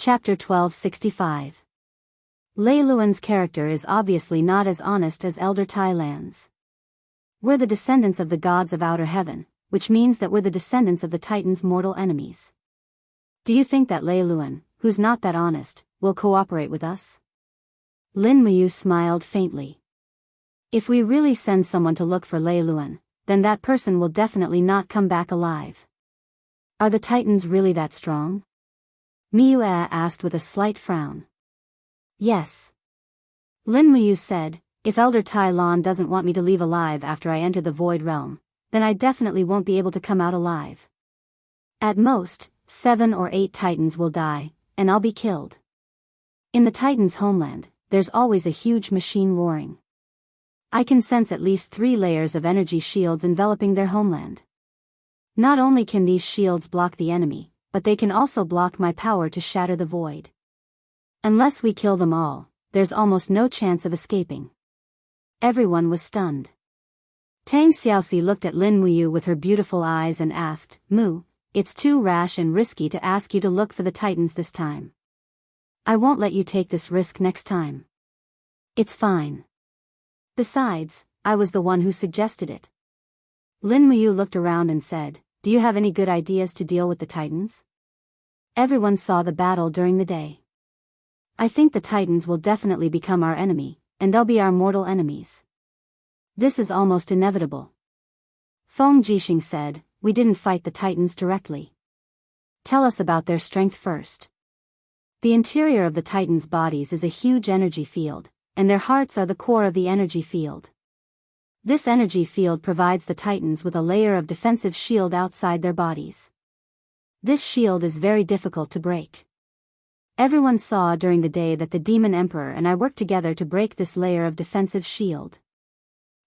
Chapter 1265. Lei Luan's character is obviously not as honest as Elder Tai Lan's. We're the descendants of the gods of outer heaven, which means that we're the descendants of the Titan's mortal enemies. Do you think that Lei Luan, who's not that honest, will cooperate with us? Lin Muyu smiled faintly. If we really send someone to look for Lei Luan, then that person will definitely not come back alive. Are the Titans really that strong? Miyu asked with a slight frown. Yes. Lin Muyu said, if Elder Tai Lan doesn't want me to leave alive after I enter the Void Realm, then I definitely won't be able to come out alive. At most, 7 or 8 Titans will die, and I'll be killed. In the Titan's homeland, there's always a huge machine roaring. I can sense at least 3 layers of energy shields enveloping their homeland. Not only can these shields block the enemy, but they can also block my power to shatter the void. Unless we kill them all, there's almost no chance of escaping. Everyone was stunned. Tang Xiaoxi looked at Lin Muyu with her beautiful eyes and asked, Mu, it's too rash and risky to ask you to look for the Titans this time. I won't let you take this risk next time. It's fine. Besides, I was the one who suggested it. Lin Muyu looked around and said, do you have any good ideas to deal with the Titans? Everyone saw the battle during the day. I think the Titans will definitely become our enemy, and they'll be our mortal enemies. This is almost inevitable. Feng Jixing said, we didn't fight the Titans directly. Tell us about their strength first. The interior of the Titans' bodies is a huge energy field, and their hearts are the core of the energy field. This energy field provides the Titans with a layer of defensive shield outside their bodies. This shield is very difficult to break. Everyone saw during the day that the Demon Emperor and I worked together to break this layer of defensive shield.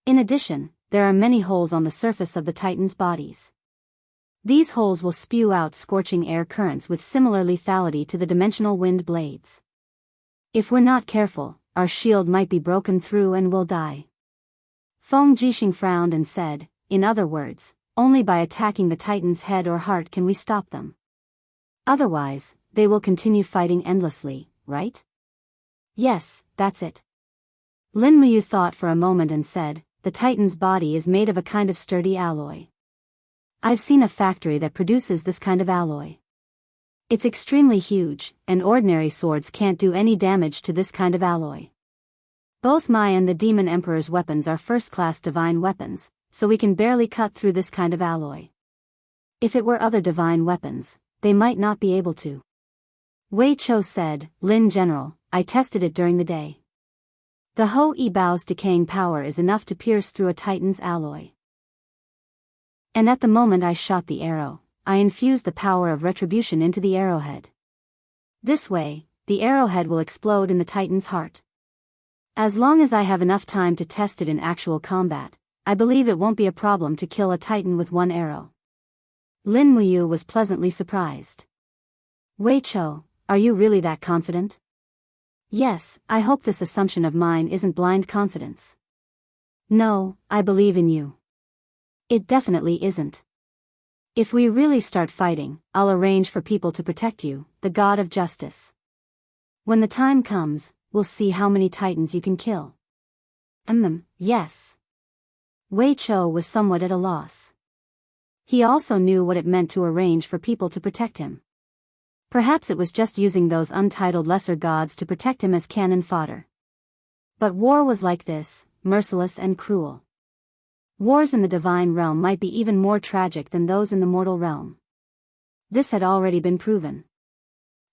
In addition, there are many holes on the surface of the Titans' bodies. These holes will spew out scorching air currents with similar lethality to the dimensional wind blades. If we're not careful, our shield might be broken through and we'll die. Feng Jixing frowned and said, in other words, only by attacking the Titan's head or heart can we stop them. Otherwise, they will continue fighting endlessly, right? Yes, that's it. Lin Muyu thought for a moment and said, the Titan's body is made of a kind of sturdy alloy. I've seen a factory that produces this kind of alloy. It's extremely huge, and ordinary swords can't do any damage to this kind of alloy. Both my and the Demon Emperor's weapons are first-class divine weapons, so we can barely cut through this kind of alloy. If it were other divine weapons, they might not be able to. Wei Chou said, Lin General, I tested it during the day. The Ho Yi Bao's decaying power is enough to pierce through a Titan's alloy. And at the moment I shot the arrow, I infused the power of retribution into the arrowhead. This way, the arrowhead will explode in the Titan's heart. As long as I have enough time to test it in actual combat, I believe it won't be a problem to kill a Titan with one arrow. Lin Muyu was pleasantly surprised. Wei Chou, are you really that confident? Yes, I hope this assumption of mine isn't blind confidence. No, I believe in you. It definitely isn't. If we really start fighting, I'll arrange for people to protect you, the god of justice. When the time comes, we'll see how many Titans you can kill. Yes. Wei Chou was somewhat at a loss. He also knew what it meant to arrange for people to protect him. Perhaps it was just using those untitled lesser gods to protect him as cannon fodder. But war was like this, merciless and cruel. Wars in the divine realm might be even more tragic than those in the mortal realm. This had already been proven.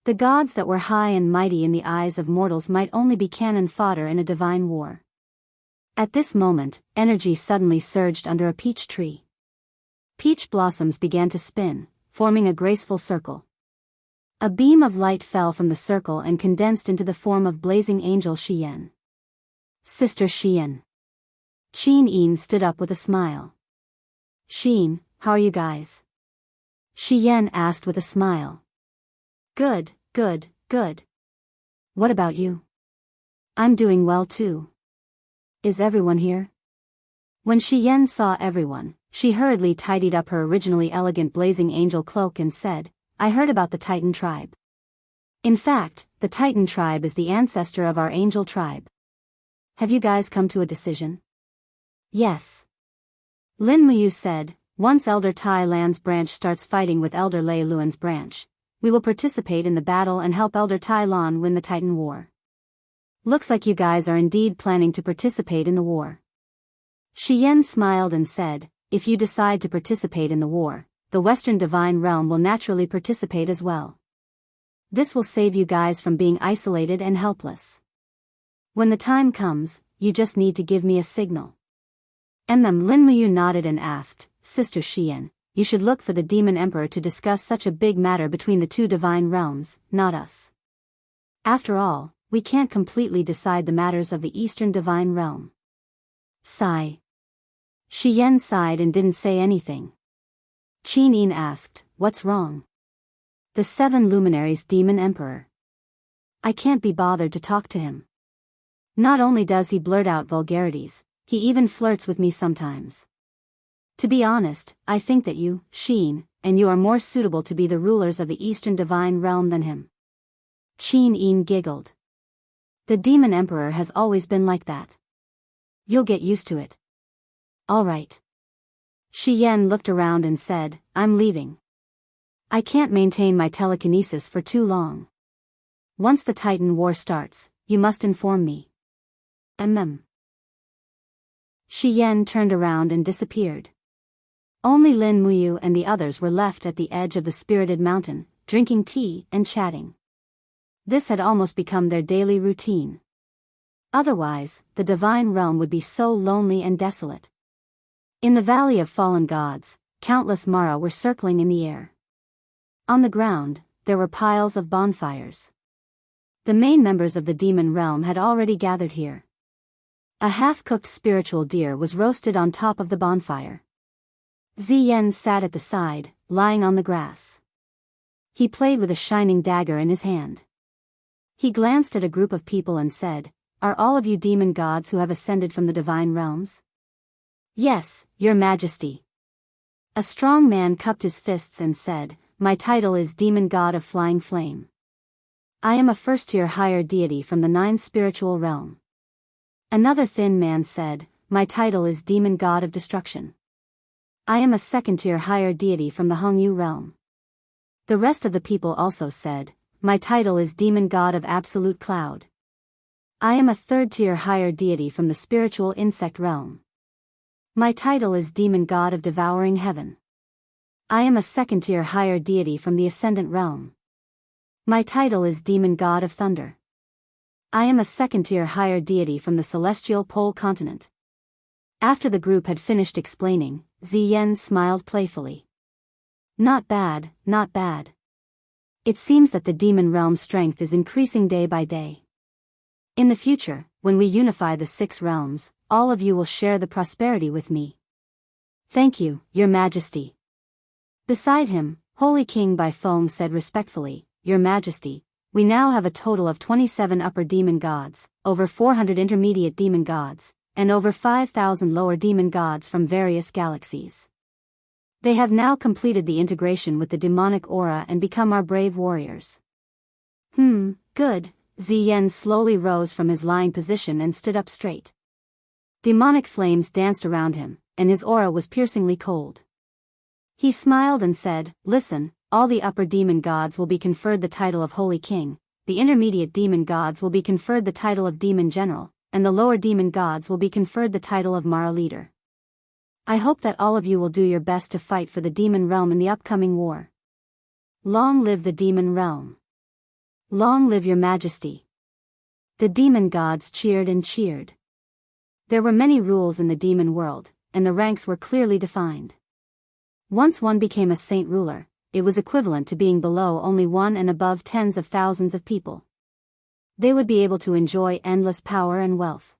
The gods that were high and mighty in the eyes of mortals might only be cannon fodder in a divine war. At this moment, energy suddenly surged under a peach tree. Peach blossoms began to spin, forming a graceful circle. A beam of light fell from the circle and condensed into the form of blazing angel Xian. Sister Xian. Qin Yin stood up with a smile. Xin, how are you guys? Xian asked with a smile. Good. What about you? I'm doing well too. Is everyone here? When Xian saw everyone, she hurriedly tidied up her originally elegant blazing angel cloak and said, I heard about the Titan tribe. In fact, the Titan tribe is the ancestor of our angel tribe. Have you guys come to a decision? Yes. Lin Muyu said, once Elder Tai Lan's branch starts fighting with Elder Lei Luan's branch, we will participate in the battle and help Elder Tai Lan win the Titan War. Looks like you guys are indeed planning to participate in the war. Shi Yan smiled and said, if you decide to participate in the war, the Western Divine Realm will naturally participate as well. This will save you guys from being isolated and helpless. When the time comes, you just need to give me a signal. Lin Muyu nodded and asked, Sister Xian, you should look for the Demon Emperor to discuss such a big matter between the two divine realms, not us. After all, we can't completely decide the matters of the Eastern Divine Realm. Sigh. Shi Yan sighed and didn't say anything. Qin Yin asked, what's wrong? The 7 Luminaries Demon Emperor. I can't be bothered to talk to him. Not only does he blurt out vulgarities, he even flirts with me sometimes. To be honest, I think that you, Xin, and you are more suitable to be the rulers of the Eastern Divine Realm than him. Qin Yin giggled. The Demon Emperor has always been like that. You'll get used to it. All right. Shi Yan looked around and said, I'm leaving. I can't maintain my telekinesis for too long. Once the Titan War starts, you must inform me. Shi Yan turned around and disappeared. Only Lin Muyu and the others were left at the edge of the spirited mountain, drinking tea and chatting. This had almost become their daily routine. Otherwise, the divine realm would be so lonely and desolate. In the Valley of Fallen Gods, countless Mara were circling in the air. On the ground, there were piles of bonfires. The main members of the demon realm had already gathered here. A half-cooked spiritual deer was roasted on top of the bonfire. Ziyen sat at the side, lying on the grass. He played with a shining dagger in his hand. He glanced at a group of people and said, Are all of you demon gods who have ascended from the divine realms? Yes, your majesty. A strong man cupped his fists and said, My title is Demon God of Flying Flame. I am a first-tier higher deity from the 9th spiritual realm. Another thin man said, My title is Demon God of Destruction. I am a second-tier higher deity from the Hongyu realm. The rest of the people also said, My title is Demon God of Absolute Cloud. I am a third-tier higher deity from the spiritual insect realm. My title is Demon God of Devouring Heaven. I am a second-tier higher deity from the Ascendant realm. My title is Demon God of Thunder. I am a second-tier higher deity from the Celestial Pole continent. After the group had finished explaining, Ziyen smiled playfully. Not bad, not bad. It seems that the demon realm's strength is increasing day by day. In the future, when we unify the 6 realms, all of you will share the prosperity with me. Thank you, your majesty. Beside him, Holy King Baifeng said respectfully, Your majesty, we now have a total of 27 upper demon gods, over 400 intermediate demon gods, and over 5,000 lower demon gods from various galaxies. They have now completed the integration with the demonic aura and become our brave warriors. Good. Ziyen slowly rose from his lying position and stood up straight. Demonic flames danced around him, and his aura was piercingly cold. He smiled and said, Listen, all the upper demon gods will be conferred the title of Holy King, the intermediate demon gods will be conferred the title of Demon General, and the lower demon gods will be conferred the title of Mara Leader. I hope that all of you will do your best to fight for the demon realm in the upcoming war. Long live the demon realm. Long live your majesty. The demon gods cheered and cheered. There were many rules in the demon world, and the ranks were clearly defined. Once one became a saint ruler, it was equivalent to being below only one and above tens of thousands of people. They would be able to enjoy endless power and wealth.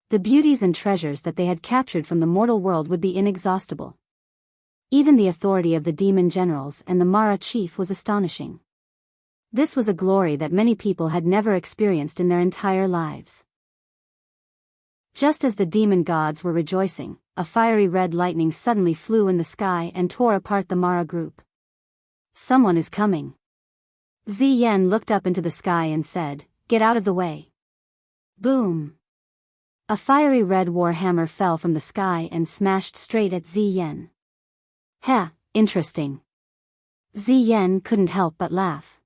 The beauties and treasures that they had captured from the mortal world would be inexhaustible. Even the authority of the demon generals and the Mara chief was astonishing. This was a glory that many people had never experienced in their entire lives. Just as the demon gods were rejoicing, a fiery red lightning suddenly flew in the sky and tore apart the Mara group. Someone is coming. Ziyan looked up into the sky and said, "Get out of the way." Boom! A fiery red war hammer fell from the sky and smashed straight at Ziyan. Heh, interesting. Ziyan couldn't help but laugh.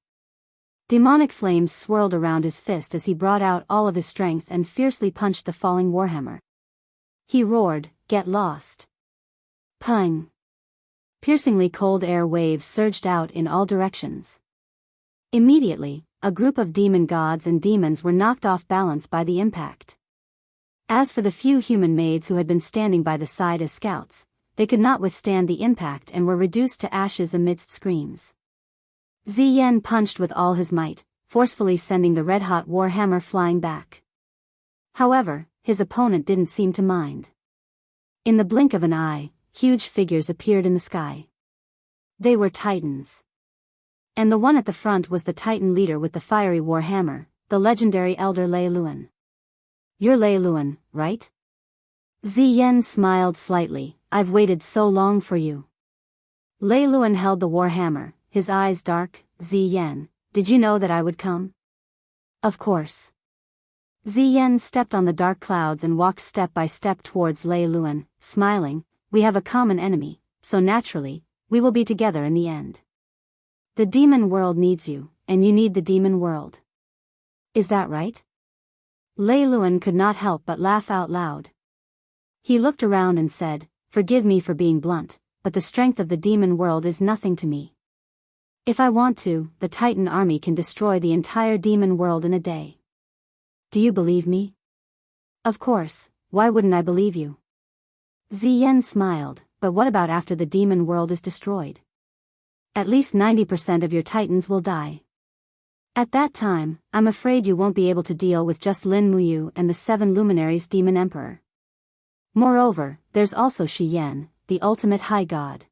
Demonic flames swirled around his fist as he brought out all of his strength and fiercely punched the falling warhammer. He roared, "Get lost." Pung! Piercingly cold air waves surged out in all directions. Immediately, a group of demon gods and demons were knocked off balance by the impact. As for the few human maids who had been standing by the side as scouts, they could not withstand the impact and were reduced to ashes amidst screams. Ziyan punched with all his might, forcefully sending the red-hot war hammer flying back. However, his opponent didn't seem to mind. In the blink of an eye, huge figures appeared in the sky. They were titans. And the one at the front was the titan leader with the fiery war hammer, the legendary elder Lei Luan. "You're Lei Luan, right?" Ziyan smiled slightly. "I've waited so long for you." Lei Luan held the war hammer, his eyes dark. "Ziyan, did you know that I would come?" "Of course." Ziyan stepped on the dark clouds and walked step by step towards Lei Luan, smiling. "We have a common enemy, so naturally, we will be together in the end. The demon world needs you, and you need the demon world. Is that right?" Lei Luan could not help but laugh out loud. He looked around and said, "Forgive me for being blunt, but the strength of the demon world is nothing to me. If I want to, the Titan army can destroy the entire demon world in a day. Do you believe me?" "Of course, why wouldn't I believe you?" Ziyan smiled, "But what about after the demon world is destroyed? At least 90% of your titans will die. At that time, I'm afraid you won't be able to deal with just Lin Muyu and the 7 luminaries demon emperor. Moreover, there's also Shi Yan, the ultimate high god.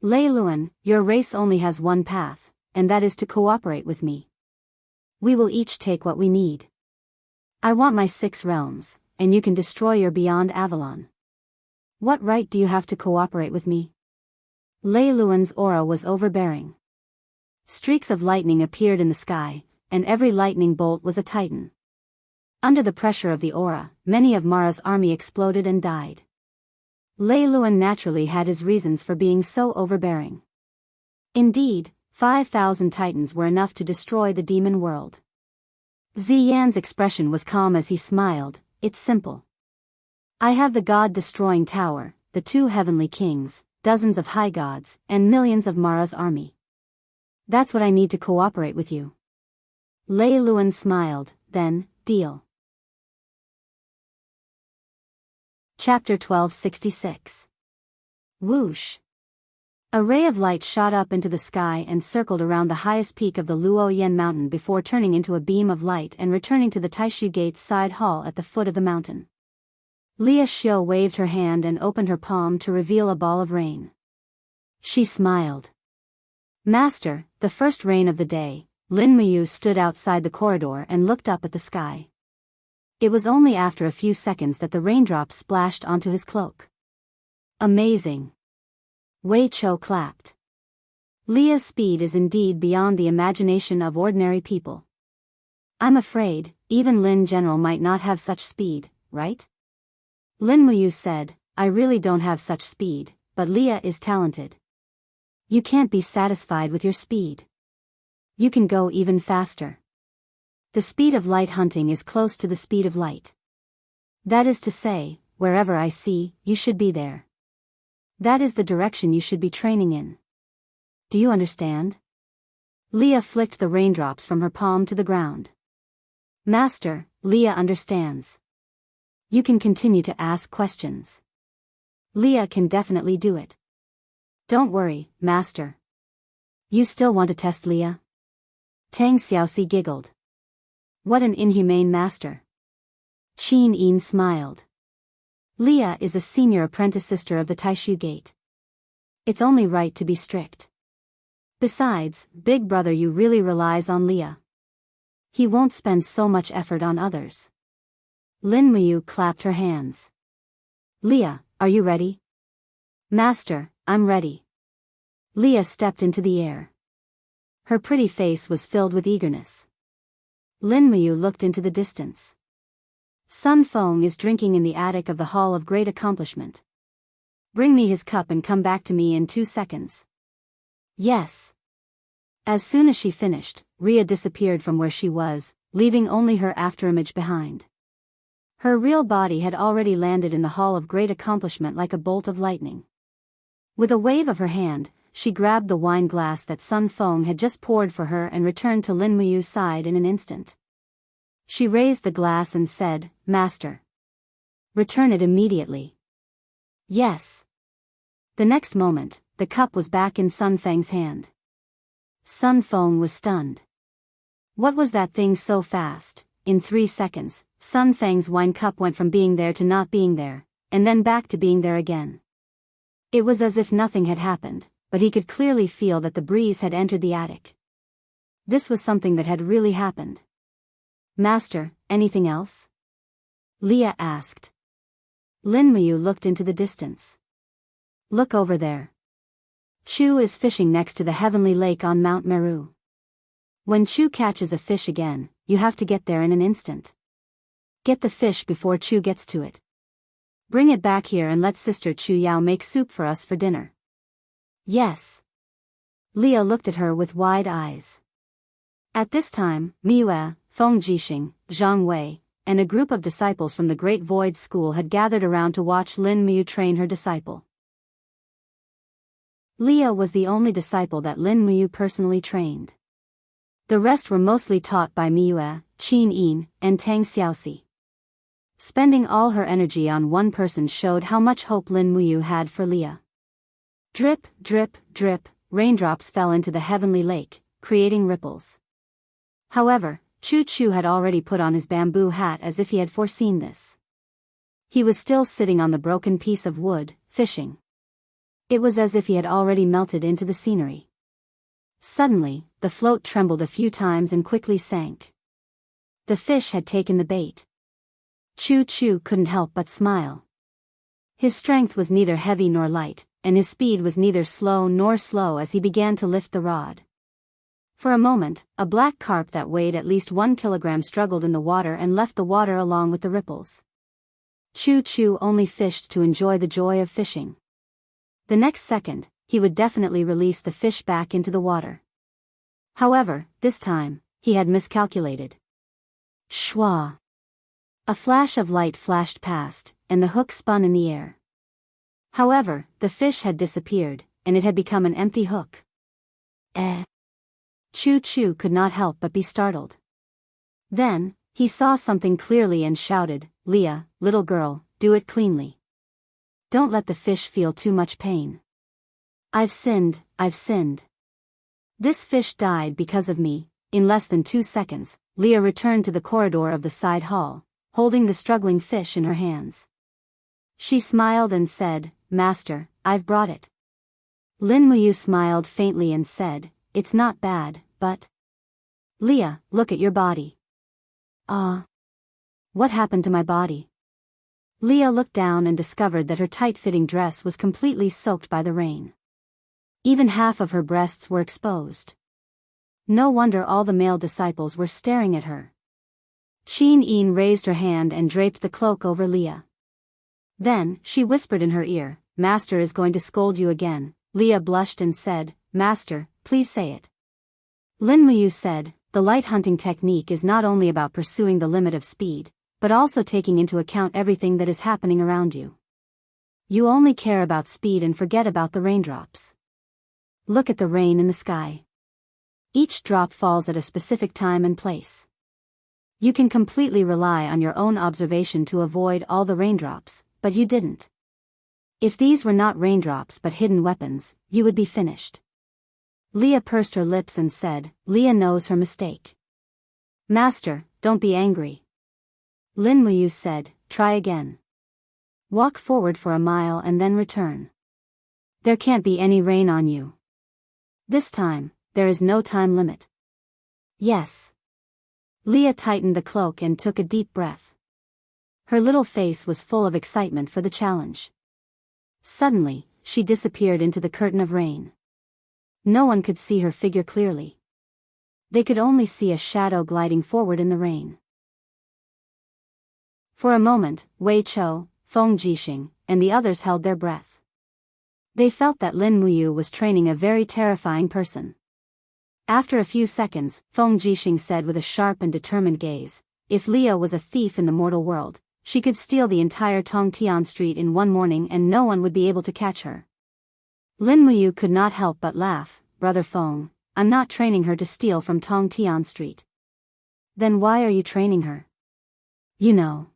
Lei Luan, your race only has one path, and that is to cooperate with me. We will each take what we need. I want my 6 realms, and you can destroy your beyond Avalon. What right do you have to cooperate with me?" Lei Luan's aura was overbearing. Streaks of lightning appeared in the sky, and every lightning bolt was a titan. Under the pressure of the aura, many of Mara's army exploded and died. Lei Luan naturally had his reasons for being so overbearing. Indeed, 5,000 titans were enough to destroy the demon world. Ziyan's expression was calm as he smiled. "It's simple. I have the god-destroying tower, the 2 heavenly kings, dozens of high gods, and millions of Mara's army. That's what I need to cooperate with you." Lei Luan smiled, "Then, deal." Chapter 1266. Whoosh! A ray of light shot up into the sky and circled around the highest peak of the Luoyan mountain before turning into a beam of light and returning to the Taishu Gate's side hall at the foot of the mountain. Lia Xiu waved her hand and opened her palm to reveal a ball of rain. She smiled. "Master, the first rain of the day." Lin Muyu stood outside the corridor and looked up at the sky. It was only after a few seconds that the raindrops splashed onto his cloak. "Amazing." Wei Chou clapped. "Lia's speed is indeed beyond the imagination of ordinary people. I'm afraid, even Lin General might not have such speed, right?" Lin Muyu said, "I really don't have such speed, but Lia is talented. You can't be satisfied with your speed. You can go even faster. The speed of light hunting is close to the speed of light. That is to say, wherever I see, you should be there. That is the direction you should be training in. Do you understand?" Lia flicked the raindrops from her palm to the ground. "Master, Lia understands. You can continue to ask questions. Lia can definitely do it. Don't worry, Master." "You still want to test Lia?" Tang Xiaoxi giggled. "What an inhumane master." Qin Yin smiled. "Lia is a senior apprentice sister of the Taishu Gate. It's only right to be strict. Besides, big brother Yu really relies on Lia. He won't spend so much effort on others." Lin Muyu clapped her hands. "Lia, are you ready?" "Master, I'm ready." Lia stepped into the air. Her pretty face was filled with eagerness. Lin Muyu looked into the distance. Sun Feng is drinking in the attic of the Hall of Great Accomplishment. Bring me his cup and come back to me in 2 seconds. Yes. As soon as she finished, Ria disappeared from where she was, leaving only her afterimage behind. Her real body had already landed in the Hall of Great Accomplishment like a bolt of lightning. With a wave of her hand, she grabbed the wine glass that Sun Feng had just poured for her and returned to Lin Muyu's side in an instant. She raised the glass and said, "Master. Return it immediately." Yes. The next moment, the cup was back in Sun Feng's hand. Sun Feng was stunned. What was that thing so fast? In 3 seconds, Sun Feng's wine cup went from being there to not being there, and then back to being there again. It was as if nothing had happened, but he could clearly feel that the breeze had entered the attic. This was something that had really happened. "Master, anything else?" Leah asked. Lin Muyu looked into the distance. "Look over there. Chu is fishing next to the heavenly lake on Mount Meru. When Chu catches a fish again, you have to get there in an instant. Get the fish before Chu gets to it. Bring it back here and let Sister Chu Yao make soup for us for dinner." Yes. Leah looked at her with wide eyes. At this time, Miue, Feng Jixing, Zhang Wei, and a group of disciples from the Great Void School had gathered around to watch Lin Muyu train her disciple. Leah was the only disciple that Lin Muyu personally trained. The rest were mostly taught by Miue, Qin Yin, and Tang Xiaoxi. Spending all her energy on one person showed how much hope Lin Muyu had for Leah. Drip, drip, drip, raindrops fell into the heavenly lake, creating ripples. However, Chu Chu had already put on his bamboo hat as if he had foreseen this. He was still sitting on the broken piece of wood, fishing. It was as if he had already melted into the scenery. Suddenly, the float trembled a few times and quickly sank. The fish had taken the bait. Chu Chu couldn't help but smile. His strength was neither heavy nor light, and his speed was neither slow nor slow as he began to lift the rod. For a moment, a black carp that weighed at least 1 kilogram struggled in the water and left the water along with the ripples. Chu Chu only fished to enjoy the joy of fishing. The next second, he would definitely release the fish back into the water. However, this time, he had miscalculated. Shwa! A flash of light flashed past, and the hook spun in the air. However, the fish had disappeared, and it had become an empty hook. Chu Chu could not help but be startled. Then, he saw something clearly and shouted, "Leah, little girl, do it cleanly. Don't let the fish feel too much pain. I've sinned, I've sinned. This fish died because of me." In less than 2 seconds, Leah returned to the corridor of the side hall, holding the struggling fish in her hands. She smiled and said, "Master, I've brought it." Lin Muyu smiled faintly and said, "It's not bad, but..." "Leah, look at your body." What happened to my body?" Leah looked down and discovered that her tight-fitting dress was completely soaked by the rain. Even half of her breasts were exposed. No wonder all the male disciples were staring at her. Qin Yin raised her hand and draped the cloak over Leah. Then, she whispered in her ear, "Master is going to scold you again." Leah blushed and said, "Master, please say it." Lin Muyu said, "The light hunting technique is not only about pursuing the limit of speed, but also taking into account everything that is happening around you. You only care about speed and forget about the raindrops. Look at the rain in the sky. Each drop falls at a specific time and place. You can completely rely on your own observation to avoid all the raindrops, but you didn't. If these were not raindrops but hidden weapons, you would be finished." Leah pursed her lips and said, "Leah knows her mistake." "Master, don't be angry." Lin Muyu said, "Try again. Walk forward for a mile and then return. There can't be any rain on you. This time, there is no time limit." "Yes." Leah tightened the cloak and took a deep breath. Her little face was full of excitement for the challenge. Suddenly, she disappeared into the curtain of rain. No one could see her figure clearly. They could only see a shadow gliding forward in the rain. For a moment, Wei Chou, Feng Jixing, and the others held their breath. They felt that Lin Muyu was training a very terrifying person. After a few seconds, Feng Jixing said with a sharp and determined gaze, "If Leah was a thief in the mortal world, she could steal the entire Tongtian street in one morning and no one would be able to catch her." Lin Muyu could not help but laugh. "Brother Feng, I'm not training her to steal from Tongtian street." "Then why are you training her?" "You know.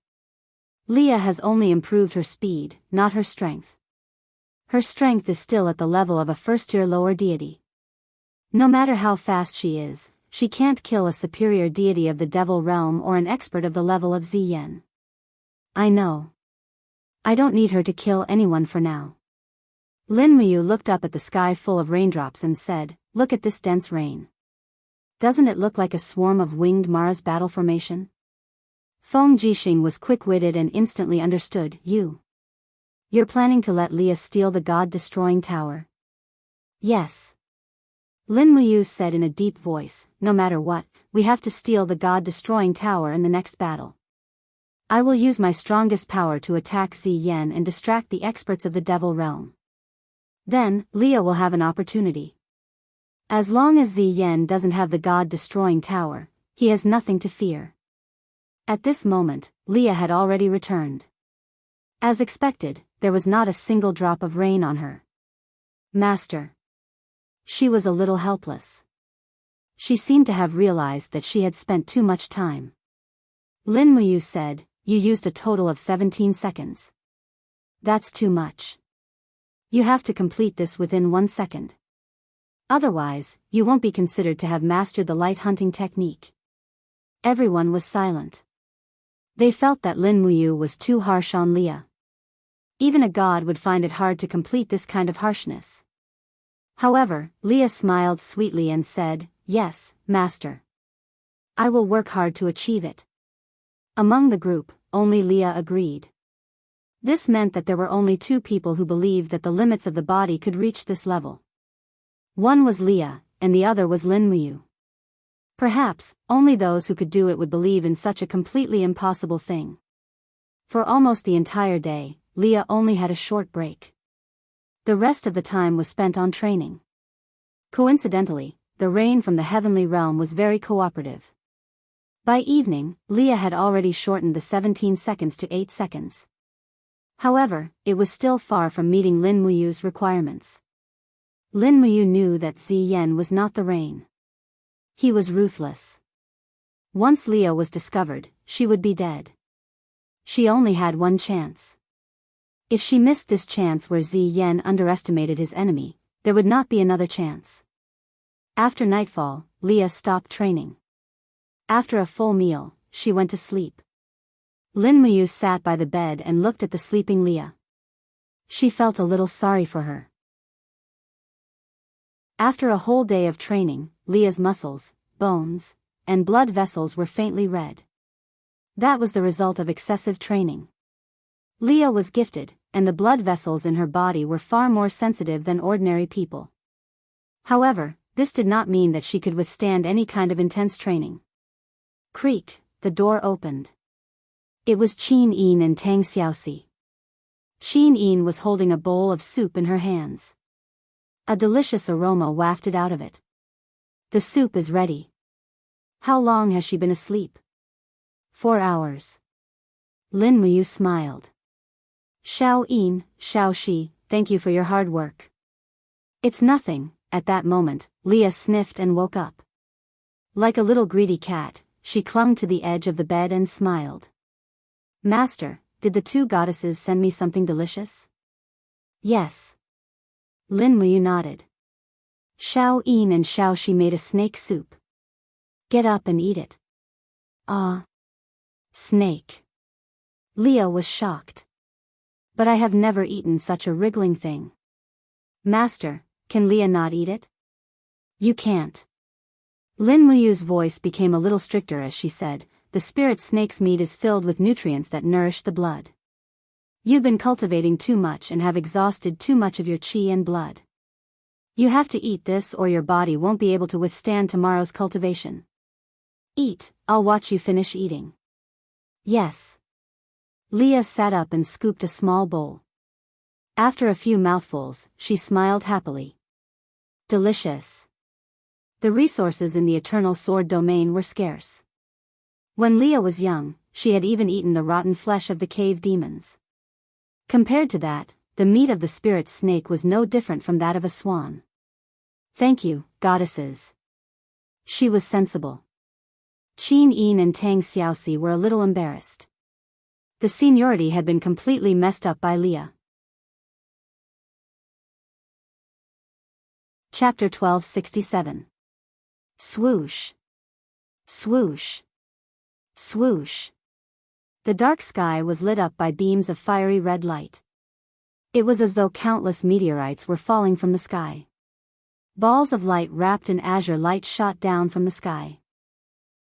Leah has only improved her speed, not her strength. Her strength is still at the level of a first-tier lower deity. No matter how fast she is, she can't kill a superior deity of the devil realm or an expert of the level of Ziyan." "I know. I don't need her to kill anyone for now." Lin Muyu looked up at the sky full of raindrops and said, "Look at this dense rain. Doesn't it look like a swarm of winged Mara's battle formation?" Feng Jixing was quick-witted and instantly understood. You're planning to let Leah steal the god-destroying tower?" "Yes." Lin Muyu said in a deep voice, "No matter what, we have to steal the god-destroying tower in the next battle. I will use my strongest power to attack Ziyan and distract the experts of the devil realm. Then, Leah will have an opportunity. As long as Ziyan doesn't have the god-destroying tower, he has nothing to fear." At this moment, Leah had already returned. As expected, there was not a single drop of rain on her. "Master." She was a little helpless. She seemed to have realized that she had spent too much time. Lin Muyu said, "You used a total of 17 seconds. That's too much. You have to complete this within 1 second. Otherwise, you won't be considered to have mastered the light hunting technique." Everyone was silent. They felt that Lin Muyu was too harsh on Leah. Even a god would find it hard to complete this kind of harshness. However, Leah smiled sweetly and said, "Yes, master. I will work hard to achieve it." Among the group, only Leah agreed. This meant that there were only 2 people who believed that the limits of the body could reach this level. One was Leah, and the other was Lin Muyu. Perhaps, only those who could do it would believe in such a completely impossible thing. For almost the entire day, Leah only had a short break. The rest of the time was spent on training. Coincidentally, the rain from the heavenly realm was very cooperative. By evening, Leah had already shortened the 17 seconds to 8 seconds. However, it was still far from meeting Lin Muyu's requirements. Lin Muyu knew that Ziyan was not the rain. He was ruthless. Once Leah was discovered, she would be dead. She only had one chance. If she missed this chance where Ziyan underestimated his enemy, there would not be another chance. After nightfall, Leah stopped training. After a full meal, she went to sleep. Lin Muyu sat by the bed and looked at the sleeping Leah. She felt a little sorry for her. After a whole day of training, Leah's muscles, bones, and blood vessels were faintly red. That was the result of excessive training. Leah was gifted, and the blood vessels in her body were far more sensitive than ordinary people. However, this did not mean that she could withstand any kind of intense training. Creak, the door opened. It was Qin Yin and Tang Xiaoxi. Qin Yin was holding a bowl of soup in her hands. A delicious aroma wafted out of it. "The soup is ready." "How long has she been asleep?" 4 hours. Lin Muyu smiled. "Xiao Yin, Xiao Shi, thank you for your hard work." "It's nothing." At that moment, Leah sniffed and woke up. Like a little greedy cat, she clung to the edge of the bed and smiled. "Master, did the 2 goddesses send me something delicious?" "Yes." Lin Muyu nodded. Xiao Yin and Xiao Shi made a snake soup. "Get up and eat it." "Ah. Snake." Leah was shocked. "But I have never eaten such a wriggling thing." "Master, can Leah not eat it?" "You can't." Lin Muyu's voice became a little stricter as she said, "The spirit snake's meat is filled with nutrients that nourish the blood. You've been cultivating too much and have exhausted too much of your qi and blood. You have to eat this or your body won't be able to withstand tomorrow's cultivation. Eat, I'll watch you finish eating. Yes. Leah sat up and scooped a small bowl. After a few mouthfuls, she smiled happily. Delicious. The resources in the Eternal Sword domain were scarce. When Leah was young, she had even eaten the rotten flesh of the cave demons. Compared to that, the meat of the spirit snake was no different from that of a swan. Thank you, goddesses. She was sensible. Qin Yin and Tang Xiaoxi were a little embarrassed. The seniority had been completely messed up by Leah. Chapter 1267. Swoosh. Swoosh. Swoosh. The dark sky was lit up by beams of fiery red light. It was as though countless meteorites were falling from the sky. Balls of light wrapped in azure light shot down from the sky.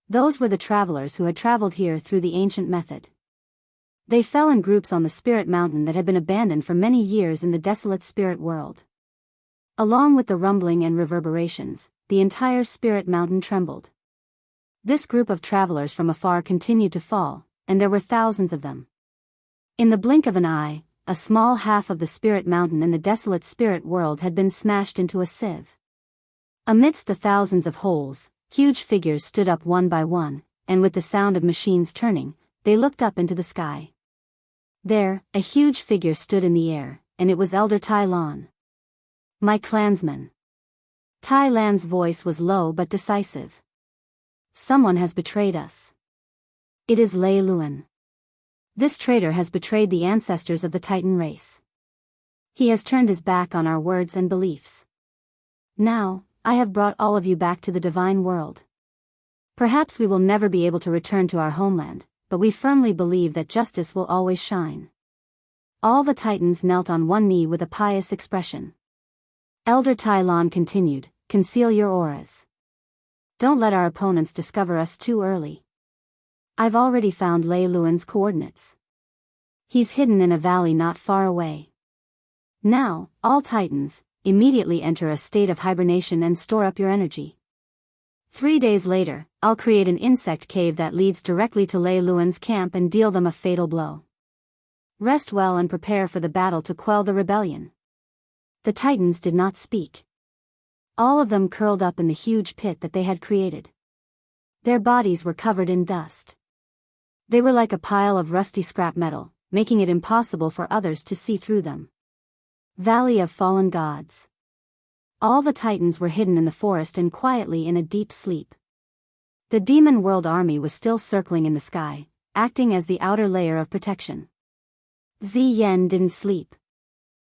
Those were the travelers who had traveled here through the ancient method. They fell in groups on the spirit mountain that had been abandoned for many years in the desolate spirit world. Along with the rumbling and reverberations, the entire spirit mountain trembled. This group of travelers from afar continued to fall, and there were thousands of them. In the blink of an eye, a small half of the spirit mountain in the desolate spirit world had been smashed into a sieve. Amidst the thousands of holes, huge figures stood up one by one, and with the sound of machines turning, they looked up into the sky. There, a huge figure stood in the air, and it was Elder Tai Lan. My clansmen. Tai Lan's voice was low but decisive. Someone has betrayed us. It is Lei Luan. This traitor has betrayed the ancestors of the Titan race. He has turned his back on our words and beliefs. Now, I have brought all of you back to the divine world. Perhaps we will never be able to return to our homeland, but we firmly believe that justice will always shine. All the Titans knelt on one knee with a pious expression. Elder Tai Lan continued, conceal your auras. Don't let our opponents discover us too early. I've already found Lei Luan's coordinates. He's hidden in a valley not far away. Now, all Titans, immediately enter a state of hibernation and store up your energy. 3 days later, I'll create an insect cave that leads directly to Lei Luan's camp and deal them a fatal blow. Rest well and prepare for the battle to quell the rebellion. The Titans did not speak. All of them curled up in the huge pit that they had created. Their bodies were covered in dust. They were like a pile of rusty scrap metal, making it impossible for others to see through them. Valley of Fallen Gods. All the Titans were hidden in the forest and quietly in a deep sleep. The demon world army was still circling in the sky, acting as the outer layer of protection. Ziyan didn't sleep.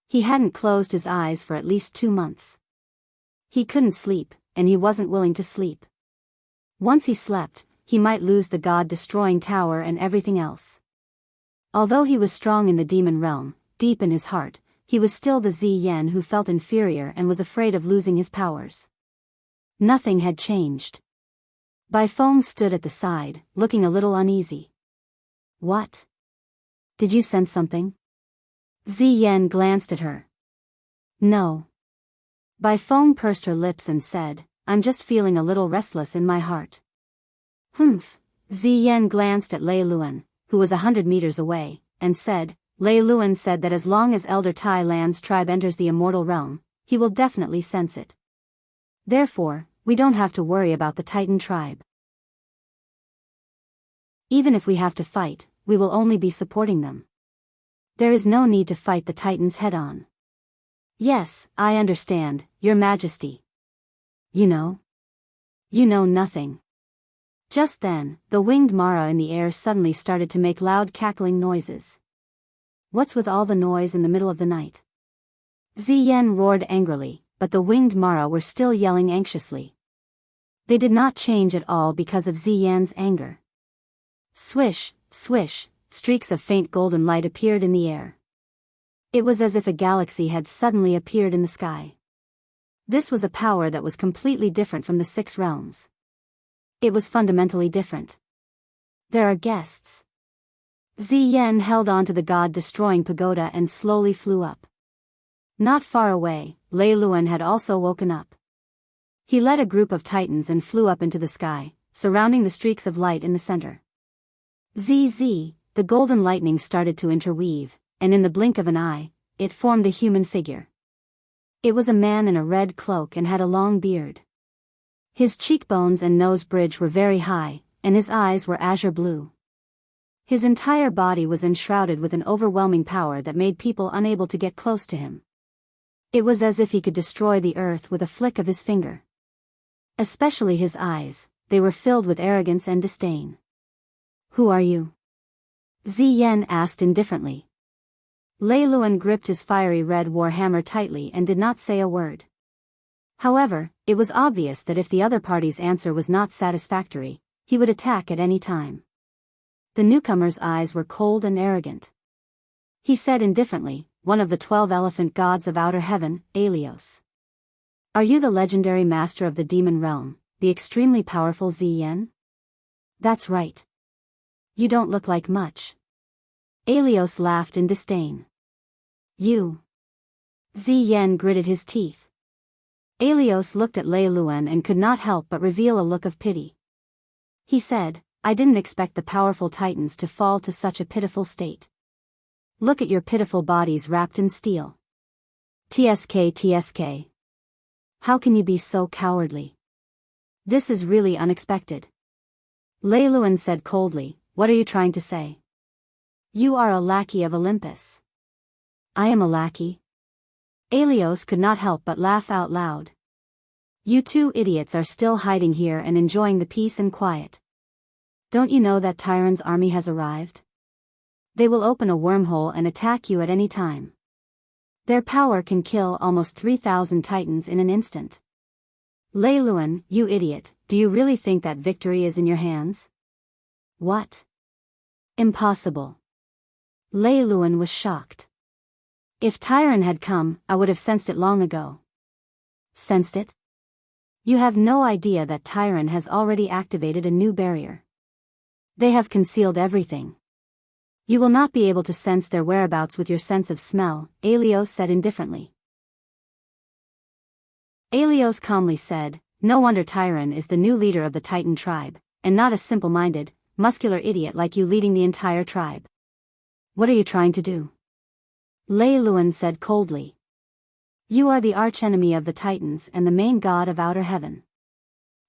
He hadn't closed his eyes for at least 2 months. He couldn't sleep, and he wasn't willing to sleep. Once he slept, he might lose the god-destroying tower and everything else. Although he was strong in the demon realm, deep in his heart, he was still the Ziyan who felt inferior and was afraid of losing his powers. Nothing had changed. Bai Feng stood at the side, looking a little uneasy. What? Did you sense something? Ziyan glanced at her. No. Bai Feng pursed her lips and said, I'm just feeling a little restless in my heart. Humph. Ziyan glanced at Lei Luan, who was 100 meters away, and said, Lei Luan said that as long as Elder Tai Lan's tribe enters the immortal realm, he will definitely sense it. Therefore, we don't have to worry about the Titan tribe. Even if we have to fight, we will only be supporting them. There is no need to fight the Titans head-on. Yes, I understand, Your Majesty. You know? You know nothing. Just then, the winged Mara in the air suddenly started to make loud cackling noises. What's with all the noise in the middle of the night? Ziyan roared angrily, but the winged Mara were still yelling anxiously. They did not change at all because of Ziyan's anger. Swish, swish, streaks of faint golden light appeared in the air. It was as if a galaxy had suddenly appeared in the sky. This was a power that was completely different from the 6 realms. It was fundamentally different. There are guests. Ziyan held on to the god-destroying pagoda and slowly flew up. Not far away, Lei Luan had also woken up. He led a group of titans and flew up into the sky, surrounding the streaks of light in the center. Zzz, the golden lightning started to interweave, and in the blink of an eye, it formed a human figure. It was a man in a red cloak and had a long beard. His cheekbones and nose bridge were very high, and his eyes were azure blue. His entire body was enshrouded with an overwhelming power that made people unable to get close to him. It was as if he could destroy the earth with a flick of his finger. Especially his eyes, they were filled with arrogance and disdain. "Who are you?" Ziyan asked indifferently. Lei Luan gripped his fiery red war hammer tightly and did not say a word. However, it was obvious that if the other party's answer was not satisfactory, he would attack at any time. The newcomer's eyes were cold and arrogant. He said indifferently, "One of the 12 elephant gods of outer heaven, Alios. Are you the legendary master of the demon realm, the extremely powerful Ziyan?" "That's right. You don't look like much." Alios laughed in disdain. "You." Ziyan gritted his teeth. Alios looked at Lei Luan and could not help but reveal a look of pity. He said, "I didn't expect the powerful titans to fall to such a pitiful state. Look at your pitiful bodies wrapped in steel. TSK. How can you be so cowardly? This is really unexpected." Lei Luan said coldly, "What are you trying to say? You are a lackey of Olympus." "I am a lackey?" Alios could not help but laugh out loud. "You two idiots are still hiding here and enjoying the peace and quiet. Don't you know that Tyron's army has arrived? They will open a wormhole and attack you at any time. Their power can kill almost 3,000 titans in an instant." "Lei Luan, you idiot, do you really think that victory is in your hands?" "What? Impossible." Lei Luan was shocked. "If Tyron had come, I would have sensed it long ago." "Sensed it? You have no idea that Tyron has already activated a new barrier. They have concealed everything. You will not be able to sense their whereabouts with your sense of smell," Alios said indifferently. Alios calmly said, "No wonder Tyron is the new leader of the Titan tribe, and not a simple-minded, muscular idiot like you leading the entire tribe. What are you trying to do?" Lei Luan said coldly. "You are the archenemy of the Titans and the main god of outer heaven.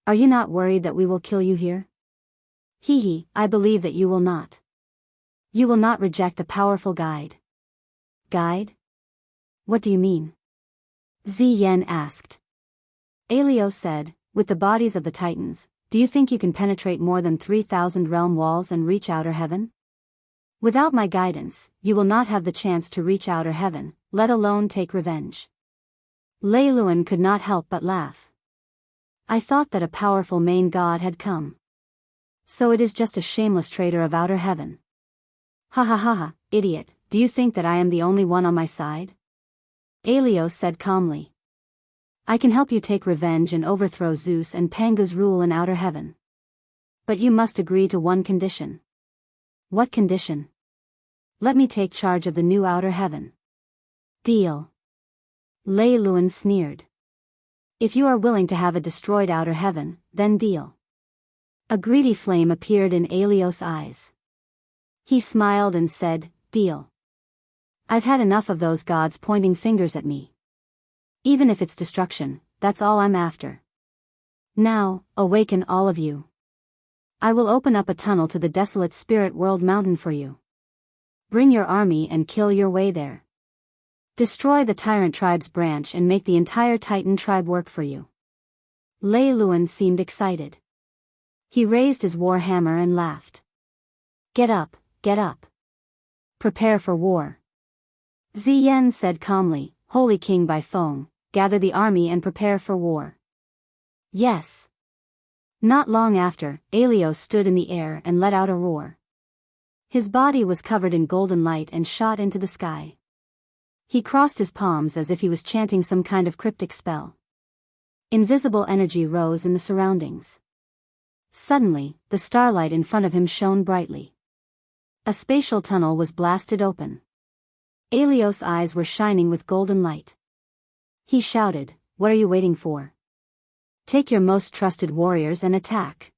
Are you not worried that we will kill you here? Hee, I believe that you will not. You will not reject a powerful guide." "Guide? What do you mean?" Ziyan asked. Alios said, "With the bodies of the Titans, do you think you can penetrate more than 3,000 realm walls and reach outer heaven? Without my guidance, you will not have the chance to reach outer heaven, let alone take revenge." Lei Luan could not help but laugh. "I thought that a powerful main god had come. So it is just a shameless traitor of outer heaven. Ha, idiot, do you think that I am the only one on my side?" Alios said calmly. "I can help you take revenge and overthrow Zeus and Pangu's rule in outer heaven. But you must agree to one condition." "What condition?" "Let me take charge of the new outer heaven." "Deal." Lei Luan sneered. "If you are willing to have a destroyed outer heaven, then deal." A greedy flame appeared in Alios' eyes. He smiled and said, "Deal. I've had enough of those gods pointing fingers at me. Even if it's destruction, that's all I'm after. Now, awaken all of you. I will open up a tunnel to the desolate spirit world mountain for you. Bring your army and kill your way there. Destroy the tyrant tribe's branch and make the entire Titan tribe work for you." Lei Luan seemed excited. He raised his war hammer and laughed. Get up. Prepare for war." Ziyan said calmly, "Holy King Bai Feng, gather the army and prepare for war." "Yes." Not long after, Alios stood in the air and let out a roar. His body was covered in golden light and shot into the sky. He crossed his palms as if he was chanting some kind of cryptic spell. Invisible energy rose in the surroundings. Suddenly, the starlight in front of him shone brightly. A spatial tunnel was blasted open. Alios' eyes were shining with golden light. He shouted, "What are you waiting for? Take your most trusted warriors and attack."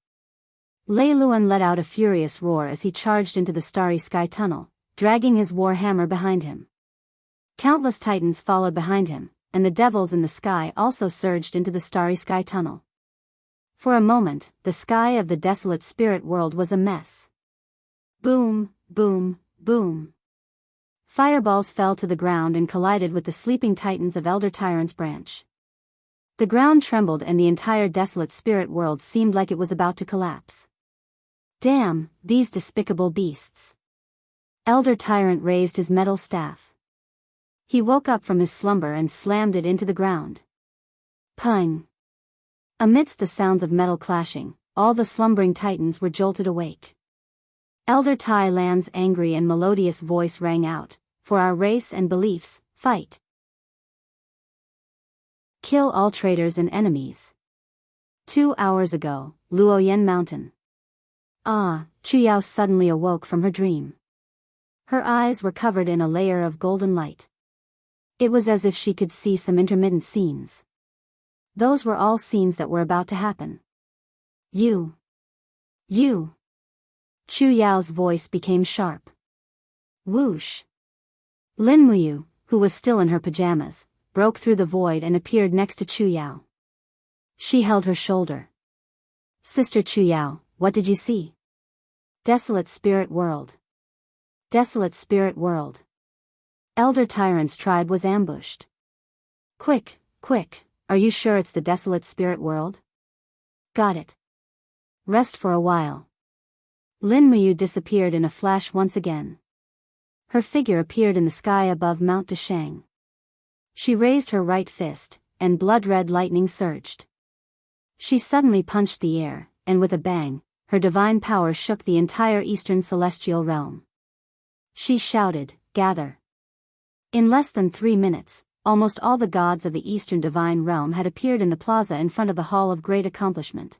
Lei Luan let out a furious roar as he charged into the starry sky tunnel, dragging his war hammer behind him. Countless titans followed behind him, and the devils in the sky also surged into the starry sky tunnel. For a moment, the sky of the desolate spirit world was a mess. Boom, boom, boom. Fireballs fell to the ground and collided with the sleeping titans of Elder Tyrant's branch. The ground trembled and the entire desolate spirit world seemed like it was about to collapse. Damn, these despicable beasts. Elder Tyrant raised his metal staff. He woke up from his slumber and slammed it into the ground. Pung! Amidst the sounds of metal clashing, all the slumbering titans were jolted awake. Elder Tai Lan's angry and melodious voice rang out, "For our race and beliefs, fight! Kill all traitors and enemies." 2 hours ago, Luoyan Mountain. Chu Yao suddenly awoke from her dream. Her eyes were covered in a layer of golden light. It was as if she could see some intermittent scenes. Those were all scenes that were about to happen. You. Chu Yao's voice became sharp. Whoosh. Lin Muyu, who was still in her pajamas, broke through the void and appeared next to Chu Yao. She held her shoulder. "Sister Chu Yao, what did you see?" "Desolate spirit world. Desolate spirit world. Elder Tyrant's tribe was ambushed." Quick, are you sure it's the desolate spirit world?" "Got it. Rest for a while." Lin Muyu disappeared in a flash once again. Her figure appeared in the sky above Mount Deshang. She raised her right fist, and blood-red lightning surged. She suddenly punched the air, and with a bang, her divine power shook the entire eastern celestial realm. She shouted, "Gather!" In less than 3 minutes, almost all the gods of the Eastern Divine Realm had appeared in the plaza in front of the Hall of Great Accomplishment.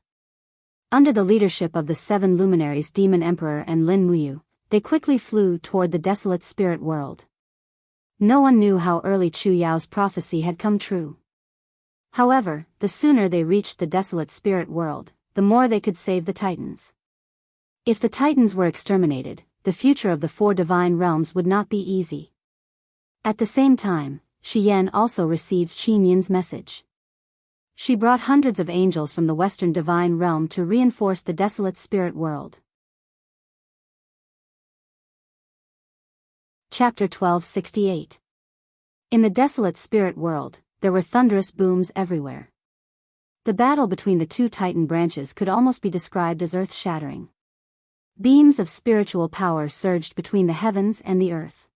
Under the leadership of the 7 luminaries Demon Emperor and Lin Muyu, they quickly flew toward the desolate spirit world. No one knew how early Chu Yao's prophecy had come true. However, the sooner they reached the desolate spirit world, the more they could save the Titans. If the Titans were exterminated, the future of the 4 divine realms would not be easy. At the same time, Shi Yan also received Qin Yin's message. She brought hundreds of angels from the Western Divine Realm to reinforce the desolate spirit world. Chapter 1268. In the desolate spirit world, there were thunderous booms everywhere. The battle between the 2 Titan branches could almost be described as earth-shattering. Beams of spiritual power surged between the heavens and the earth.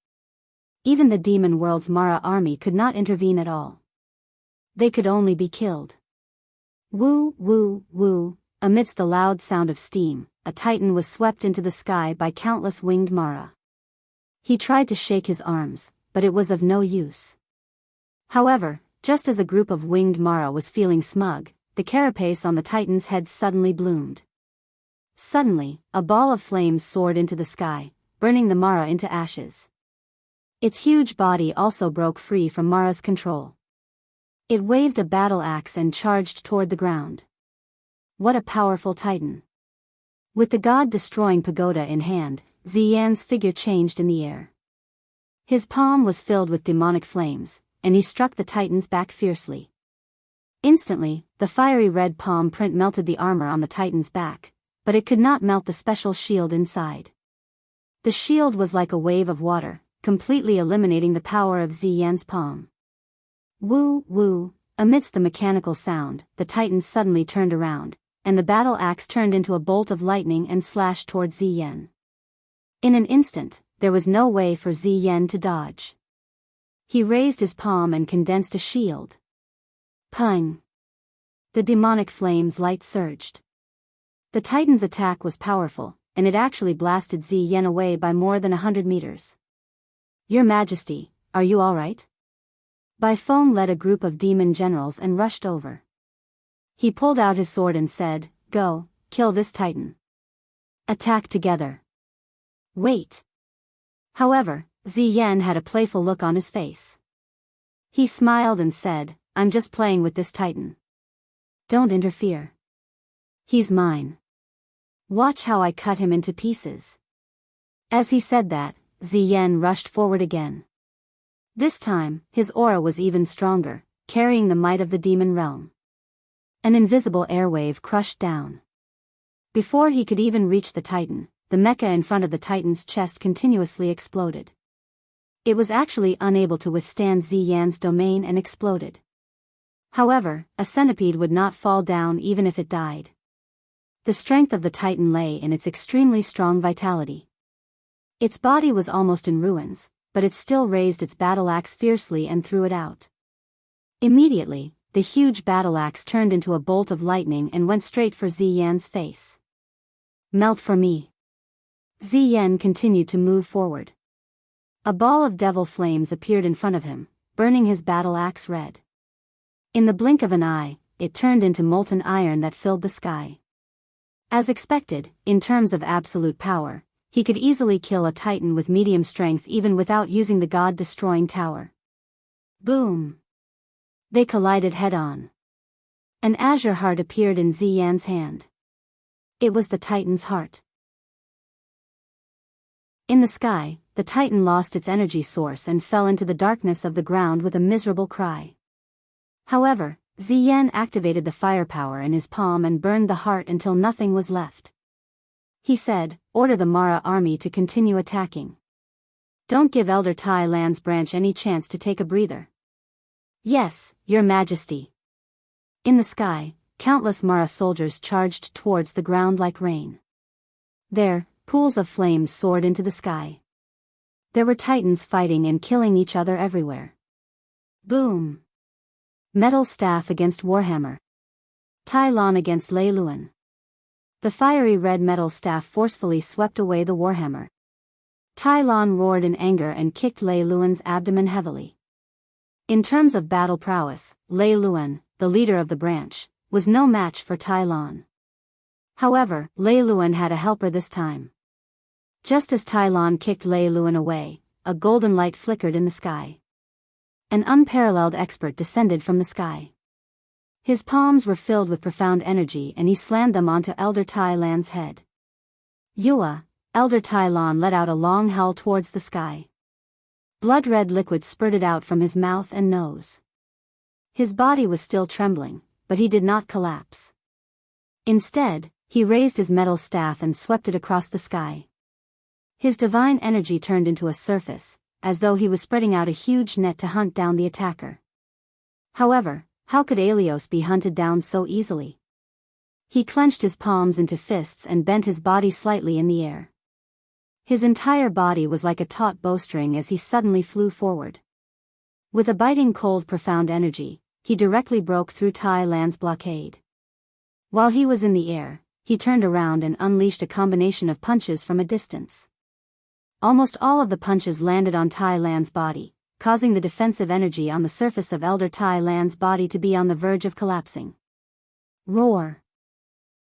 Even the demon world's Mara army could not intervene at all. They could only be killed. Woo, woo, woo, amidst the loud sound of steam, a Titan was swept into the sky by countless winged Mara. He tried to shake his arms, but it was of no use. However, just as a group of winged Mara was feeling smug, the carapace on the Titan's head suddenly bloomed. Suddenly, a ball of flames soared into the sky, burning the Mara into ashes. Its huge body also broke free from Mara's control. It waved a battle axe and charged toward the ground. What a powerful Titan! With the god-destroying pagoda in hand, Ziyan's figure changed in the air. His palm was filled with demonic flames, and he struck the Titan's back fiercely. Instantly, the fiery red palm print melted the armor on the Titan's back, but it could not melt the special shield inside. The shield was like a wave of water, completely eliminating the power of Ziyan's palm. Woo, woo, amidst the mechanical sound, the Titan suddenly turned around, and the battle axe turned into a bolt of lightning and slashed toward Ziyan. In an instant, there was no way for Ziyan to dodge. He raised his palm and condensed a shield. Pung! The demonic flames light surged. The Titan's attack was powerful, and it actually blasted Ziyan away by more than 100 meters. "Your Majesty, are you all right?" Bai Feng led a group of demon generals and rushed over. He pulled out his sword and said, "Go, kill this Titan. Attack together." Wait. However, Ziyan had a playful look on his face. He smiled and said, I'm just playing with this titan. Don't interfere. He's mine. Watch how I cut him into pieces. As he said that, Ziyan rushed forward again. This time, his aura was even stronger, carrying the might of the demon realm. An invisible airwave crushed down. Before he could even reach the titan, the mecha in front of the titan's chest continuously exploded. It was actually unable to withstand Ziyan's domain and exploded. However, a centipede would not fall down even if it died. The strength of the titan lay in its extremely strong vitality. Its body was almost in ruins, but it still raised its battle axe fiercely and threw it out. Immediately, the huge battle axe turned into a bolt of lightning and went straight for Ziyan's face. Melt for me. Ziyan continued to move forward. A ball of devil flames appeared in front of him, burning his battle axe red. In the blink of an eye, it turned into molten iron that filled the sky. As expected, in terms of absolute power, he could easily kill a titan with medium strength even without using the god-destroying tower. Boom! They collided head-on. An azure heart appeared in Ziyan's hand. It was the titan's heart. In the sky, the titan lost its energy source and fell into the darkness of the ground with a miserable cry. However, Ziyan activated the firepower in his palm and burned the heart until nothing was left. He said, "Order the Mara army to continue attacking. Don't give Elder Tai Lan's branch any chance to take a breather." "Yes, Your Majesty." In the sky, countless Mara soldiers charged towards the ground like rain. There, pools of flames soared into the sky. There were titans fighting and killing each other everywhere. Boom! Metal staff against Warhammer. Tai Lan against Lei Luan. The fiery red metal staff forcefully swept away the Warhammer. Tai Lan roared in anger and kicked Lei Luan's abdomen heavily. In terms of battle prowess, Lei Luan, the leader of the branch, was no match for Tai Lan. However, Lei Luan had a helper this time. Just as Tai Lan kicked Lei Luan away, a golden light flickered in the sky. An unparalleled expert descended from the sky. His palms were filled with profound energy and he slammed them onto Elder Tai Lan's head. Yua, Elder Tai Lan let out a long howl towards the sky. Blood-red liquid spurted out from his mouth and nose. His body was still trembling, but he did not collapse. Instead, he raised his metal staff and swept it across the sky. His divine energy turned into a surface, as though he was spreading out a huge net to hunt down the attacker. However, how could Aelios be hunted down so easily? He clenched his palms into fists and bent his body slightly in the air. His entire body was like a taut bowstring as he suddenly flew forward. With a biting cold profound energy, he directly broke through Tai Lan's blockade. While he was in the air, he turned around and unleashed a combination of punches from a distance. Almost all of the punches landed on Tai Lan's body, causing the defensive energy on the surface of Elder Tai Lan's body to be on the verge of collapsing. Roar!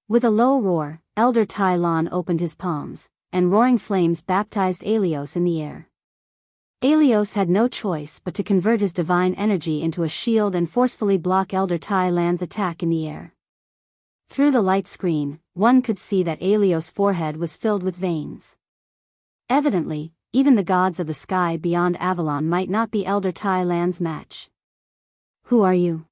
With a low roar, Elder Tai Lan opened his palms, and roaring flames baptized Aelios in the air. Aelios had no choice but to convert his divine energy into a shield and forcefully block Elder Tai Lan's attack in the air. Through the light screen, one could see that Aelios' forehead was filled with veins. Evidently, even the gods of the sky beyond Avalon might not be Elder Tai Lan's match. "Who are you?"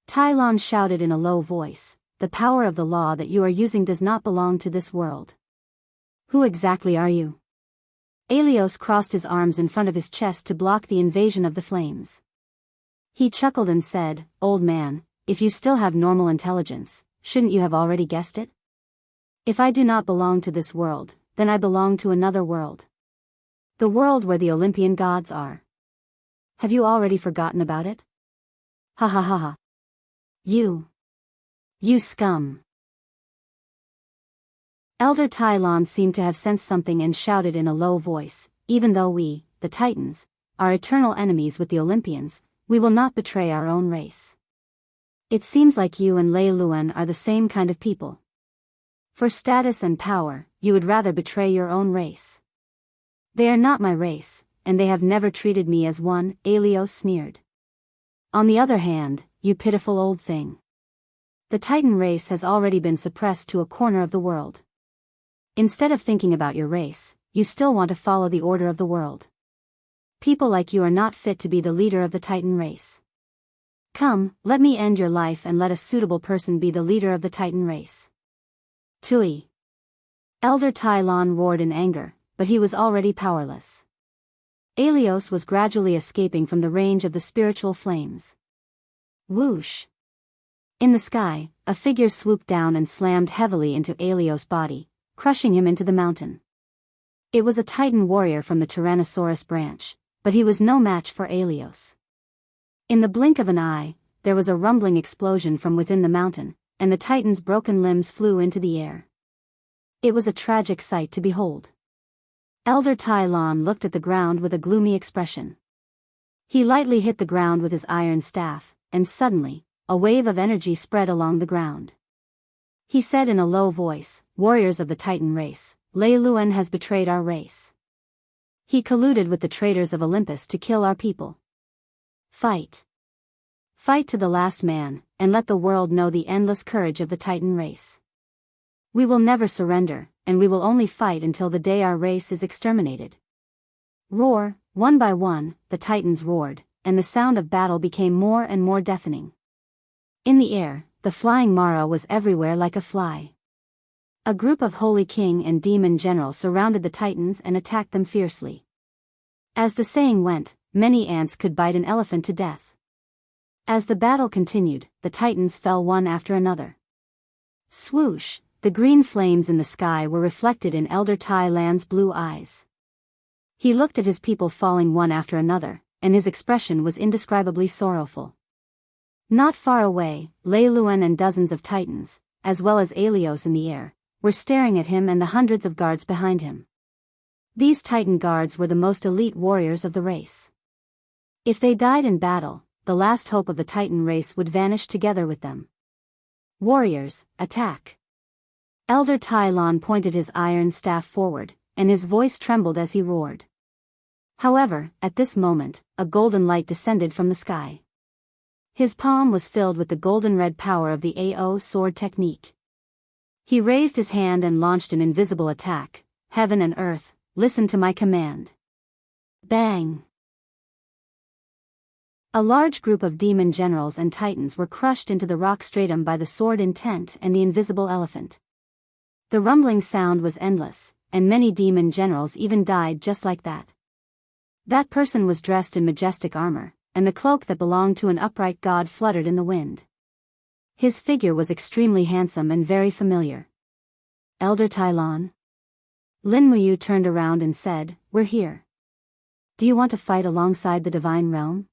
Tai Lan shouted in a low voice, "The power of the law that you are using does not belong to this world." "Who exactly are you?" Aelios crossed his arms in front of his chest to block the invasion of the flames. He chuckled and said, "Old man, if you still have normal intelligence, shouldn't you have already guessed it? If I do not belong to this world, then I belong to another world. The world where the Olympian gods are. Have you already forgotten about it? Ha ha ha ha. You scum." Elder Tai Lan seemed to have sensed something and shouted in a low voice, "Even though we, the Titans, are eternal enemies with the Olympians, we will not betray our own race. It seems like you and Lei Luan are the same kind of people. For status and power, you would rather betray your own race. They are not my race, and they have never treated me as one," Aelios sneered. On the other hand, you pitiful old thing. The Titan race has already been suppressed to a corner of the world. Instead of thinking about your race, you still want to follow the order of the world. People like you are not fit to be the leader of the Titan race. Come, let me end your life and let a suitable person be the leader of the Titan race. Tui. Elder Tai Lon roared in anger, but he was already powerless. Aelios was gradually escaping from the range of the spiritual flames. Whoosh! In the sky, a figure swooped down and slammed heavily into Aelios' body, crushing him into the mountain. It was a Titan warrior from the Tyrannosaurus branch, but he was no match for Aelios. In the blink of an eye, there was a rumbling explosion from within the mountain, and the Titan's broken limbs flew into the air. It was a tragic sight to behold. Elder Tai Lon looked at the ground with a gloomy expression. He lightly hit the ground with his iron staff, and suddenly, a wave of energy spread along the ground. He said in a low voice, "Warriors of the Titan race, Lei Luan has betrayed our race. He colluded with the traitors of Olympus to kill our people. Fight. Fight to the last man, and let the world know the endless courage of the Titan race. We will never surrender, and we will only fight until the day our race is exterminated." Roar, one by one, the Titans roared, and the sound of battle became more and more deafening. In the air, the flying Mara was everywhere like a fly. A group of holy king and demon generals surrounded the Titans and attacked them fiercely. As the saying went, many ants could bite an elephant to death. As the battle continued, the Titans fell one after another. Swoosh, the green flames in the sky were reflected in Elder Tai Lan's blue eyes. He looked at his people falling one after another, and his expression was indescribably sorrowful. Not far away, Lei Luan and dozens of Titans, as well as Aelios in the air, were staring at him and the hundreds of guards behind him. These Titan guards were the most elite warriors of the race. If they died in battle, the last hope of the Titan race would vanish together with them. Warriors, attack! Elder Tai Lon pointed his iron staff forward, and his voice trembled as he roared. However, at this moment, a golden light descended from the sky. His palm was filled with the golden red power of the AO sword technique. He raised his hand and launched an invisible attack. Heaven and earth, listen to my command. Bang! A large group of demon generals and Titans were crushed into the rock stratum by the sword intent and the invisible elephant. The rumbling sound was endless, and many demon generals even died just like that. That person was dressed in majestic armor, and the cloak that belonged to an upright god fluttered in the wind. His figure was extremely handsome and very familiar. Elder Tai Lon? Lin Muyu turned around and said, "We're here. Do you want to fight alongside the divine realm?"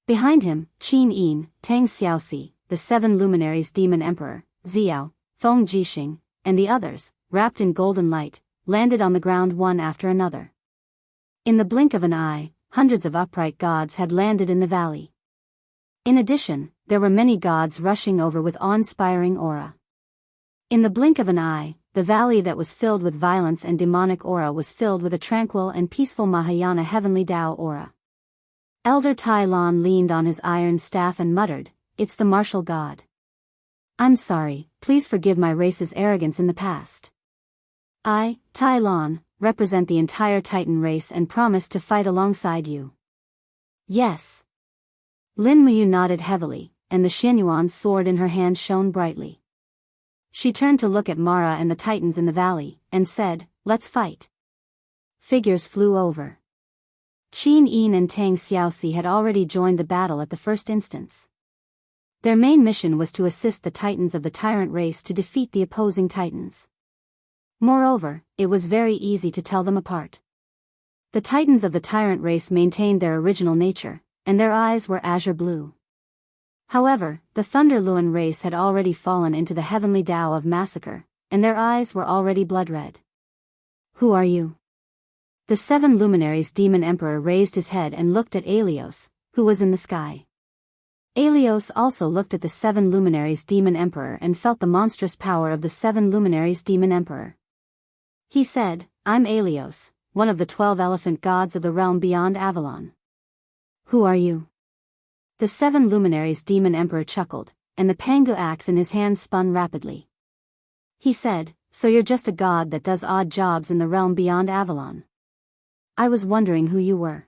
Behind him, Qin Yin, Tang Xiaoxi, the 7 luminaries demon emperor, Xiao, Feng Jixing, and the others, wrapped in golden light, landed on the ground one after another. In the blink of an eye, hundreds of upright gods had landed in the valley. In addition, there were many gods rushing over with awe-inspiring aura. In the blink of an eye, the valley that was filled with violence and demonic aura was filled with a tranquil and peaceful Mahayana heavenly Tao aura. Elder Tai Lon leaned on his iron staff and muttered, "It's the martial god. I'm sorry, please forgive my race's arrogance in the past. I, Tai Lon, represent the entire Titan race and promise to fight alongside you." "Yes." Lin Muyu nodded heavily, and the Xianyuan sword in her hand shone brightly. She turned to look at Mara and the Titans in the valley, and said, "Let's fight." Figures flew over. Qin Yin and Tang Xiaoxi had already joined the battle at the first instance. Their main mission was to assist the Titans of the Tyrant race to defeat the opposing Titans. Moreover, it was very easy to tell them apart. The Titans of the Tyrant race maintained their original nature, and their eyes were azure blue. However, the Thunder Luan race had already fallen into the heavenly Tao of massacre, and their eyes were already blood red. "Who are you?" The 7 luminaries demon emperor raised his head and looked at Aelios, who was in the sky. Aelios also looked at the 7 luminaries demon emperor and felt the monstrous power of the 7 luminaries demon emperor. He said, "I'm Aelios, one of the 12 elephant gods of the realm beyond Avalon." "Who are you?" The 7 luminaries demon emperor chuckled, and the Pangu axe in his hand spun rapidly. He said, "So you're just a god that does odd jobs in the realm beyond Avalon. I was wondering who you were."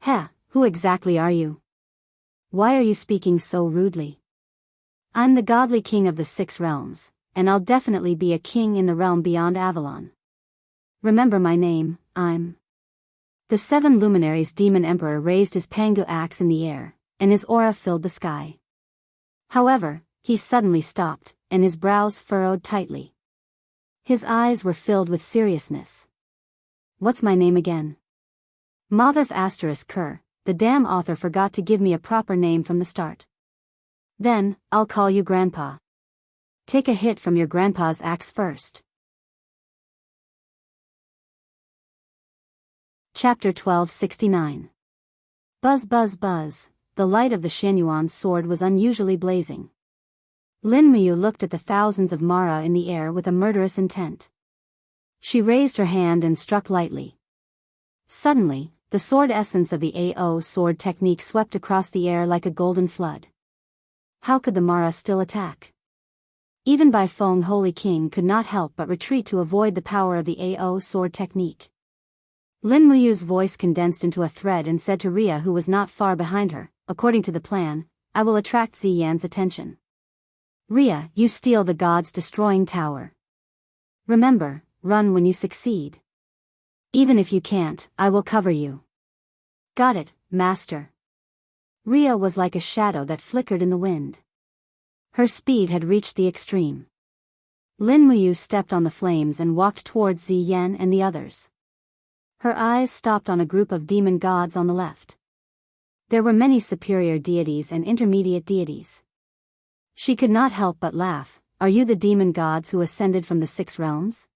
"Heh, who exactly are you? Why are you speaking so rudely?" "I'm the godly king of the 6 realms, and I'll definitely be a king in the realm beyond Avalon. Remember my name, I'm..." The 7 luminaries demon emperor raised his Pangu axe in the air, and his aura filled the sky. However, he suddenly stopped, and his brows furrowed tightly. His eyes were filled with seriousness. "What's my name again?" Motherf ****, the damn author forgot to give me a proper name from the start. "Then, I'll call you Grandpa. Take a hit from your grandpa's axe first." Chapter 1269. Buzz buzz buzz, the light of the Xianyuan's sword was unusually blazing. Lin Muyu looked at the thousands of Mara in the air with a murderous intent. She raised her hand and struck lightly. Suddenly, the sword essence of the AO sword technique swept across the air like a golden flood. How could the Mara still attack? Even Bai Feng Holy King could not help but retreat to avoid the power of the AO sword technique. Lin Muyu's voice condensed into a thread and said to Ria, who was not far behind her, "According to the plan, I will attract Ziyan's attention. Ria, you steal the god's destroying tower. Remember, run when you succeed. Even if you can't, I will cover you." "Got it, master." Ria was like a shadow that flickered in the wind. Her speed had reached the extreme. Lin Muyu stepped on the flames and walked towards Ziyan and the others. Her eyes stopped on a group of demon gods on the left. There were many superior deities and intermediate deities. She could not help but laugh. "Are you the demon gods who ascended from the 6 realms?"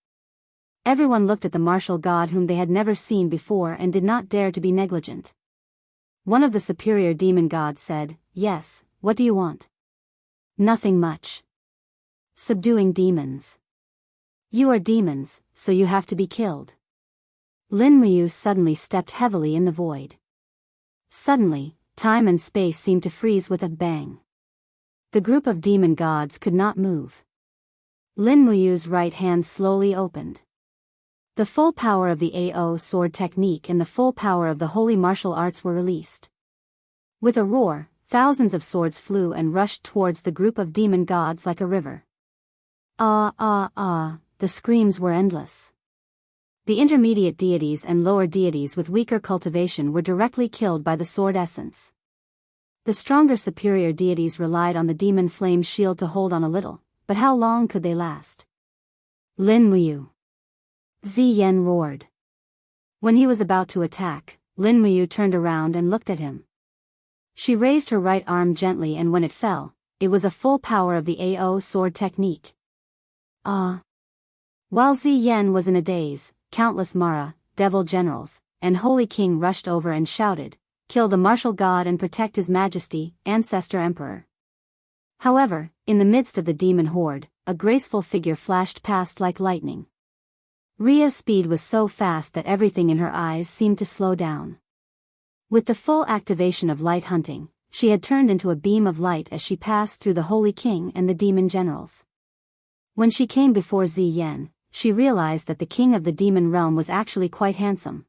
Everyone looked at the martial god whom they had never seen before and did not dare to be negligent. One of the superior demon gods said, "Yes, what do you want?" "Nothing much. Subduing demons." "You are demons, so you have to be killed." Lin Muyu suddenly stepped heavily in the void. Suddenly, time and space seemed to freeze with a bang. The group of demon gods could not move. Lin Muyu's right hand slowly opened. The full power of the AO sword technique and the full power of the holy martial arts were released. With a roar, thousands of swords flew and rushed towards the group of demon gods like a river. Ah ah ah, the screams were endless. The intermediate deities and lower deities with weaker cultivation were directly killed by the sword essence. The stronger superior deities relied on the demon flame shield to hold on a little, but how long could they last? "Lin Muyu!" Ziyan roared. When he was about to attack, Lin Muyu turned around and looked at him. She raised her right arm gently, and when it fell, it was a full power of the AO sword technique. Ah! While Ziyan was in a daze, countless Mara, devil generals, and Holy King rushed over and shouted, "Kill the martial god and protect His Majesty, Ancestor Emperor." However, in the midst of the demon horde, a graceful figure flashed past like lightning. Ria's speed was so fast that everything in her eyes seemed to slow down. With the full activation of light hunting, she had turned into a beam of light as she passed through the Holy King and the demon generals. When she came before Ziyan, she realized that the king of the demon realm was actually quite handsome.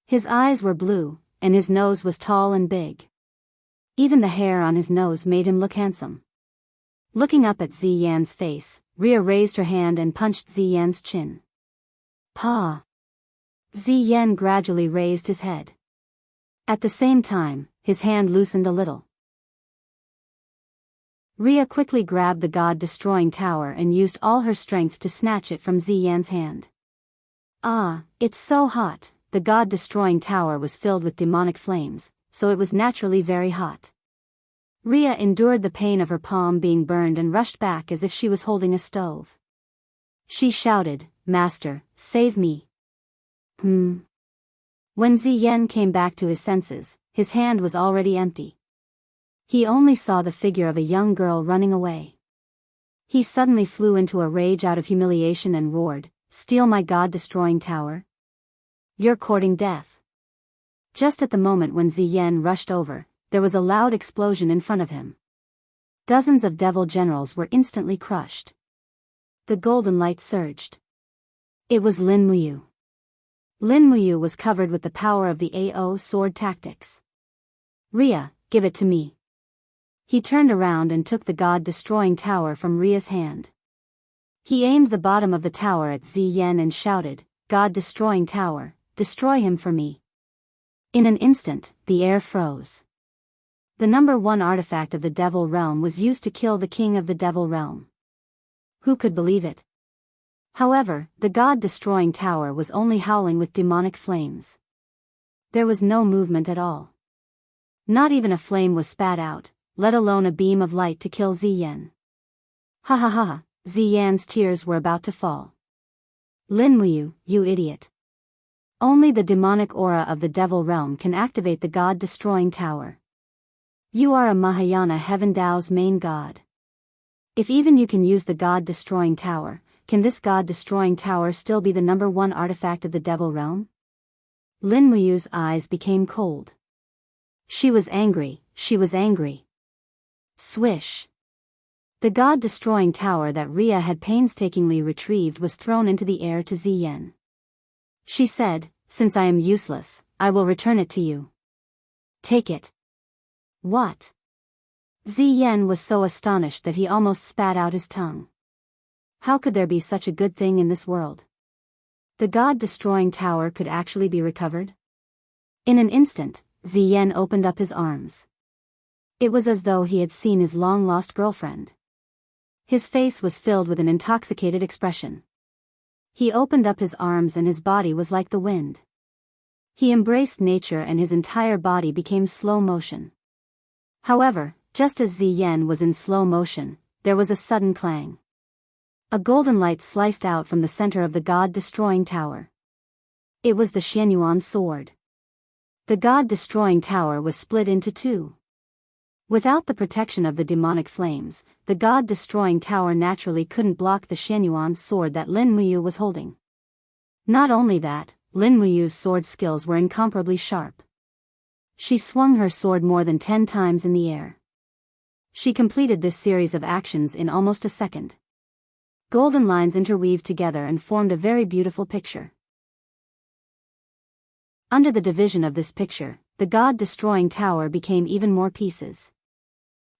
His eyes were blue, and his nose was tall and big. Even the hair on his nose made him look handsome. Looking up at Ziyan's face, Ria raised her hand and punched Ziyan's chin. "Pa!" Ziyan gradually raised his head. At the same time, his hand loosened a little. Ria quickly grabbed the god-destroying tower and used all her strength to snatch it from Ziyan's hand. Ah, it's so hot. The god-destroying tower was filled with demonic flames, so it was naturally very hot. Ria endured the pain of her palm being burned and rushed back as if she was holding a stove. She shouted, "Master, save me." When Ziyan came back to his senses, his hand was already empty. He only saw the figure of a young girl running away. He suddenly flew into a rage out of humiliation and roared, "Steal my god-destroying tower? You're courting death." Just at the moment when Ziyan rushed over, there was a loud explosion in front of him. Dozens of devil generals were instantly crushed. The golden light surged. It was Lin Muyu. Lin Muyu was covered with the power of the AO sword tactics. Ria, give it to me. He turned around and took the god-destroying tower from Ria's hand. He aimed the bottom of the tower at Ziyan and shouted, God-destroying tower, destroy him for me. In an instant, the air froze. The number 1 artifact of the Devil Realm was used to kill the king of the Devil Realm. Who could believe it? However, the god-destroying tower was only howling with demonic flames. There was no movement at all. Not even a flame was spat out, let alone a beam of light to kill Ziyan. Ha ha ha, Ziyan's tears were about to fall. Lin Muyu, you idiot. Only the demonic aura of the Devil Realm can activate the god-destroying tower. You are a Mahayana Heaven Dao's main god. If even you can use the god-destroying tower, can this god-destroying tower still be the number 1 artifact of the Devil Realm? Lin Muyu's eyes became cold. She was angry, she was angry. Swish. The god-destroying tower that Ria had painstakingly retrieved was thrown into the air to Ziyan. She said, since I am useless, I will return it to you. Take it. What? Ziyan was so astonished that he almost spat out his tongue. How could there be such a good thing in this world? The god-destroying tower could actually be recovered? In an instant, Ziyan opened up his arms. It was as though he had seen his long-lost girlfriend. His face was filled with an intoxicated expression. He opened up his arms and his body was like the wind. He embraced nature and his entire body became slow motion. However, just as Ziyan was in slow motion, there was a sudden clang. A golden light sliced out from the center of the god-destroying tower. It was the Xianyuan sword. The god-destroying tower was split into 2. Without the protection of the demonic flames, the god-destroying tower naturally couldn't block the Xianyuan sword that Lin Muyu was holding. Not only that, Lin Muyu's sword skills were incomparably sharp. She swung her sword more than 10 times in the air. She completed this series of actions in almost a second. Golden lines interweaved together and formed a very beautiful picture. Under the division of this picture, the god-destroying tower became even more pieces.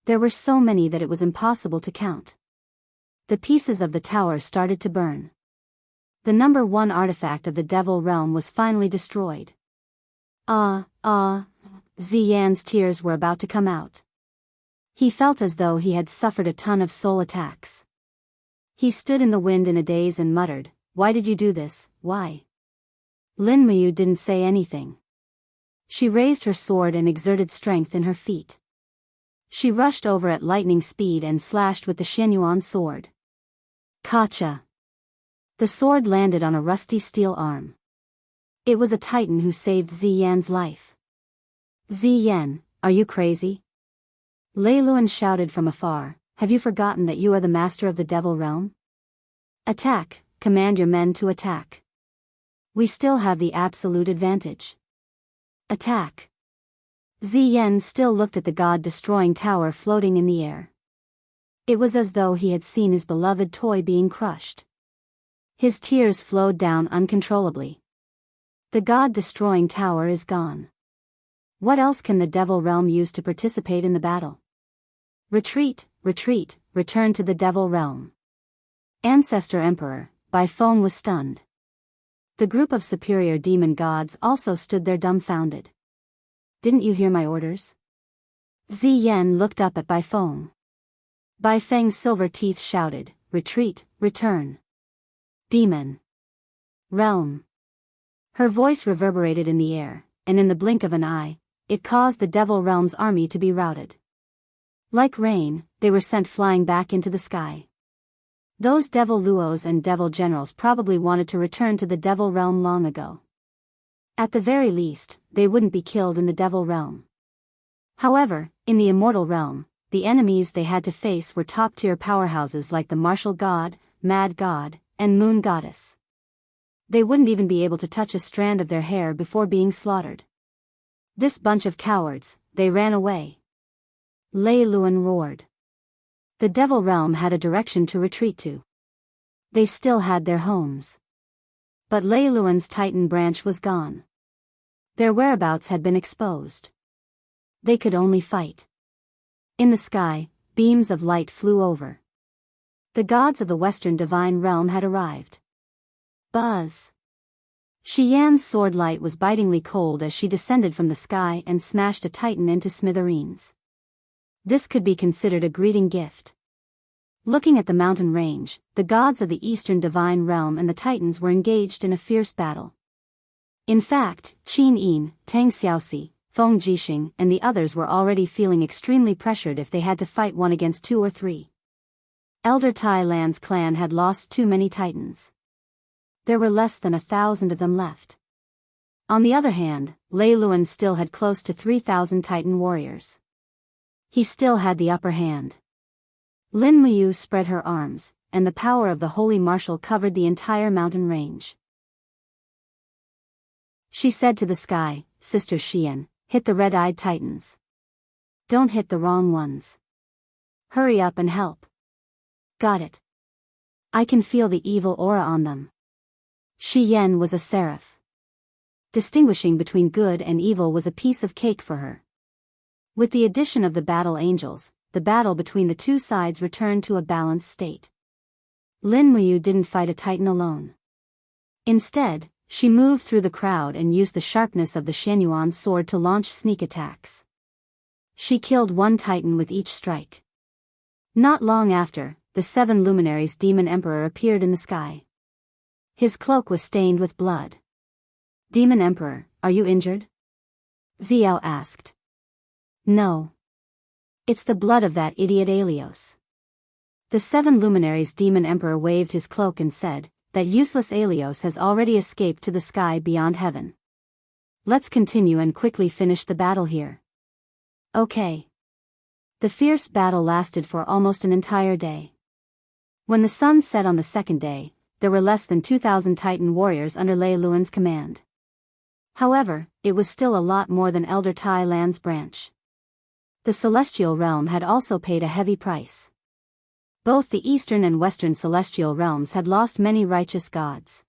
There were so many that it was impossible to count. The pieces of the tower started to burn. The number 1 artifact of the Devil Realm was finally destroyed. Ziyan's tears were about to come out. He felt as though he had suffered a ton of soul attacks. He stood in the wind in a daze and muttered, "Why did you do this, why?" Lin Muyu didn't say anything. She raised her sword and exerted strength in her feet. She rushed over at lightning speed and slashed with the Xianyuan sword. Kacha! The sword landed on a rusty steel arm. It was a titan who saved Ziyan's life. Ziyan, are you crazy? Lei Luan shouted from afar, have you forgotten that you are the master of the Devil Realm? Attack, command your men to attack. We still have the absolute advantage. Attack. Ziyan still looked at the god-destroying tower floating in the air. It was as though he had seen his beloved toy being crushed. His tears flowed down uncontrollably. The god-destroying tower is gone. What else can the Devil Realm use to participate in the battle? Retreat, retreat, return to the Devil Realm. Ancestor Emperor, Baifeng was stunned. The group of superior demon gods also stood there dumbfounded. Didn't you hear my orders? Ziyan looked up at Baifeng. Baifeng's silver teeth shouted, retreat, return. Demon. Realm. Her voice reverberated in the air, and in the blink of an eye, it caused the Devil Realm's army to be routed. Like rain, they were sent flying back into the sky. Those Devil Luos and Devil Generals probably wanted to return to the Devil Realm long ago. At the very least, they wouldn't be killed in the Devil Realm. However, in the Immortal Realm, the enemies they had to face were top-tier powerhouses like the Martial God, Mad God, and Moon Goddess. They wouldn't even be able to touch a strand of their hair before being slaughtered. This bunch of cowards, they ran away. Lei Luan roared. The Devil Realm had a direction to retreat to. They still had their homes. But Lei Luan's Titan branch was gone. Their whereabouts had been exposed. They could only fight. In the sky, beams of light flew over. The gods of the Western Divine Realm had arrived. Buzz! Xian's sword light was bitingly cold as she descended from the sky and smashed a Titan into smithereens. This could be considered a greeting gift. Looking at the mountain range, the gods of the Eastern Divine Realm and the Titans were engaged in a fierce battle. In fact, Qin Yin, Tang Xiaoxi, Feng Jixing and the others were already feeling extremely pressured if they had to fight one against 2 or 3. Elder Tai Lan's clan had lost too many Titans. There were less than 1,000 of them left. On the other hand, Lei Luan still had close to 3,000 Titan warriors. He still had the upper hand. Lin Muyu spread her arms, and the power of the holy marshal covered the entire mountain range. She said to the sky, "Sister Xian, hit the red-eyed Titans. Don't hit the wrong ones. Hurry up and help." "Got it. I can feel the evil aura on them." Xian was a seraph. Distinguishing between good and evil was a piece of cake for her. With the addition of the battle angels, the battle between the two sides returned to a balanced state. Lin Muyu didn't fight a Titan alone. Instead, she moved through the crowd and used the sharpness of the Shenyuan sword to launch sneak attacks. She killed one Titan with each strike. Not long after, the 7 luminaries Demon Emperor appeared in the sky. His cloak was stained with blood. "Demon Emperor, are you injured?" Xiao asked. "No. It's the blood of that idiot Alios." The 7 luminaries Demon Emperor waved his cloak and said, "That useless Alios has already escaped to the sky beyond heaven. Let's continue and quickly finish the battle here." "Okay." The fierce battle lasted for almost an entire day. When the sun set on the second day, there were less than 2,000 Titan warriors under Lei Luan's command. However, it was still a lot more than Elder Tai Lan's branch. The Celestial Realm had also paid a heavy price. Both the Eastern and Western Celestial Realms had lost many righteous gods.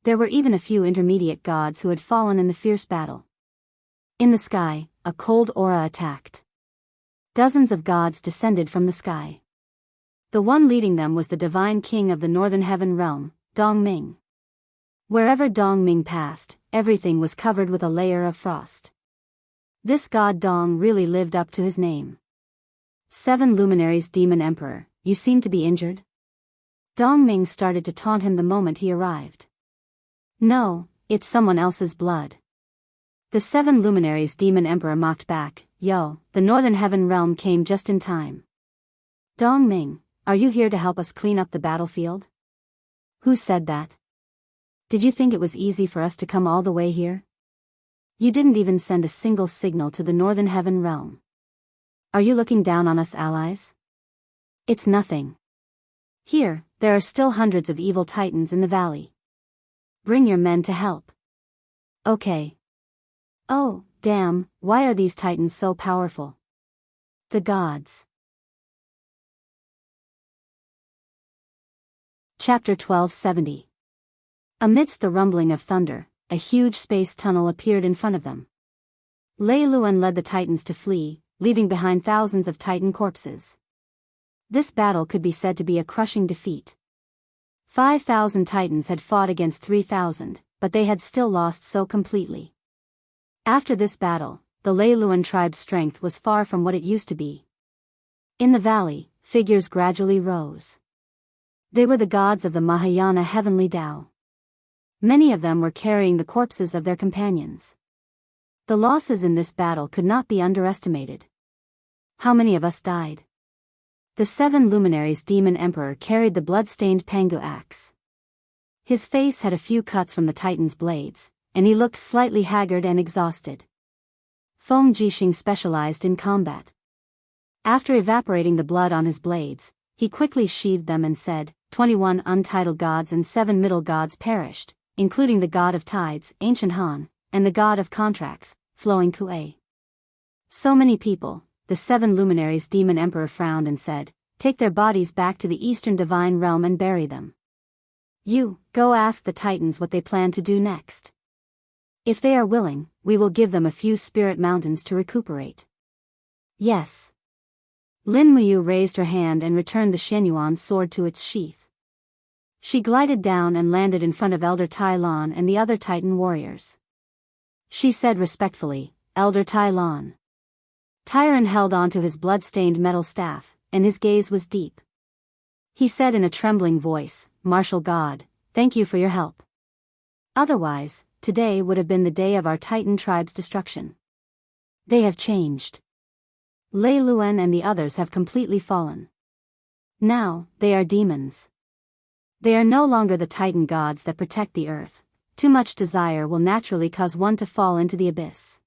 There were even a few intermediate gods who had fallen in the fierce battle. In the sky, a cold aura attacked. Dozens of gods descended from the sky. The one leading them was the divine king of the Northern Heaven Realm, Dongming. Wherever Dongming passed, everything was covered with a layer of frost. This god Dong really lived up to his name. 7 luminaries Demon Emperor, you seem to be injured? Dongming started to taunt him the moment he arrived. "No, it's someone else's blood." The 7 luminaries Demon Emperor mocked back, "Yo, the Northern Heaven Realm came just in time. Dongming, are you here to help us clean up the battlefield?" "Who said that? Did you think it was easy for us to come all the way here? You didn't even send a single signal to the Northern Heaven Realm. Are you looking down on us allies?" "It's nothing. Here, there are still hundreds of evil Titans in the valley. Bring your men to help." "Okay." "Oh, damn, why are these Titans so powerful?" "The gods." Chapter 1270. Amidst the rumbling of thunder, a huge space tunnel appeared in front of them. Lei Luan led the Titans to flee, leaving behind thousands of Titan corpses. This battle could be said to be a crushing defeat. 5,000 Titans had fought against 3,000, but they had still lost so completely. After this battle, the Lei Luan tribe's strength was far from what it used to be. In the valley, figures gradually rose. They were the gods of the Mahayana heavenly Tao. Many of them were carrying the corpses of their companions. The losses in this battle could not be underestimated. How many of us died? The 7 luminaries Demon Emperor carried the blood-stained Pangu axe. His face had a few cuts from the Titan's blades, and he looked slightly haggard and exhausted. Feng Jixing specialized in combat. After evaporating the blood on his blades, he quickly sheathed them and said, 21 untitled gods and 7 middle gods perished, including the god of tides, Ancient Han, and the god of contracts, flowing Kuei. So many people, the 7 luminaries. Demon Emperor frowned and said, take their bodies back to the Eastern Divine Realm and bury them. You, go ask the Titans what they plan to do next. If they are willing, we will give them a few spirit mountains to recuperate. Yes. Lin Muyu raised her hand and returned the Shenyuan sword to its sheath. She glided down and landed in front of Elder Tai Lan and the other Titan warriors. She said respectfully, Elder Tai Lan. Tyron held onto his blood-stained metal staff, and his gaze was deep. He said in a trembling voice, Martial God, thank you for your help. Otherwise, today would have been the day of our Titan tribe's destruction. They have changed. Lei Luan and the others have completely fallen. Now, they are demons. They are no longer the Titan gods that protect the earth. Too much desire will naturally cause one to fall into the abyss.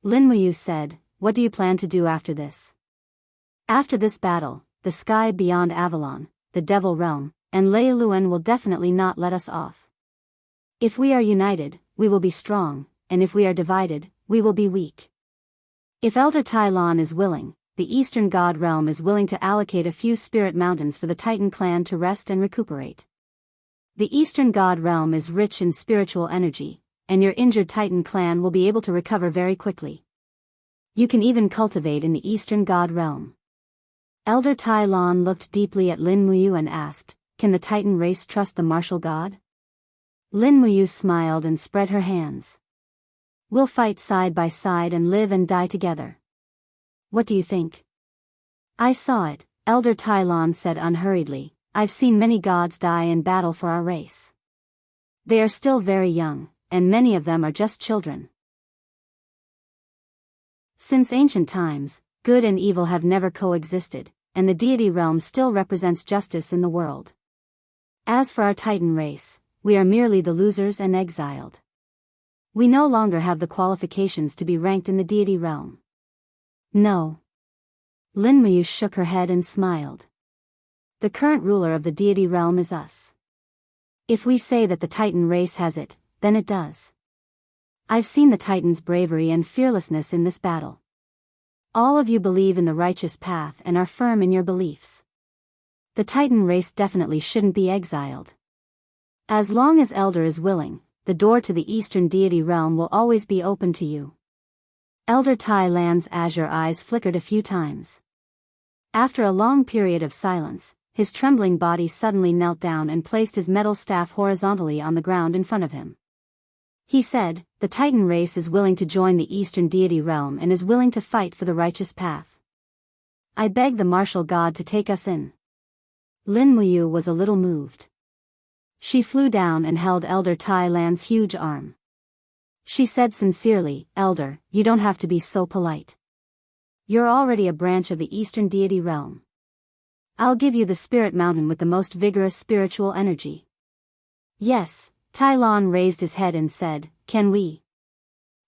Lin Muyu said, what do you plan to do after this? After this battle, the sky beyond Avalon, the Devil Realm, and Lei Luan will definitely not let us off. If we are united, we will be strong, and if we are divided, we will be weak. If Elder Tai Lan is willing, the Eastern God Realm is willing to allocate a few spirit mountains for the Titan clan to rest and recuperate. The Eastern God Realm is rich in spiritual energy, and your injured Titan clan will be able to recover very quickly. You can even cultivate in the Eastern God Realm. Elder Tai Lan looked deeply at Lin Muyu and asked, can the Titan race trust the martial god? Lin Muyu smiled and spread her hands. We'll fight side by side and live and die together. What do you think? I saw it, Elder Tai Lan said unhurriedly. I've seen many gods die in battle for our race. They are still very young, and many of them are just children. Since ancient times, good and evil have never coexisted, and the deity realm still represents justice in the world. As for our Titan race, we are merely the losers and exiled. We no longer have the qualifications to be ranked in the deity realm. No. Lin Muyu shook her head and smiled. The current ruler of the deity realm is us. If we say that the Titan race has it, then it does. I've seen the Titan's bravery and fearlessness in this battle. All of you believe in the righteous path and are firm in your beliefs. The Titan race definitely shouldn't be exiled. As long as Elder is willing, the door to the Eastern deity realm will always be open to you. Elder Tai Lan's azure eyes flickered a few times. After a long period of silence, his trembling body suddenly knelt down and placed his metal staff horizontally on the ground in front of him. He said, the Titan race is willing to join the Eastern deity realm and is willing to fight for the righteous path. I beg the martial god to take us in. Lin Muyu was a little moved. She flew down and held Elder Tai Lan's huge arm. She said sincerely, Elder, you don't have to be so polite. You're already a branch of the Eastern deity realm. I'll give you the spirit mountain with the most vigorous spiritual energy. Yes, Tai Lan raised his head and said, Can we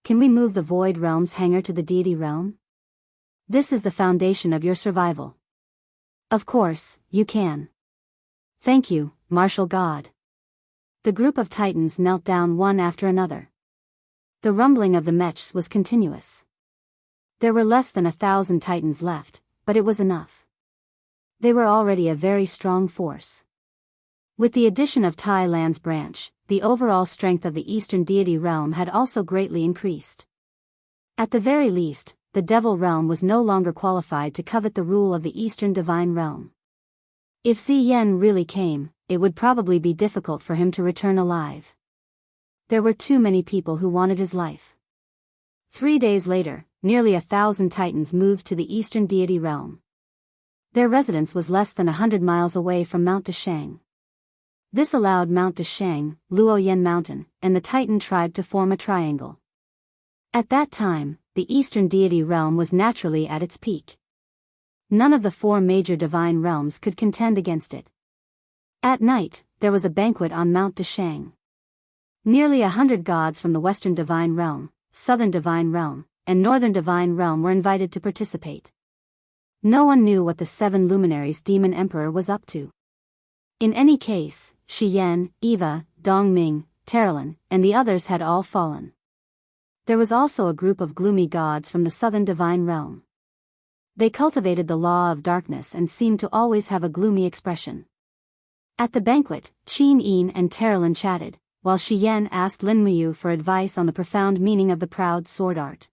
move the Void Realm's hangar to the deity realm? This is the foundation of your survival. Of course, you can. Thank you, martial god. The group of Titans knelt down one after another. The rumbling of the mechs was continuous. There were less than 1,000 Titans left, but it was enough. They were already a very strong force. With the addition of Tai Lan's branch, the overall strength of the Eastern deity realm had also greatly increased. At the very least, the Devil Realm was no longer qualified to covet the rule of the Eastern Divine Realm. If Ziyan really came, it would probably be difficult for him to return alive. There were too many people who wanted his life. 3 days later, nearly 1,000 Titans moved to the Eastern deity realm. Their residence was less than 100 miles away from Mount Dashang. This allowed Mount Dashang, Luoyan Mountain, and the Titan tribe to form a triangle. At that time, the Eastern deity realm was naturally at its peak. None of the 4 major divine realms could contend against it. At night, there was a banquet on Mount Dashang. Nearly 100 gods from the Western Divine Realm, Southern Divine Realm, and Northern Divine Realm were invited to participate. No one knew what the 7 luminaries Demon Emperor was up to. In any case, Shi Yan, Eva, Dongming, Terlin, and the others had all fallen. There was also a group of gloomy gods from the southern divine realm. They cultivated the law of darkness and seemed to always have a gloomy expression. At the banquet, Qin Yin and Terralin chatted, while Shi Yan asked Lin Muyu for advice on the profound meaning of the proud sword art.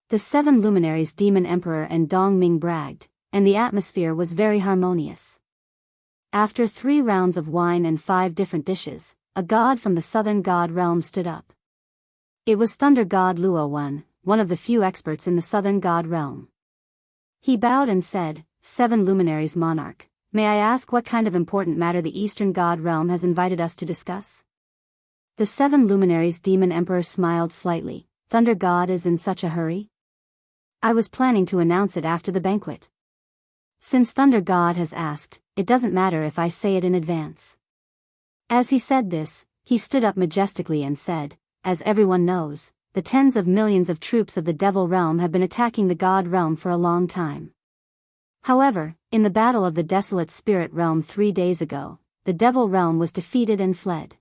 The 7 luminaries Demon Emperor and Dong Ming bragged, and the atmosphere was very harmonious. After 3 rounds of wine and 5 different dishes, a god from the southern god realm stood up. It was Thunder God Luo, one of the few experts in the southern god realm. He bowed and said, 7 luminaries monarch, may I ask what kind of important matter the eastern god realm has invited us to discuss? The 7 luminaries Demon Emperor smiled slightly. Thunder God is in such a hurry? I was planning to announce it after the banquet. Since Thunder God has asked, it doesn't matter if I say it in advance. As he said this, he stood up majestically and said, as everyone knows, the tens of millions of troops of the Devil Realm have been attacking the God Realm for a long time. However, in the Battle of the Desolate Spirit Realm 3 days ago, the Devil Realm was defeated and fled.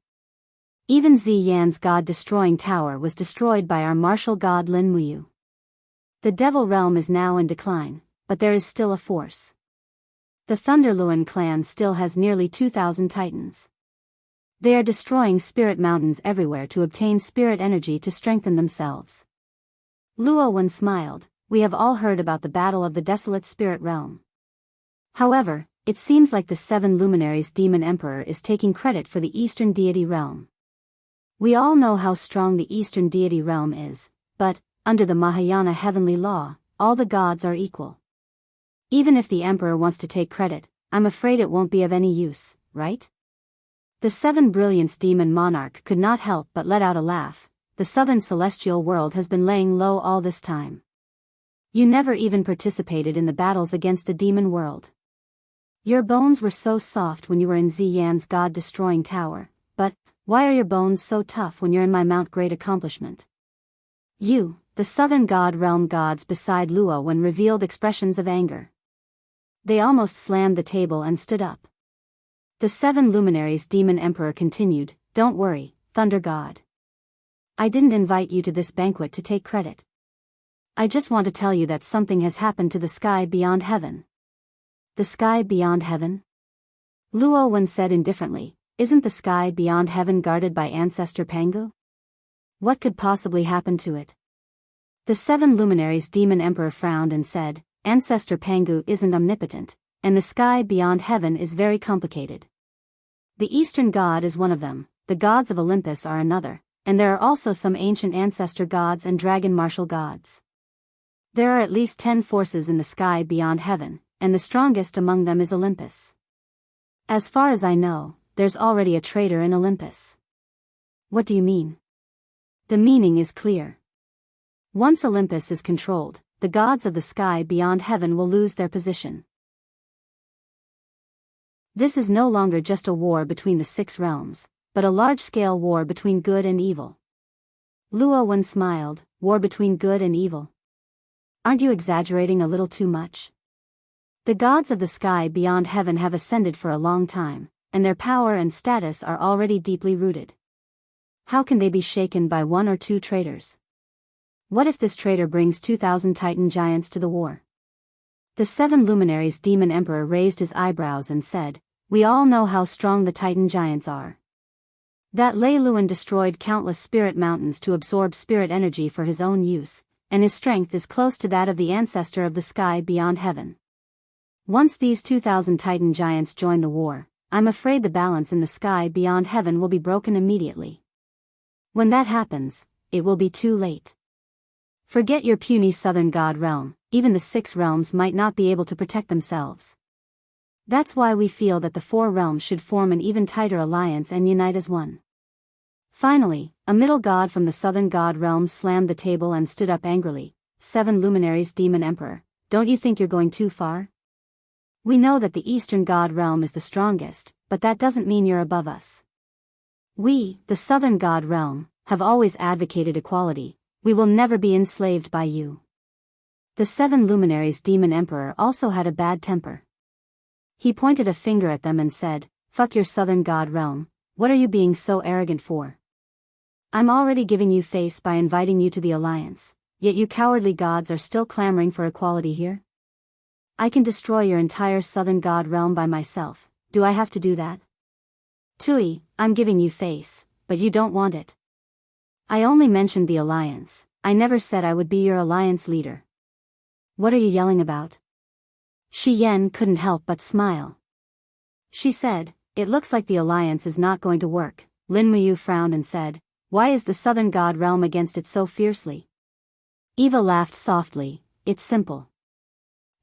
Even Ziyan's God-destroying tower was destroyed by our martial god Lin Muyu. The Devil Realm is now in decline, but there is still a force. The Thunderluan clan still has nearly 2,000 titans. They are destroying spirit mountains everywhere to obtain spirit energy to strengthen themselves. Luo smiled. We have all heard about the Battle of the Desolate Spirit Realm. However, it seems like the 7 luminaries Demon Emperor is taking credit for the Eastern Deity Realm. We all know how strong the Eastern Deity Realm is, but, under the Mahayana heavenly law, all the gods are equal. Even if the Emperor wants to take credit, I'm afraid it won't be of any use, right? The 7 Brilliance Demon Monarch could not help but let out a laugh. The southern celestial world has been laying low all this time. You never even participated in the battles against the demon world. Your bones were so soft when you were in Ziyan's god-destroying tower, but why are your bones so tough when you're in my Mount Great Accomplishment? You, the southern god realm gods beside Luo revealed expressions of anger. They almost slammed the table and stood up. The 7 luminaries Demon Emperor continued, don't worry, Thunder God. I didn't invite you to this banquet to take credit. I just want to tell you that something has happened to the sky beyond heaven. The sky beyond heaven? Luo said indifferently, isn't the sky beyond heaven guarded by Ancestor Pangu? What could possibly happen to it? The 7 luminaries Demon Emperor frowned and said, Ancestor Pangu isn't omnipotent, and the sky beyond heaven is very complicated. The Eastern God is one of them, the gods of Olympus are another, and there are also some ancient ancestor gods and dragon martial gods. There are at least 10 forces in the sky beyond heaven, and the strongest among them is Olympus. As far as I know, there's already a traitor in Olympus. What do you mean? The meaning is clear. Once Olympus is controlled, the gods of the sky beyond heaven will lose their position. This is no longer just a war between the 6 realms, but a large-scale war between good and evil. Luo smiled, war between good and evil. Aren't you exaggerating a little too much? The gods of the sky beyond heaven have ascended for a long time, and their power and status are already deeply rooted. How can they be shaken by 1 or 2 traitors? What if this traitor brings 2,000 Titan giants to the war? The 7 luminaries Demon Emperor raised his eyebrows and said, we all know how strong the Titan giants are. That Lei Luan destroyed countless spirit mountains to absorb spirit energy for his own use, and his strength is close to that of the ancestor of the sky beyond heaven. Once these 2,000 Titan giants join the war, I'm afraid the balance in the sky beyond heaven will be broken immediately. When that happens, it will be too late. Forget your puny southern god realm, even the 6 realms might not be able to protect themselves. That's why we feel that the 4 realms should form an even tighter alliance and unite as one. Finally, a middle god from the southern god realm slammed the table and stood up angrily. 7 luminaries Demon Emperor, don't you think you're going too far? We know that the eastern god realm is the strongest, but that doesn't mean you're above us. We, the southern god realm, have always advocated equality. We will never be enslaved by you. The 7 luminaries Demon Emperor also had a bad temper. He pointed a finger at them and said, fuck your southern god realm, what are you being so arrogant for? I'm already giving you face by inviting you to the alliance, yet you cowardly gods are still clamoring for equality here? I can destroy your entire southern god realm by myself. Do I have to do that? Tui, I'm giving you face, but you don't want it. I only mentioned the alliance. I never said I would be your alliance leader. What are you yelling about? Shi Yan couldn't help but smile. She said, it looks like the alliance is not going to work. Lin Muyu frowned and said, why is the southern god realm against it so fiercely? Eva laughed softly, it's simple.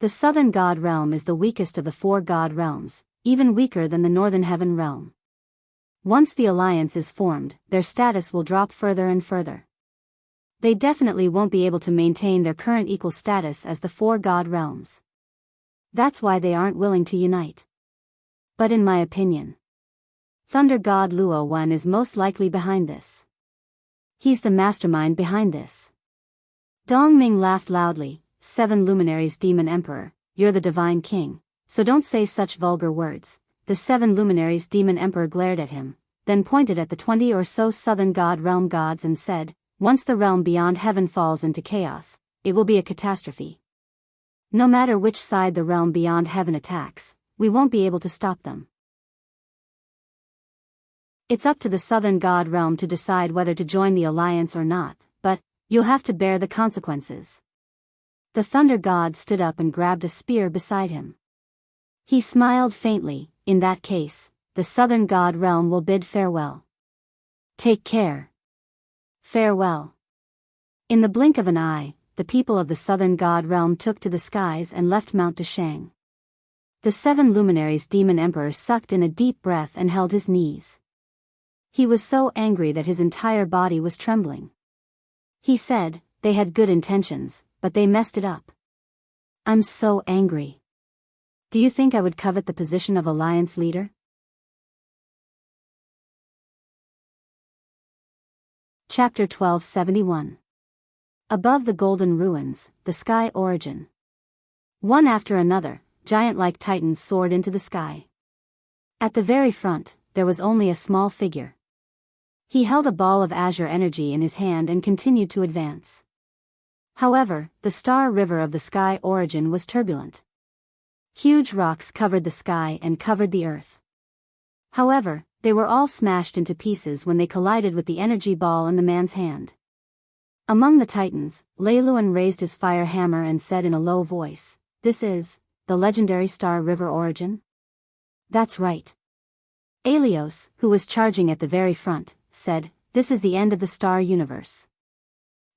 The southern god realm is the weakest of the 4 god realms, even weaker than the northern heaven realm. Once the alliance is formed, their status will drop further and further. They definitely won't be able to maintain their current equal status as the 4 god realms. That's why they aren't willing to unite. But in my opinion, Thunder God Luo Wen is most likely behind this. He's the mastermind behind this. Dong Ming laughed loudly. 7 luminaries Demon Emperor, you're the divine king, so don't say such vulgar words. The 7 luminaries Demon Emperor glared at him, then pointed at the 20 or so southern god realm gods and said, once the realm beyond heaven falls into chaos, it will be a catastrophe. No matter which side the realm beyond heaven attacks, we won't be able to stop them. It's up to the southern god realm to decide whether to join the alliance or not, but you'll have to bear the consequences. The thunder god stood up and grabbed a spear beside him. He smiled faintly. In that case, the southern god realm will bid farewell. Take care. Farewell. In the blink of an eye, the people of the southern god realm took to the skies and left Mount Dashang. The 7 luminaries Demon Emperor sucked in a deep breath and held his knees. He was so angry that his entire body was trembling. He said, they had good intentions, but they messed it up. I'm so angry. Do you think I would covet the position of alliance leader? Chapter 1271. Above the golden ruins, the sky origin. One after another, giant-like titans soared into the sky. At the very front, there was only a small figure. He held a ball of azure energy in his hand and continued to advance. However, the star river of the sky origin was turbulent. Huge rocks covered the sky and covered the earth. However, they were all smashed into pieces when they collided with the energy ball in the man's hand. Among the titans, Lei Luan raised his fire hammer and said in a low voice, this is the legendary star river origin? That's right. Alios, who was charging at the very front, said, this is the end of the star universe.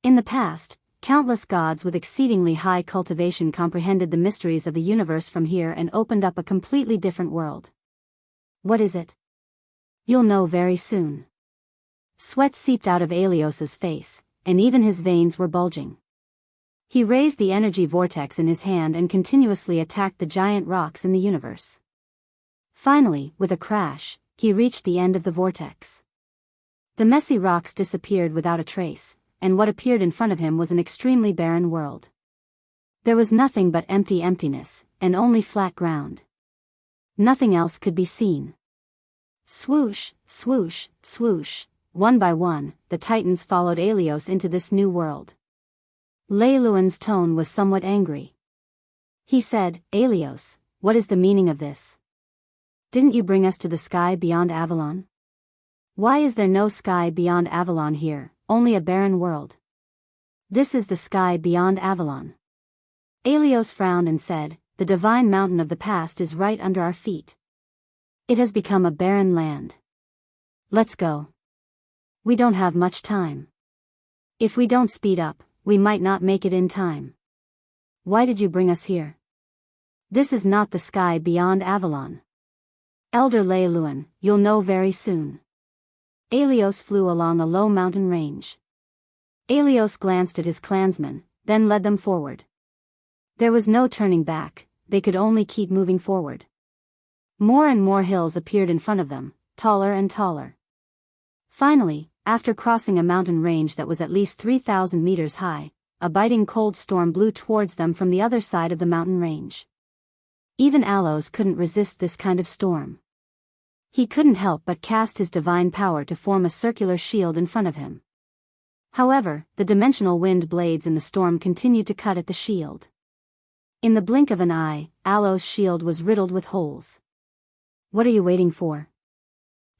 In the past, countless gods with exceedingly high cultivation comprehended the mysteries of the universe from here and opened up a completely different world. What is it? You'll know very soon. Sweat seeped out of Alios's face, and even his veins were bulging. He raised the energy vortex in his hand and continuously attacked the giant rocks in the universe. Finally, with a crash, he reached the end of the vortex. The messy rocks disappeared without a trace, and what appeared in front of him was an extremely barren world. There was nothing but emptiness, and only flat ground. Nothing else could be seen. Swoosh, swoosh, swoosh, one by one, the titans followed Alios into this new world. Lei Luan's tone was somewhat angry. He said, Alios, what is the meaning of this? Didn't you bring us to the sky beyond Avalon? Why is there no sky beyond Avalon here? Only a barren world. This is the sky beyond Avalon. Alios frowned and said, the divine mountain of the past is right under our feet. It has become a barren land. Let's go. We don't have much time. If we don't speed up, we might not make it in time. Why did you bring us here? This is not the sky beyond Avalon. Elder Lei Luan, you'll know very soon. Alios flew along a low mountain range. Alios glanced at his clansmen, then led them forward. There was no turning back, they could only keep moving forward. More and more hills appeared in front of them, taller and taller. Finally, after crossing a mountain range that was at least 3,000 meters high, a biting cold storm blew towards them from the other side of the mountain range. Even aloes couldn't resist this kind of storm. He couldn't help but cast his divine power to form a circular shield in front of him. However, the dimensional wind blades in the storm continued to cut at the shield. In the blink of an eye, Alo's shield was riddled with holes. "What are you waiting for?"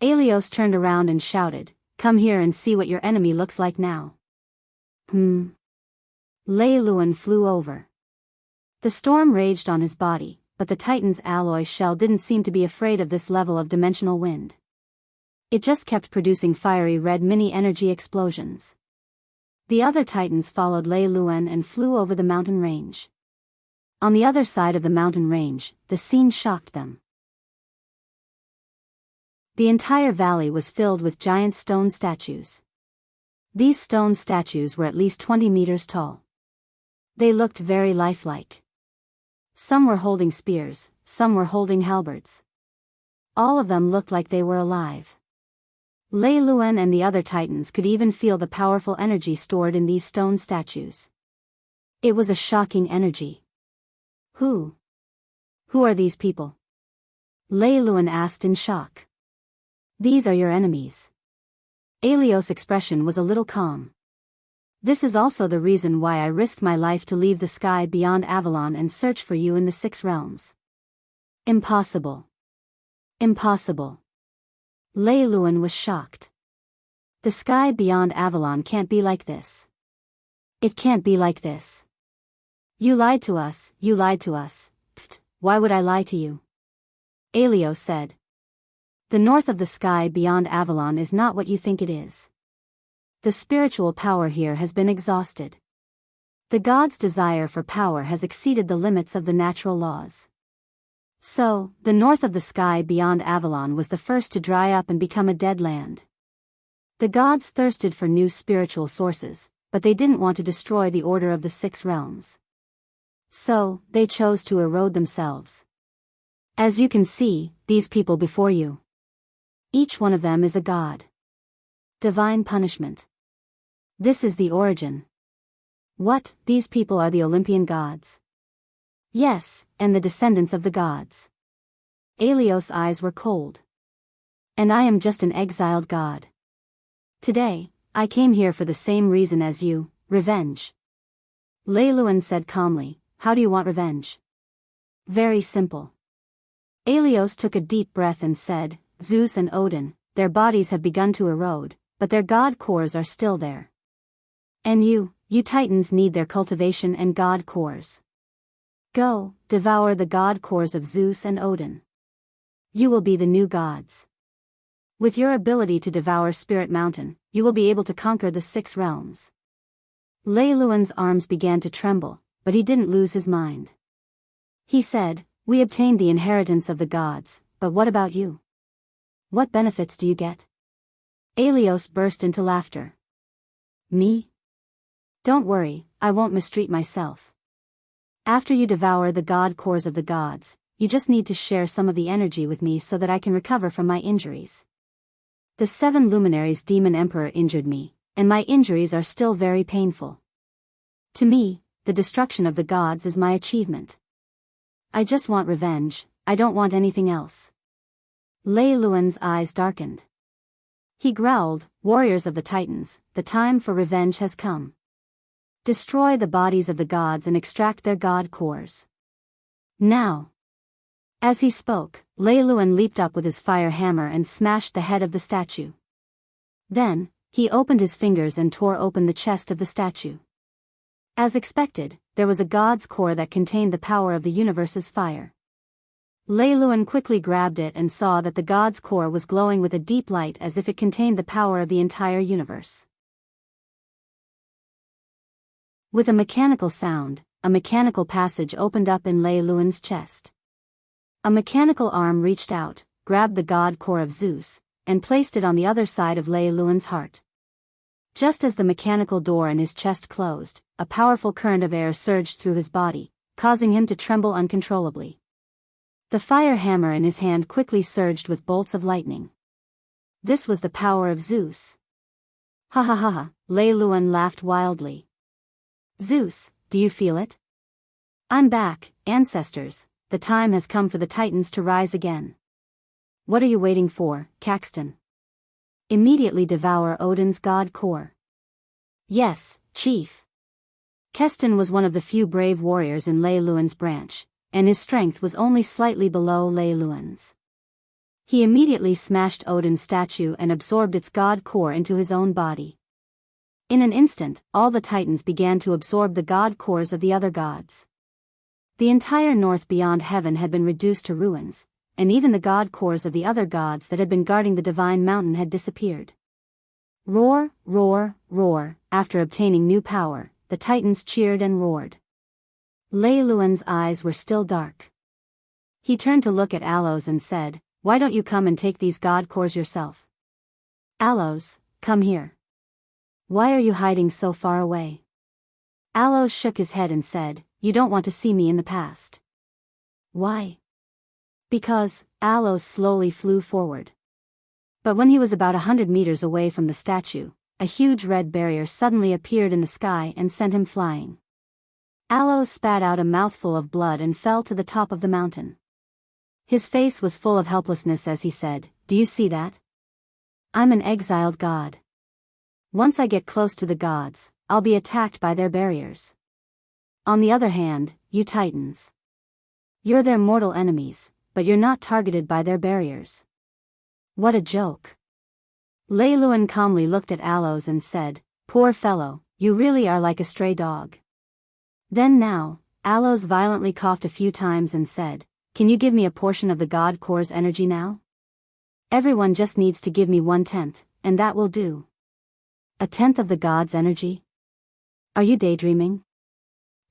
Alios turned around and shouted, "Come here and see what your enemy looks like now." Lei Luan flew over. The storm raged on his body, but the Titan's alloy shell didn't seem to be afraid of this level of dimensional wind. It just kept producing fiery red mini-energy explosions. The other Titans followed Lei Luan and flew over the mountain range. On the other side of the mountain range, the scene shocked them. The entire valley was filled with giant stone statues. These stone statues were at least 20 meters tall. They looked very lifelike. Some were holding spears, some were holding halberds. All of them looked like they were alive. Lei Luan and the other Titans could even feel the powerful energy stored in these stone statues. It was a shocking energy. Who are these people?" Lei Luan asked in shock. "These are your enemies." Alios' expression was a little calm. "This is also the reason why I risked my life to leave the sky beyond Avalon and search for you in the 6 realms. Impossible. Impossible." Lei Luan was shocked. "The sky beyond Avalon can't be like this. It can't be like this. You lied to us, you lied to us." "Pfft, why would I lie to you?" Alios said. "The north of the sky beyond Avalon is not what you think it is. The spiritual power here has been exhausted. The gods' desire for power has exceeded the limits of the natural laws. So, the north of the sky beyond Avalon was the first to dry up and become a dead land. The gods thirsted for new spiritual sources, but they didn't want to destroy the order of the 6 realms. So, they chose to erode themselves. As you can see, these people before you. Each one of them is a god. Divine punishment. This is the origin." "What, these people are the Olympian gods?" "Yes, and the descendants of the gods." Alios' eyes were cold. "And I am just an exiled god. Today, I came here for the same reason as you, revenge." Lei Luan said calmly, "How do you want revenge?" "Very simple." Alios took a deep breath and said, "Zeus and Odin, their bodies have begun to erode, but their god cores are still there. And you Titans need their cultivation and god cores. Go, devour the god cores of Zeus and Odin. You will be the new gods. With your ability to devour Spirit Mountain, you will be able to conquer the 6 realms." Lei Luan's arms began to tremble, but he didn't lose his mind. He said, "We obtained the inheritance of the gods, but what about you? What benefits do you get?" Alios burst into laughter. "Me? Don't worry, I won't mistreat myself. After you devour the god cores of the gods, you just need to share some of the energy with me so that I can recover from my injuries. The 7 luminaries demon emperor injured me, and my injuries are still very painful. To me, the destruction of the gods is my achievement. I just want revenge, I don't want anything else." Lei Luan's eyes darkened. He growled, "Warriors of the Titans, the time for revenge has come. Destroy the bodies of the gods and extract their god cores. Now." As he spoke, Lei Luan leaped up with his fire hammer and smashed the head of the statue. Then, he opened his fingers and tore open the chest of the statue. As expected, there was a god's core that contained the power of the universe's fire. Lei Luan quickly grabbed it and saw that the god's core was glowing with a deep light as if it contained the power of the entire universe. With a mechanical sound, a mechanical passage opened up in Lei Luan's chest. A mechanical arm reached out, grabbed the god core of Zeus, and placed it on the other side of Lei Luan's heart. Just as the mechanical door in his chest closed, a powerful current of air surged through his body, causing him to tremble uncontrollably. The fire hammer in his hand quickly surged with bolts of lightning. This was the power of Zeus. "Ha ha ha ha," Lei Luan laughed wildly. "Zeus, do you feel it? I'm back, ancestors, the time has come for the Titans to rise again. What are you waiting for, Caxton? Immediately devour Odin's god core. Yes, chief. Keston was one of the few brave warriors in Lei Luan's branch, and his strength was only slightly below Lei Luan's. He immediately smashed Odin's statue and absorbed its god core into his own body. In an instant, all the titans began to absorb the god cores of the other gods. The entire north beyond heaven had been reduced to ruins, and even the god cores of the other gods that had been guarding the divine mountain had disappeared. Roar, roar, roar. After obtaining new power, the titans cheered and roared. Lei Luan's eyes were still dark. He turned to look at Allos and said, "Why don't you come and take these god cores yourself? Allos, come here. Why are you hiding so far away?" Allos shook his head and said, "You don't want to see me in the past." "Why?" "Because," Allos slowly flew forward. But when he was about 100 meters away from the statue, a huge red barrier suddenly appeared in the sky and sent him flying. Allos spat out a mouthful of blood and fell to the top of the mountain. His face was full of helplessness as he said, "Do you see that? I'm an exiled god. Once I get close to the gods, I'll be attacked by their barriers. On the other hand, you titans. You're their mortal enemies, but you're not targeted by their barriers." What a joke. Lei Luan calmly looked at Allos and said, "Poor fellow, you really are like a stray dog." Then now, Allos violently coughed a few times and said, "Can you give me a portion of the god core's energy now? Everyone just needs to give me 1/10, and that will do." "A tenth of the god's energy? Are you daydreaming?"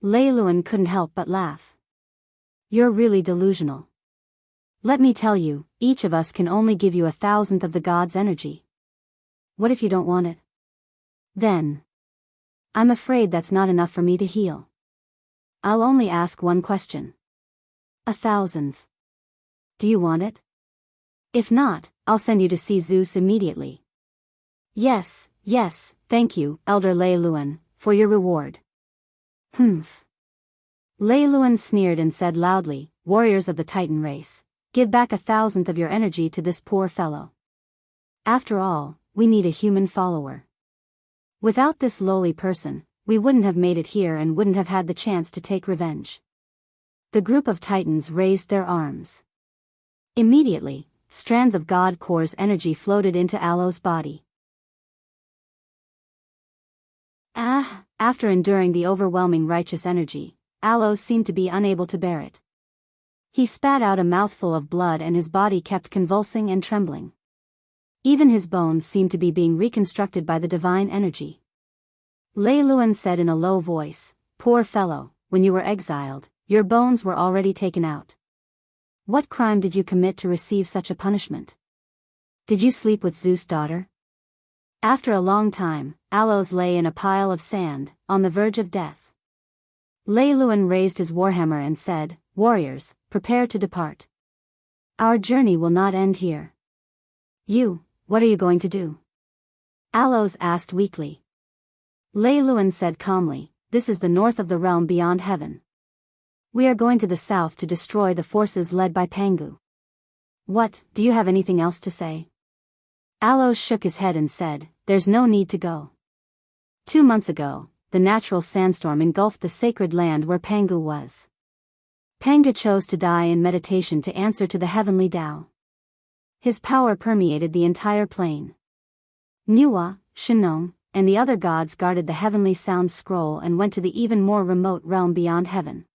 Lei Luan couldn't help but laugh. "You're really delusional. Let me tell you, each of us can only give you 1,000th of the god's energy. What if you don't want it? Then I'm afraid that's not enough for me to heal. I'll only ask one question. 1,000th. Do you want it? If not, I'll send you to see Zeus immediately." Yes, thank you, Elder Lei Luan, for your reward." "Humph." Lei Luan sneered and said loudly, "Warriors of the Titan race, give back 1,000th of your energy to this poor fellow. After all, we need a human follower. Without this lowly person, we wouldn't have made it here and wouldn't have had the chance to take revenge." The group of titans raised their arms. Immediately, strands of God Core's energy floated into Allos' body. After enduring the overwhelming righteous energy, Allos seemed to be unable to bear it. He spat out a mouthful of blood and his body kept convulsing and trembling. Even his bones seemed to be being reconstructed by the divine energy. Lei Luan said in a low voice, "Poor fellow, when you were exiled, your bones were already taken out. What crime did you commit to receive such a punishment? Did you sleep with Zeus' daughter?" After a long time, Allos lay in a pile of sand, on the verge of death. Lei Luan raised his warhammer and said, "Warriors, prepare to depart. Our journey will not end here." What are you going to do?" Allos asked weakly. Lei Luan said calmly, "This is the north of the realm beyond heaven. We are going to the south to destroy the forces led by Pangu." "What, do you have anything else to say?" Allos shook his head and said, "There's no need to go. 2 months ago, the natural sandstorm engulfed the sacred land where Pangu was. Pangu chose to die in meditation to answer to the heavenly Tao. His power permeated the entire plain. Nuwa, Shinong, and the other gods guarded the heavenly sound scroll and went to the even more remote realm beyond heaven.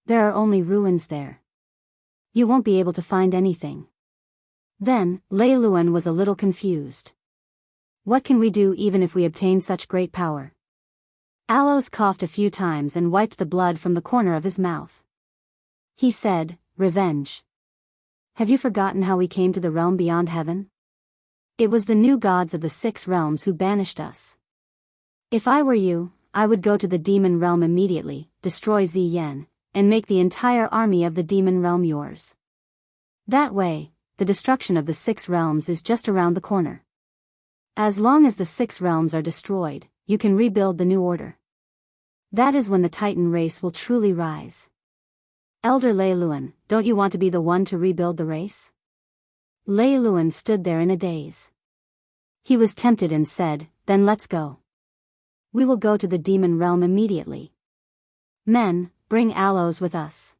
There are only ruins there. You won't be able to find anything." Then, Lei Luan was a little confused. "What can we do even if we obtain such great power?" Allos coughed a few times and wiped the blood from the corner of his mouth. He said, "Revenge. Have you forgotten how we came to the realm beyond heaven? It was the new gods of the 6 realms who banished us. If I were you, I would go to the demon realm immediately, destroy Ziyan, and make the entire army of the demon realm yours. That way, the destruction of the 6 realms is just around the corner. As long as the 6 realms are destroyed, you can rebuild the new order. That is when the Titan race will truly rise. Elder Lei Luan, don't you want to be the one to rebuild the race?" Lei Luan stood there in a daze. He was tempted and said, "Then let's go. We will go to the demon realm immediately. Men, bring aloes with us."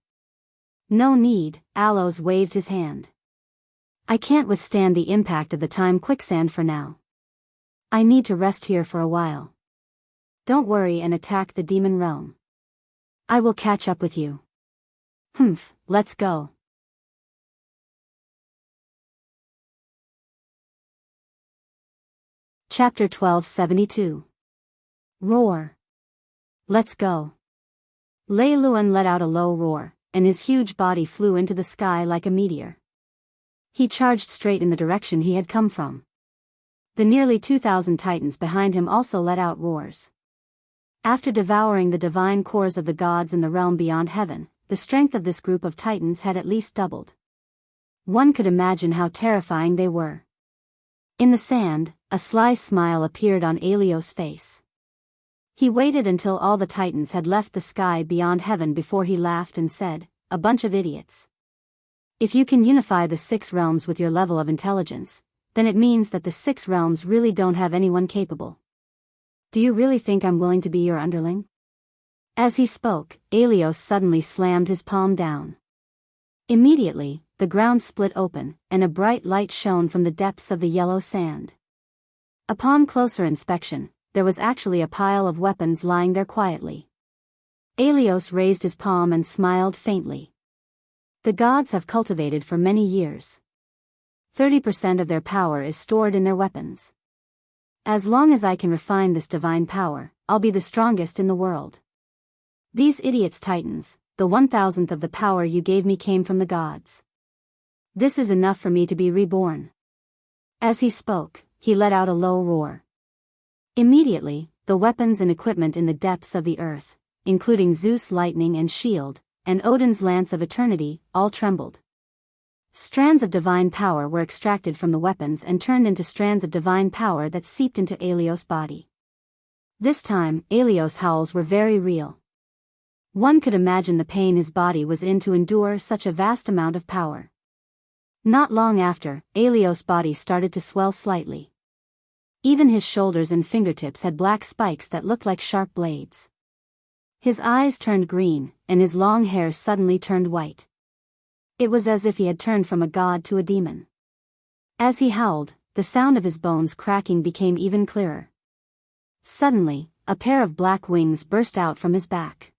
"No need," Aloes waved his hand. "I can't withstand the impact of the time quicksand for now. I need to rest here for a while. Don't worry and attack the demon realm. I will catch up with you." "Humph, let's go." Chapter 1272. Roar. Let's go. Lei Luan let out a low roar, and his huge body flew into the sky like a meteor. He charged straight in the direction he had come from. The nearly 2,000 titans behind him also let out roars. After devouring the divine cores of the gods in the realm beyond heaven, the strength of this group of titans had at least doubled. One could imagine how terrifying they were. In the sand, a sly smile appeared on Alios' face. He waited until all the titans had left the sky beyond heaven before he laughed and said, "A bunch of idiots. If you can unify the 6 realms with your level of intelligence, then it means that the 6 realms really don't have anyone capable. Do you really think I'm willing to be your underling?" As he spoke, Alios suddenly slammed his palm down. Immediately, the ground split open, and a bright light shone from the depths of the yellow sand. Upon closer inspection, there was actually a pile of weapons lying there quietly. Alios raised his palm and smiled faintly. The gods have cultivated for many years. 30% of their power is stored in their weapons. As long as I can refine this divine power, I'll be the strongest in the world. These idiots titans, the 1,000th of the power you gave me came from the gods. This is enough for me to be reborn." As he spoke, he let out a low roar. Immediately, the weapons and equipment in the depths of the earth, including Zeus' lightning and shield, and Odin's lance of eternity, all trembled. Strands of divine power were extracted from the weapons and turned into strands of divine power that seeped into Alios' body. This time, Alios' howls were very real. One could imagine the pain his body was in to endure such a vast amount of power. Not long after, Alios' body started to swell slightly. Even his shoulders and fingertips had black spikes that looked like sharp blades. His eyes turned green, and his long hair suddenly turned white. It was as if he had turned from a god to a demon. As he howled, the sound of his bones cracking became even clearer. Suddenly, a pair of black wings burst out from his back.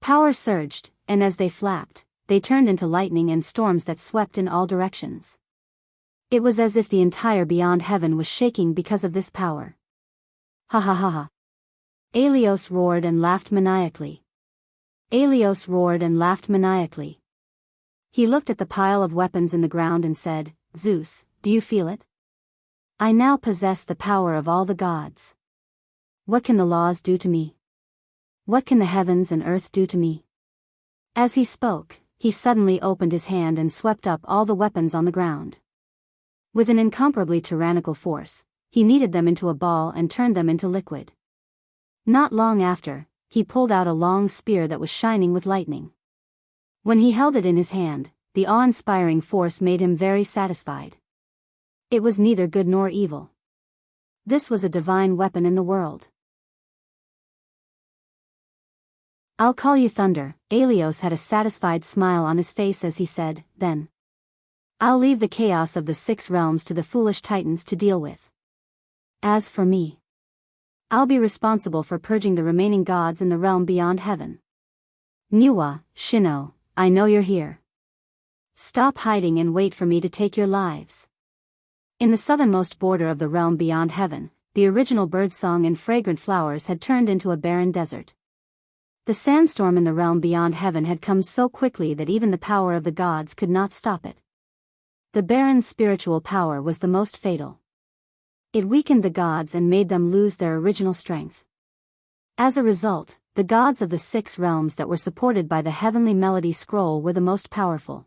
Power surged, and as they flapped, they turned into lightning and storms that swept in all directions. It was as if the entire beyond heaven was shaking because of this power. "Ha ha ha ha." Alios roared and laughed maniacally. Alios roared and laughed maniacally. He looked at the pile of weapons in the ground and said, "Zeus, do you feel it? I now possess the power of all the gods. What can the laws do to me? What can the heavens and earth do to me?" As he spoke, he suddenly opened his hand and swept up all the weapons on the ground. With an incomparably tyrannical force, he kneaded them into a ball and turned them into liquid. Not long after, he pulled out a long spear that was shining with lightning. When he held it in his hand, the awe-inspiring force made him very satisfied. It was neither good nor evil. This was a divine weapon in the world. "I'll call you Thunder." Alios had a satisfied smile on his face as he said, "Then I'll leave the chaos of the 6 realms to the foolish titans to deal with. As for me, I'll be responsible for purging the remaining gods in the realm beyond heaven. Niwa, Shino, I know you're here. Stop hiding and wait for me to take your lives." In the southernmost border of the realm beyond heaven, the original birdsong and fragrant flowers had turned into a barren desert. The sandstorm in the realm beyond heaven had come so quickly that even the power of the gods could not stop it. The barren spiritual power was the most fatal. It weakened the gods and made them lose their original strength. As a result, the gods of the 6 realms that were supported by the heavenly melody scroll were the most powerful.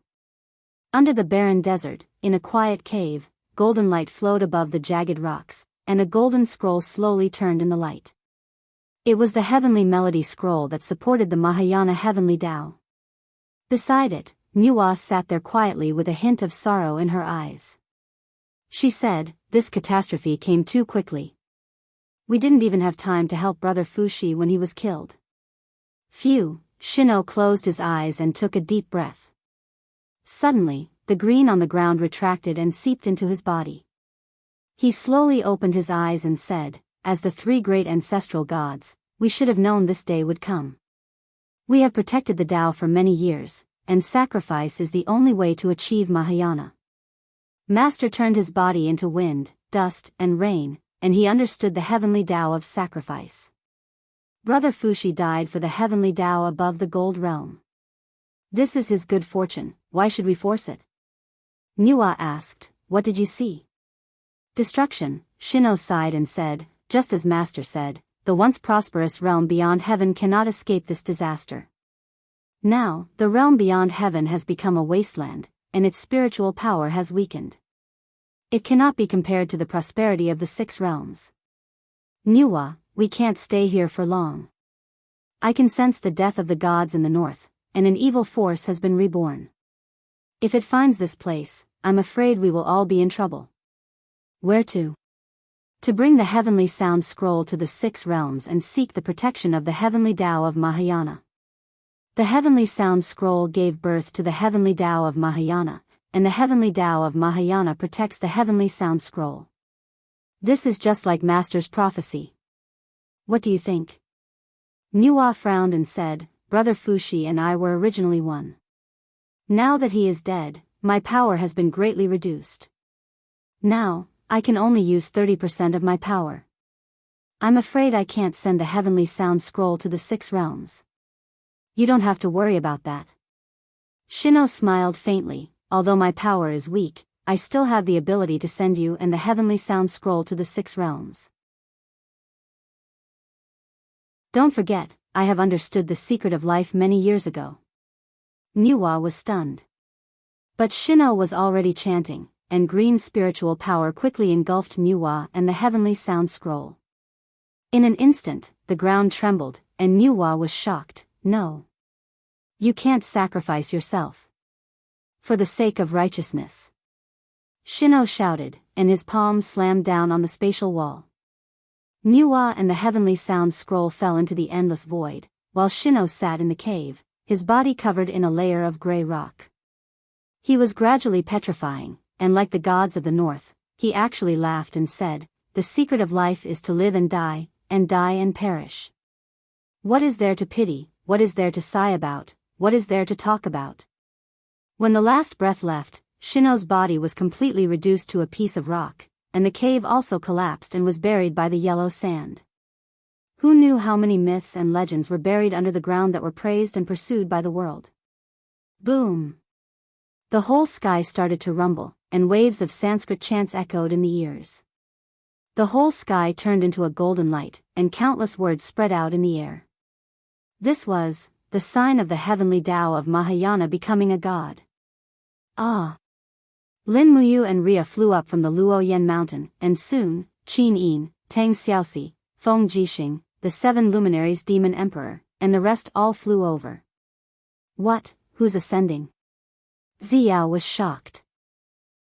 Under the barren desert, in a quiet cave, golden light flowed above the jagged rocks, and a golden scroll slowly turned in the light. It was the heavenly melody scroll that supported the Mahayana heavenly Tao. Beside it, Niuwa sat there quietly with a hint of sorrow in her eyes. She said, "This catastrophe came too quickly. We didn't even have time to help Brother Fushi when he was killed." Phew, Shino closed his eyes and took a deep breath. Suddenly, the green on the ground retracted and seeped into his body. He slowly opened his eyes and said, "As the three great ancestral gods, we should have known this day would come. We have protected the Tao for many years, and sacrifice is the only way to achieve Mahayana." Master turned his body into wind, dust, and rain, and he understood the heavenly Tao of sacrifice. Brother Fushi died for the heavenly Tao above the gold realm. This is his good fortune, why should we force it? Niuwa asked, "What did you see?" "Destruction," Shino sighed and said, "Just as Master said, the once prosperous realm beyond heaven cannot escape this disaster. Now, the realm beyond heaven has become a wasteland, and its spiritual power has weakened. It cannot be compared to the prosperity of the six realms. Niuwa, we can't stay here for long. I can sense the death of the gods in the north, and an evil force has been reborn. If it finds this place, I'm afraid we will all be in trouble." "Where to?" "To bring the heavenly sound scroll to the six realms and seek the protection of the heavenly Tao of Mahayana. The heavenly sound scroll gave birth to the heavenly Tao of Mahayana, and the heavenly Tao of Mahayana protects the heavenly sound scroll. This is just like Master's prophecy. What do you think?" Niuwa frowned and said, "Brother Fushi and I were originally one. Now that he is dead, my power has been greatly reduced. Now, I can only use 30% of my power. I'm afraid I can't send the heavenly sound scroll to the six realms." "You don't have to worry about that." Shino smiled faintly, "Although my power is weak, I still have the ability to send you and the heavenly sound scroll to the six realms. Don't forget, I have understood the secret of life many years ago." Niuwa was stunned. But Shino was already chanting, and green spiritual power quickly engulfed Niuwa and the heavenly sound scroll. In an instant, the ground trembled, and Niuwa was shocked. "No. You can't sacrifice yourself. For the sake of righteousness." Shino shouted, and his palm slammed down on the spatial wall. Niuwa and the heavenly sound scroll fell into the endless void, while Shino sat in the cave, his body covered in a layer of gray rock. He was gradually petrifying, and like the gods of the north, he actually laughed and said, "The secret of life is to live and die and perish. What is there to pity, what is there to sigh about, what is there to talk about?" When the last breath left, Shino's body was completely reduced to a piece of rock, and the cave also collapsed and was buried by the yellow sand. Who knew how many myths and legends were buried under the ground that were praised and pursued by the world? Boom! The whole sky started to rumble, and waves of Sanskrit chants echoed in the ears. The whole sky turned into a golden light, and countless words spread out in the air. This was the sign of the heavenly Tao of Mahayana becoming a god. Ah! Lin Muyu and Ria flew up from the Luoyan mountain, and soon, Qin Yin, Tang Xiaoxi, Feng Jixing, the seven luminaries demon emperor, and the rest all flew over. "What? Who's ascending?" Ziyao was shocked.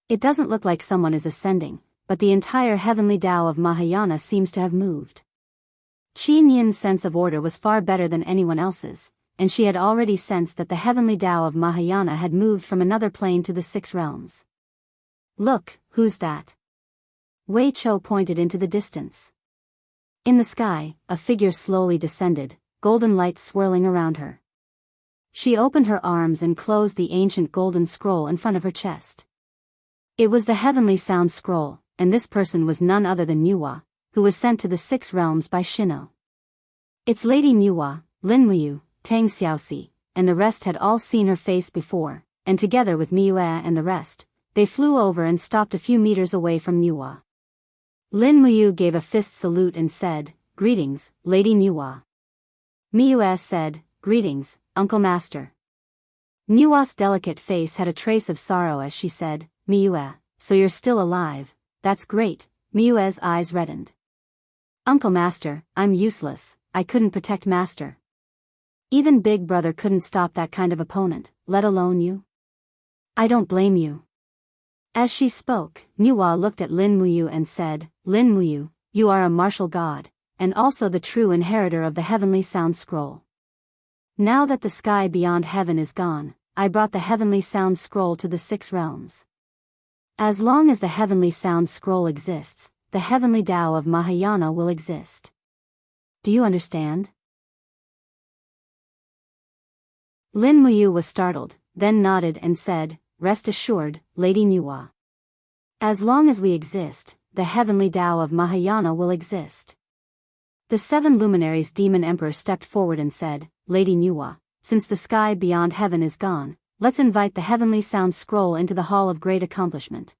"It doesn't look like someone is ascending, but the entire heavenly Tao of Mahayana seems to have moved." Qin Yin's sense of order was far better than anyone else's, and she had already sensed that the heavenly Tao of Mahayana had moved from another plane to the six realms. "Look, who's that?" Wei Chou pointed into the distance. In the sky, a figure slowly descended, golden light swirling around her. She opened her arms and closed the ancient golden scroll in front of her chest. It was the heavenly sound scroll, and this person was none other than Niuwa, who was sent to the six realms by Shino. It's Lady Niuwa, Lin Muyu, Tang Xiaoxi, and the rest had all seen her face before, and together with Miue and the rest, they flew over and stopped a few meters away from Niuwa. Lin Muyu gave a fist salute and said, "Greetings, Lady Niuwa." Miue said, "Greetings, Uncle Master." Niuwa's delicate face had a trace of sorrow as she said, "Miue, so you're still alive, that's great." Miue's eyes reddened. "Uncle Master, I'm useless, I couldn't protect Master. Even Big Brother couldn't stop that kind of opponent, let alone you." I don't blame you. As she spoke, Nuwa looked at Lin Muyu and said, Lin Muyu, you are a martial god, and also the true inheritor of the heavenly sound scroll. Now that the sky beyond heaven is gone, I brought the heavenly sound scroll to the 6 realms. As long as the heavenly sound scroll exists, the heavenly Tao of Mahayana will exist. Do you understand? Lin Muyu was startled, then nodded and said, Rest assured, Lady Nuwa. As long as we exist, the heavenly Tao of Mahayana will exist. The 7 luminaries demon emperor stepped forward and said, Lady Nuwa, since the sky beyond heaven is gone, let's invite the heavenly sound scroll into the hall of great accomplishment.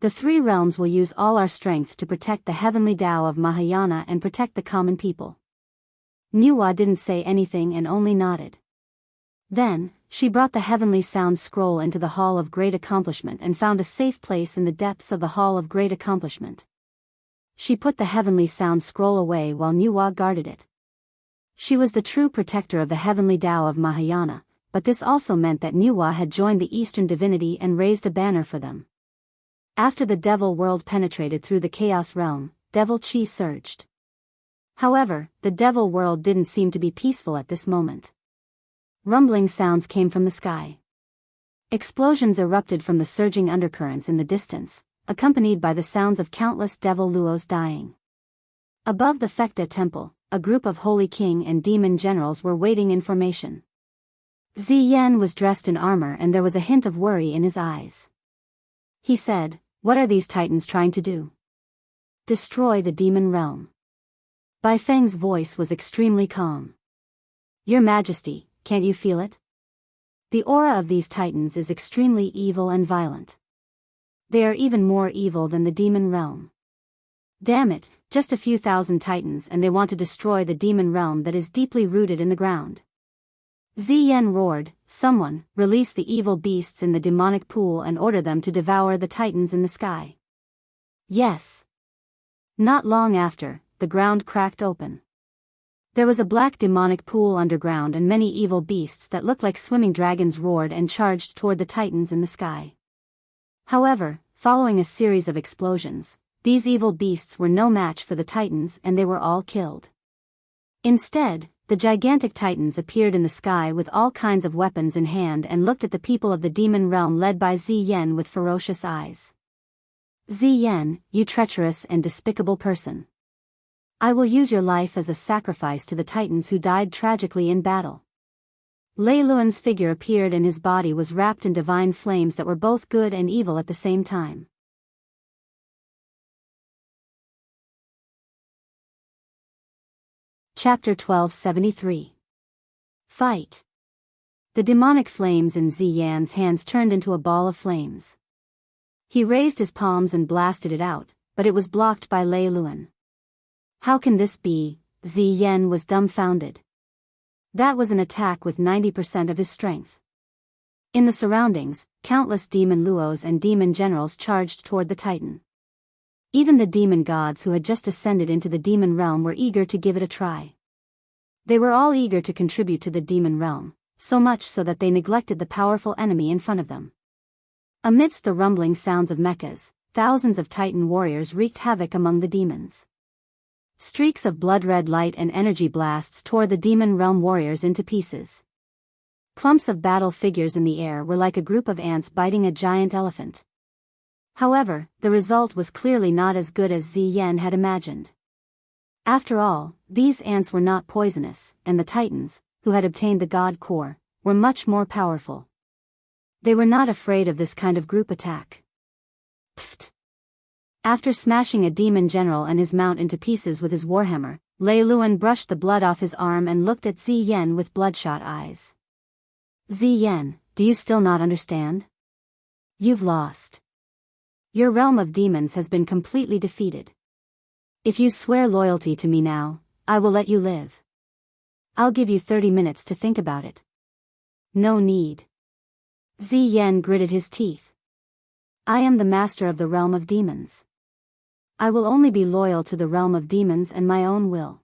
The 3 realms will use all our strength to protect the heavenly Tao of Mahayana and protect the common people. Nuwa didn't say anything and only nodded. Then, she brought the heavenly sound scroll into the hall of great accomplishment and found a safe place in the depths of the hall of great accomplishment. She put the heavenly sound scroll away while Nuwa guarded it. She was the true protector of the heavenly Tao of Mahayana, but this also meant that Nuwa had joined the Eastern divinity and raised a banner for them. After the devil world penetrated through the chaos realm, devil chi surged. However, the devil world didn't seem to be peaceful at this moment. Rumbling sounds came from the sky. Explosions erupted from the surging undercurrents in the distance, accompanied by the sounds of countless devil luos dying. Above the Fekta temple, a group of holy king and demon generals were waiting in formation. Ziyan was dressed in armor and there was a hint of worry in his eyes. He said, What are these titans trying to do? Destroy the demon realm. Bai Feng's voice was extremely calm. Your Majesty, can't you feel it? The aura of these titans is extremely evil and violent. They are even more evil than the demon realm. Damn it, just a few thousand titans and they want to destroy the demon realm that is deeply rooted in the ground. Ziyan roared, Someone, release the evil beasts in the demonic pool and order them to devour the titans in the sky. Yes. Not long after, the ground cracked open. There was a black demonic pool underground and many evil beasts that looked like swimming dragons roared and charged toward the titans in the sky. However, following a series of explosions, these evil beasts were no match for the titans and they were all killed. Instead, the gigantic titans appeared in the sky with all kinds of weapons in hand and looked at the people of the demon realm led by Ziyan with ferocious eyes. Ziyan, you treacherous and despicable person. I will use your life as a sacrifice to the titans who died tragically in battle. Lei Luan's figure appeared and his body was wrapped in divine flames that were both good and evil at the same time. Chapter 1273. Fight. The demonic flames in Ziyan's hands turned into a ball of flames. He raised his palms and blasted it out, but it was blocked by Lei Luan. How can this be? Ziyan was dumbfounded. That was an attack with 90% of his strength. In the surroundings, countless demon luos and demon generals charged toward the titan. Even the demon gods who had just ascended into the demon realm were eager to give it a try. They were all eager to contribute to the demon realm, so much so that they neglected the powerful enemy in front of them. Amidst the rumbling sounds of mechas, thousands of titan warriors wreaked havoc among the demons. Streaks of blood-red light and energy blasts tore the demon realm warriors into pieces. Clumps of battle figures in the air were like a group of ants biting a giant elephant. However, the result was clearly not as good as Ziyan had imagined. After all, these ants were not poisonous, and the titans, who had obtained the god core, were much more powerful. They were not afraid of this kind of group attack. Pfft. After smashing a demon general and his mount into pieces with his warhammer, Lei Luan brushed the blood off his arm and looked at Ziyan with bloodshot eyes. Ziyan, do you still not understand? You've lost. Your realm of demons has been completely defeated. If you swear loyalty to me now, I will let you live. I'll give you 30 minutes to think about it. No need. Ziyan gritted his teeth. I am the master of the realm of demons. I will only be loyal to the realm of demons and my own will.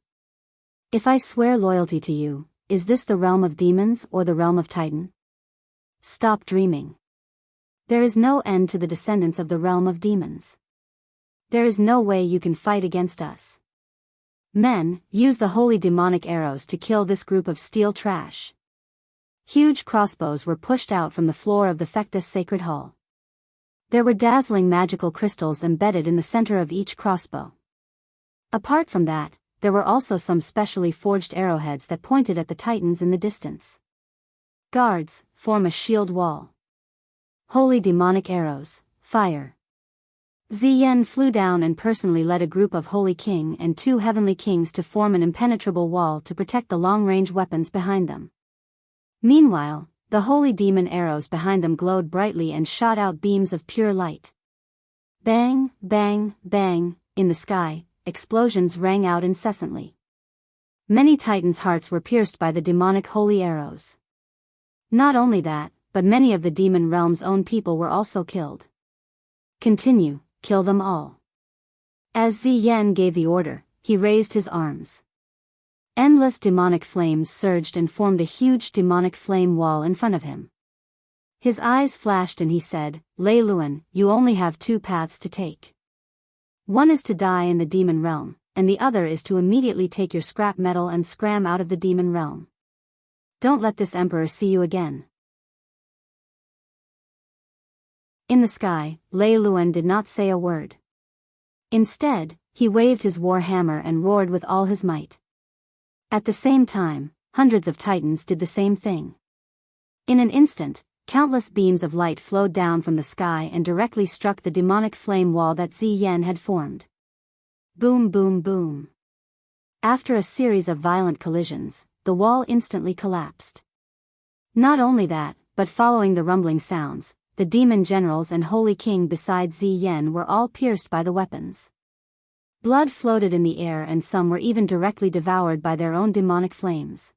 If I swear loyalty to you, is this the realm of demons or the realm of Titan? Stop dreaming. There is no end to the descendants of the realm of demons. There is no way you can fight against us. Men, use the holy demonic arrows to kill this group of steel trash. Huge crossbows were pushed out from the floor of the Fectus Sacred Hall. There were dazzling magical crystals embedded in the center of each crossbow. Apart from that, there were also some specially forged arrowheads that pointed at the titans in the distance. Guards, form a shield wall. Holy demonic arrows, fire. Ziyen flew down and personally led a group of Holy King and 2 Heavenly Kings to form an impenetrable wall to protect the long-range weapons behind them. Meanwhile, the holy demon arrows behind them glowed brightly and shot out beams of pure light. Bang, bang, bang, in the sky, explosions rang out incessantly. Many titans' hearts were pierced by the demonic holy arrows. Not only that, but many of the demon realm's own people were also killed. Continue, kill them all. As Ziyen gave the order, he raised his arms. Endless demonic flames surged and formed a huge demonic flame wall in front of him. His eyes flashed and he said, Lei Luan, you only have 2 paths to take. One is to die in the demon realm, and the other is to immediately take your scrap metal and scram out of the demon realm. Don't let this emperor see you again. In the sky, Lei Luan did not say a word. Instead, he waved his war hammer and roared with all his might. At the same time, hundreds of titans did the same thing. In an instant, countless beams of light flowed down from the sky and directly struck the demonic flame wall that Ziyen had formed. Boom, boom, boom. After a series of violent collisions, the wall instantly collapsed. Not only that, but following the rumbling sounds, the demon generals and Holy King beside Ziyen were all pierced by the weapons. Blood floated in the air and some were even directly devoured by their own demonic flames.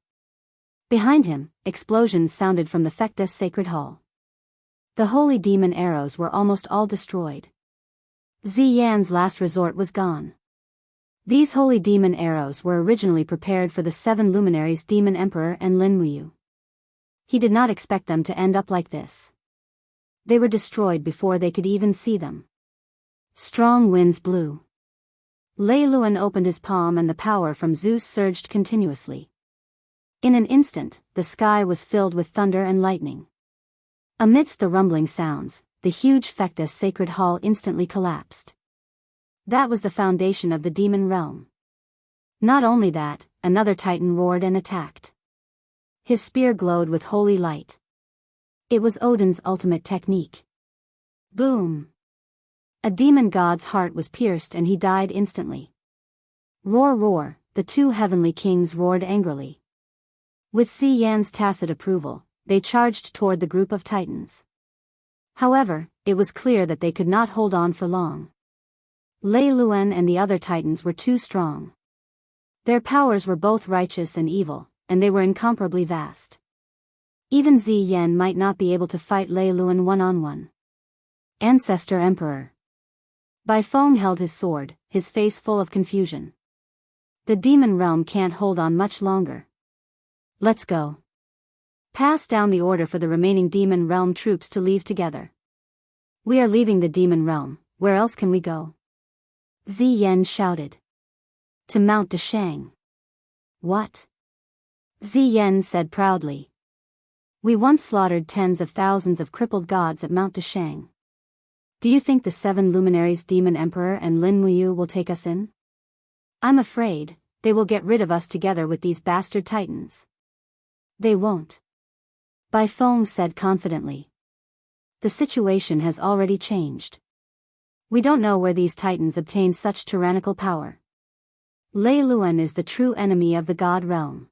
Behind him, explosions sounded from the Fectus Sacred Hall. The holy demon arrows were almost all destroyed. Ziyan's last resort was gone. These holy demon arrows were originally prepared for the 7 luminaries Demon Emperor and Lin Muyu. He did not expect them to end up like this. They were destroyed before they could even see them. Strong winds blew. Lei Luan opened his palm and the power from Zeus surged continuously. In an instant, the sky was filled with thunder and lightning. Amidst the rumbling sounds, the huge Fectus Sacred Hall instantly collapsed. That was the foundation of the demon realm. Not only that, another titan roared and attacked. His spear glowed with holy light. It was Odin's ultimate technique. Boom! A demon god's heart was pierced and he died instantly. Roar, roar, the 2 heavenly kings roared angrily. With Ziyan's tacit approval, they charged toward the group of titans. However, it was clear that they could not hold on for long. Lei Luan and the other titans were too strong. Their powers were both righteous and evil, and they were incomparably vast. Even Ziyen might not be able to fight Lei Luan one-on-one. Ancestor Emperor. Bai Feng held his sword, his face full of confusion. The demon realm can't hold on much longer. Let's go. Pass down the order for the remaining demon realm troops to leave together. We are leaving the demon realm, where else can we go? Ziyen shouted. To Mount Dashang. What? Ziyen said proudly. We once slaughtered tens of thousands of crippled gods at Mount Dashang. Do you think the 7 luminaries Demon Emperor and Lin Muyu will take us in? I'm afraid, they will get rid of us together with these bastard titans. They won't. Bai Feng said confidently. The situation has already changed. We don't know where these titans obtain such tyrannical power. Lei Luan is the true enemy of the god realm.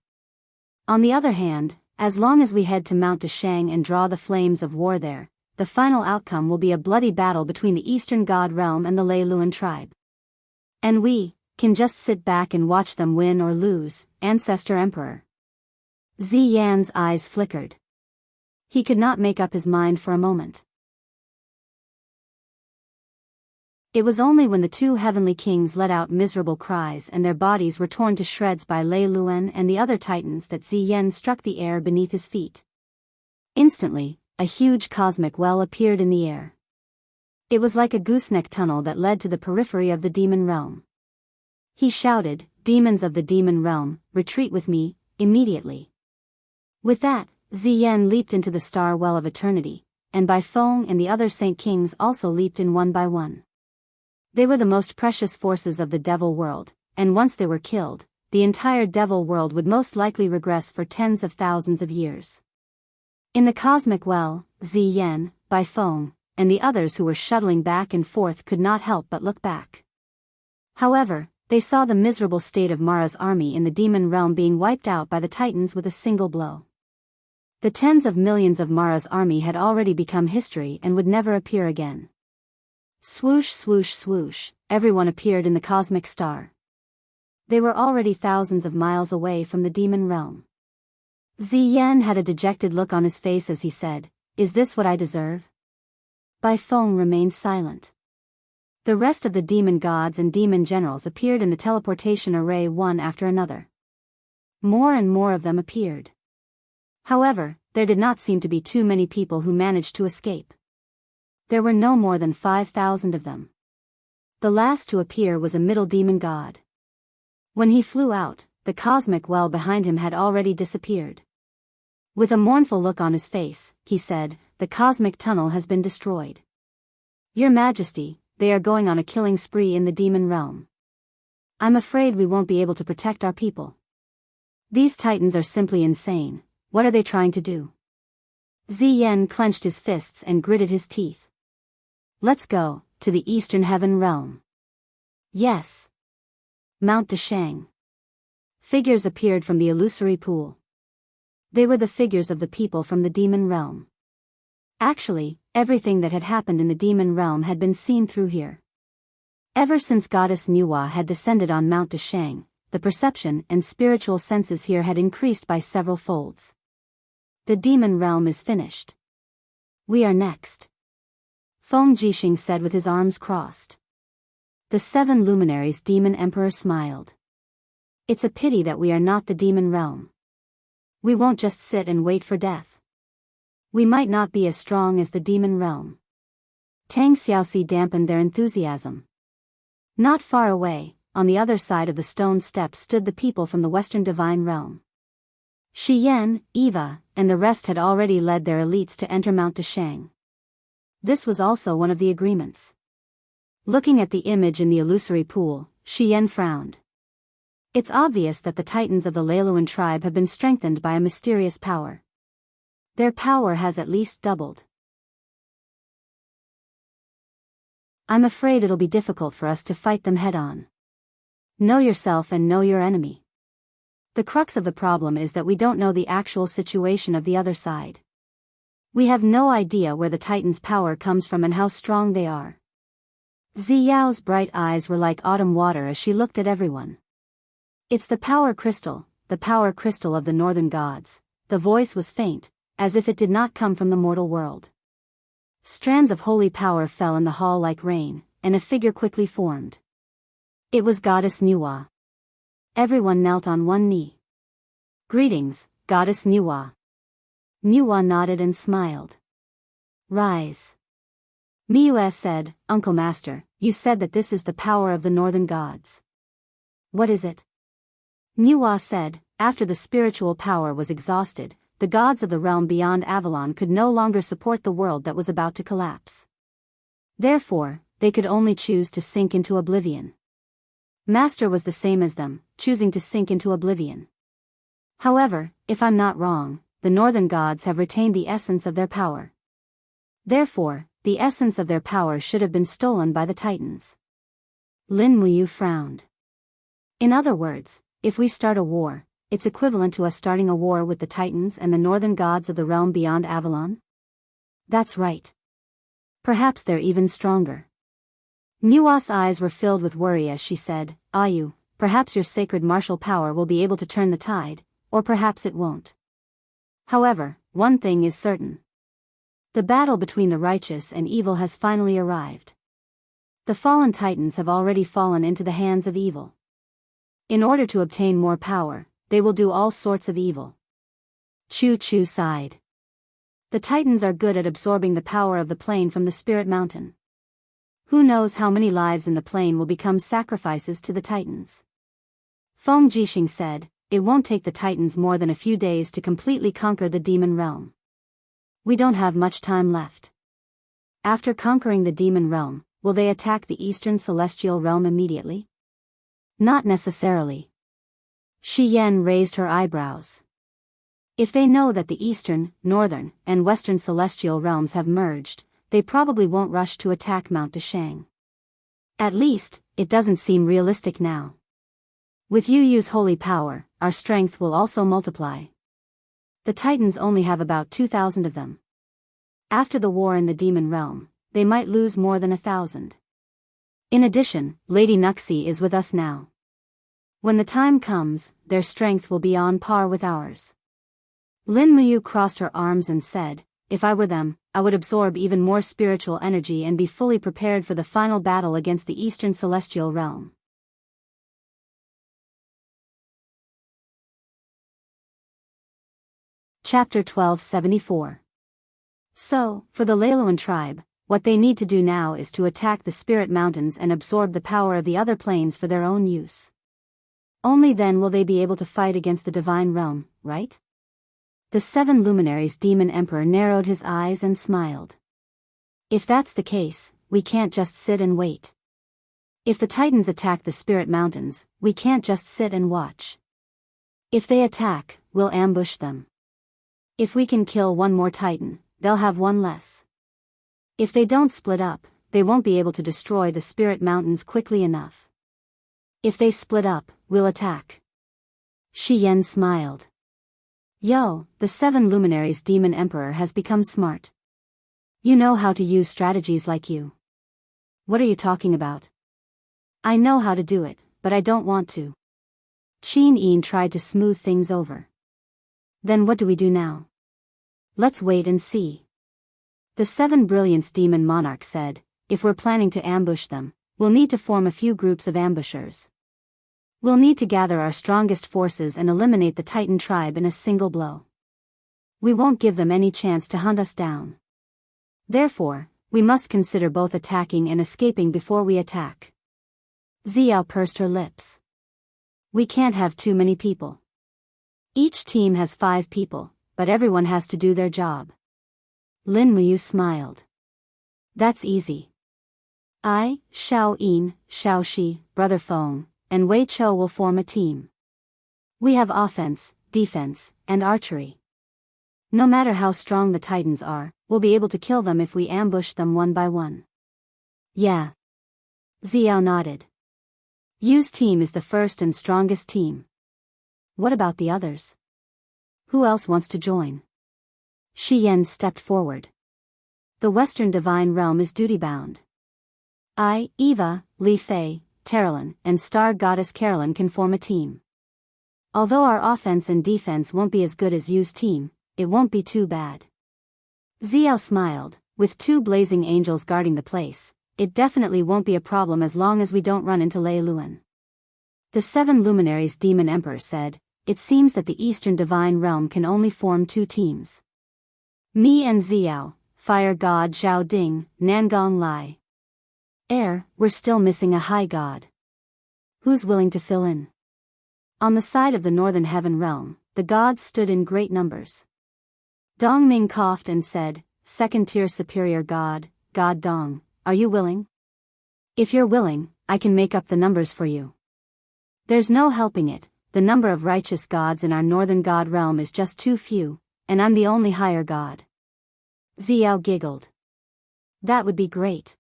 On the other hand, as long as we head to Mount Dashang and draw the flames of war there, the final outcome will be a bloody battle between the Eastern God Realm and the Lei Luan tribe. And we can just sit back and watch them win or lose, Ancestor Emperor. Ziyan's eyes flickered. He could not make up his mind for a moment. It was only when the 2 heavenly kings let out miserable cries and their bodies were torn to shreds by Lei Luan and the other titans that Ziyen struck the air beneath his feet. Instantly, a huge cosmic well appeared in the air. It was like a gooseneck tunnel that led to the periphery of the demon realm. He shouted, "Demons of the demon realm, retreat with me, immediately." With that, Ziyan leaped into the star well of eternity, and Bai Feng and the other Saint Kings also leaped in one by one. They were the most precious forces of the devil world, and once they were killed, the entire devil world would most likely regress for tens of thousands of years. In the cosmic well, Ziyan, Bai Feng, and the others who were shuttling back and forth could not help but look back. However, they saw the miserable state of Mara's army in the demon realm being wiped out by the Titans with a single blow. The tens of millions of Mara's army had already become history and would never appear again. Swoosh swoosh swoosh, everyone appeared in the cosmic star. They were already thousands of miles away from the demon realm. Ziyan had a dejected look on his face as he said, "Is this what I deserve?" Bai Feng remained silent. The rest of the demon gods and demon generals appeared in the teleportation array one after another. More and more of them appeared. However, there did not seem to be too many people who managed to escape. There were no more than 5,000 of them. The last to appear was a middle demon god. When he flew out, the cosmic well behind him had already disappeared. With a mournful look on his face, he said, "The cosmic tunnel has been destroyed. Your Majesty, they are going on a killing spree in the demon realm. I'm afraid we won't be able to protect our people. These Titans are simply insane. What are they trying to do?" Ziyan clenched his fists and gritted his teeth. "Let's go, to the Eastern Heaven realm." "Yes." Mount Dashang. Figures appeared from the illusory pool. They were the figures of the people from the demon realm. Actually, everything that had happened in the demon realm had been seen through here. Ever since Goddess Nuwa had descended on Mount Dashang, the perception and spiritual senses here had increased by several folds. The demon realm is finished. We are next. Feng Jixing said with his arms crossed. The 7 luminaries demon emperor smiled. It's a pity that we are not the demon realm. We won't just sit and wait for death. We might not be as strong as the demon realm. Tang Xiaoxi dampened their enthusiasm. Not far away, on the other side of the stone steps stood the people from the Western Divine Realm. Shi Yan, Eva, and the rest had already led their elites to enter Mount Dashang. This was also one of the agreements. Looking at the image in the illusory pool, Shi Yan frowned. It's obvious that the Titans of the Leiluan tribe have been strengthened by a mysterious power. Their power has at least doubled. I'm afraid it'll be difficult for us to fight them head-on. Know yourself and know your enemy. The crux of the problem is that we don't know the actual situation of the other side. We have no idea where the Titans' power comes from and how strong they are. Ziyao's bright eyes were like autumn water as she looked at everyone. It's the power crystal of the northern gods. The voice was faint, as if it did not come from the mortal world. Strands of holy power fell in the hall like rain, and a figure quickly formed. It was Goddess Nuwa. Everyone knelt on one knee. Greetings, Goddess Nuwa. Nuwa nodded and smiled. Rise. Miue said, Uncle Master, you said that this is the power of the northern gods. What is it? Nuwa said, after the spiritual power was exhausted, the gods of the realm beyond Avalon could no longer support the world that was about to collapse. Therefore, they could only choose to sink into oblivion. Master was the same as them, choosing to sink into oblivion. However, if I'm not wrong, the northern gods have retained the essence of their power. Therefore, the essence of their power should have been stolen by the Titans. Lin Muyu frowned. In other words, if we start a war, it's equivalent to us starting a war with the Titans and the northern gods of the realm beyond Avalon? That's right. Perhaps they're even stronger. Nuwa's eyes were filled with worry as she said, Ayu, perhaps your sacred martial power will be able to turn the tide, or perhaps it won't. However, one thing is certain. The battle between the righteous and evil has finally arrived. The fallen Titans have already fallen into the hands of evil. In order to obtain more power, they will do all sorts of evil. Chu Chu sighed. The Titans are good at absorbing the power of the plane from the Spirit Mountain. Who knows how many lives in the plane will become sacrifices to the Titans? Feng Jixing said, it won't take the Titans more than a few days to completely conquer the demon realm. We don't have much time left. After conquering the demon realm, will they attack the eastern celestial realm immediately? Not necessarily. Shi Yan raised her eyebrows. If they know that the eastern, northern, and western celestial realms have merged, they probably won't rush to attack Mount Deshang. At least, it doesn't seem realistic now. With Yu Yu's holy power, our strength will also multiply. The Titans only have about 2,000 of them. After the war in the demon realm, they might lose more than 1,000. In addition, Lady Nuxi is with us now. When the time comes, their strength will be on par with ours. Lin Muyu crossed her arms and said, if I were them, I would absorb even more spiritual energy and be fully prepared for the final battle against the Eastern Celestial Realm. Chapter 1274. So, for the Leiluan tribe, what they need to do now is to attack the Spirit Mountains and absorb the power of the other planes for their own use. Only then will they be able to fight against the Divine Realm, right? The 7 luminaries Demon Emperor narrowed his eyes and smiled. If that's the case, we can't just sit and wait. If the Titans attack the Spirit Mountains, we can't just sit and watch. If they attack, we'll ambush them. If we can kill one more Titan, they'll have one less. If they don't split up, they won't be able to destroy the Spirit Mountains quickly enough. If they split up, we'll attack. Shi Yan smiled. Yo, the 7 luminaries Demon Emperor has become smart. You know how to use strategies like you. What are you talking about? I know how to do it, but I don't want to. Qin Yin tried to smooth things over. Then what do we do now? Let's wait and see. The 7 Brilliance Demon Monarch said, if we're planning to ambush them, we'll need to form a few groups of ambushers. We'll need to gather our strongest forces and eliminate the Titan tribe in a single blow. We won't give them any chance to hunt us down. Therefore, we must consider both attacking and escaping before we attack. Xiao pursed her lips. We can't have too many people. Each team has 5 people, but everyone has to do their job. Lin Muyu smiled. That's easy. I, Xiao Yin, Xiao Shi, Brother Feng, and Wei Chou will form a team. We have offense, defense, and archery. No matter how strong the Titans are, we'll be able to kill them if we ambush them one by one. Yeah. Xiao nodded. Yu's team is the first and strongest team. What about the others? Who else wants to join? Shi Yan stepped forward. The Western Divine Realm is duty-bound. I, Eva, Li Fei, Terralyn, and Star Goddess Carolyn can form a team. Although our offense and defense won't be as good as Yu's team, it won't be too bad. Xiao smiled, with 2 blazing angels guarding the place. It definitely won't be a problem as long as we don't run into Leiluan. The 7 luminaries Demon Emperor said, it seems that the Eastern Divine Realm can only form 2 teams. Me and Xiao, Fire God Zhao Ding, Nangong Lai. Air, we're still missing a high god. Who's willing to fill in? On the side of the Northern Heaven Realm, the gods stood in great numbers. Dong Ming coughed and said, 2nd-tier superior god, God Dong, are you willing? If you're willing, I can make up the numbers for you. There's no helping it, the number of righteous gods in our Northern God realm is just too few, and I'm the only higher god. Xiao giggled. That would be great.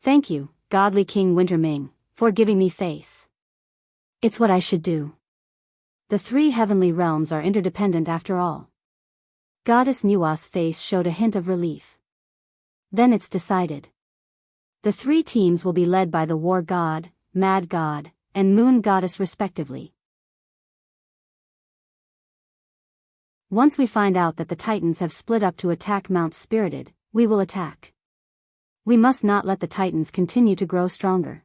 Thank you, godly King Winterming, for giving me face. It's what I should do. The 3 heavenly realms are interdependent after all. Goddess Nua's face showed a hint of relief. Then it's decided. The 3 teams will be led by the War God, Mad God, and Moon Goddess respectively. Once we find out that the Titans have split up to attack Mount Spirited, we will attack. We must not let the Titans continue to grow stronger.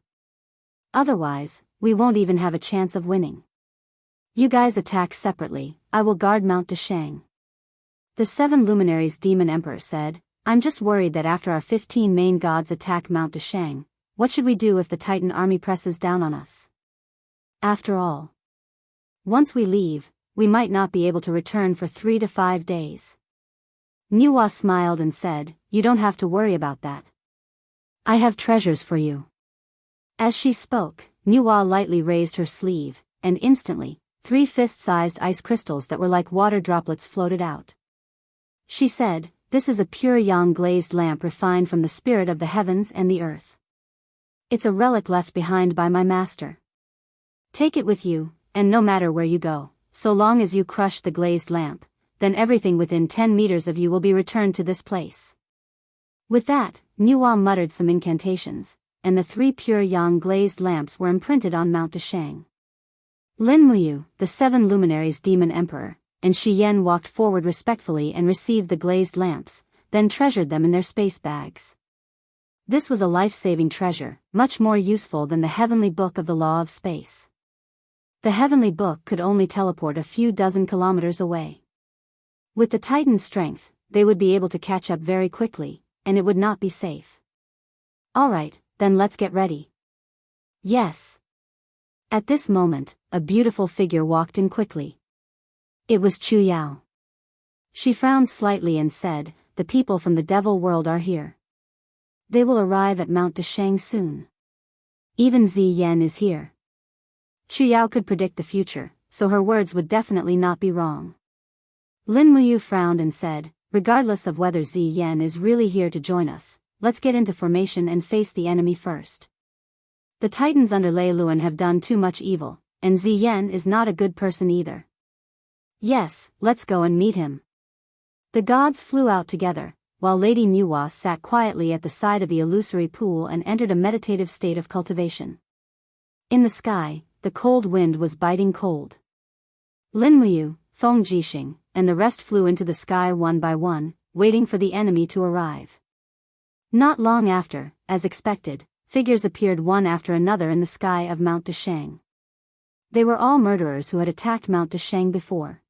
Otherwise, we won't even have a chance of winning. You guys attack separately, I will guard Mount Deshang. The 7 luminaries demon emperor said, I'm just worried that after our 15 main gods attack Mount Dashang, what should we do if the Titan army presses down on us? After all, once we leave, we might not be able to return for 3 to 5 days. Niwa smiled and said, you don't have to worry about that. I have treasures for you. As she spoke, Niwa lightly raised her sleeve, and instantly, 3 fist-sized ice crystals that were like water droplets floated out. She said, this is a pure yang glazed lamp refined from the spirit of the heavens and the earth. It's a relic left behind by my master. Take it with you, and no matter where you go, so long as you crush the glazed lamp, then everything within 10 meters of you will be returned to this place. With that, Niwa muttered some incantations, and the 3 pure yang glazed lamps were imprinted on Mount Dashang. Lin Muyu, the 7 luminaries demon emperor, and Shi Yan walked forward respectfully and received the glazed lamps, then treasured them in their space bags. This was a life-saving treasure, much more useful than the heavenly book of the law of space. The heavenly book could only teleport a few dozen kilometers away. With the Titan's strength, they would be able to catch up very quickly, and it would not be safe. Alright, then let's get ready. Yes. At this moment, a beautiful figure walked in quickly. It was Chu Yao. She frowned slightly and said, the people from the devil world are here. They will arrive at Mount Dashang soon. Even Zi Yan is here. Chu Yao could predict the future, so her words would definitely not be wrong. Lin Muyu frowned and said, regardless of whether Zi Yan is really here to join us, let's get into formation and face the enemy first. The Titans under Lei Luan have done too much evil, and Zi Yan is not a good person either. Yes, let's go and meet him. The gods flew out together, while Lady Niwa sat quietly at the side of the illusory pool and entered a meditative state of cultivation. In the sky, the cold wind was biting cold. Lin Muyu, Feng Jixing, and the rest flew into the sky one by one, waiting for the enemy to arrive. Not long after, as expected, figures appeared one after another in the sky of Mount Dashang. They were all murderers who had attacked Mount Dashang before.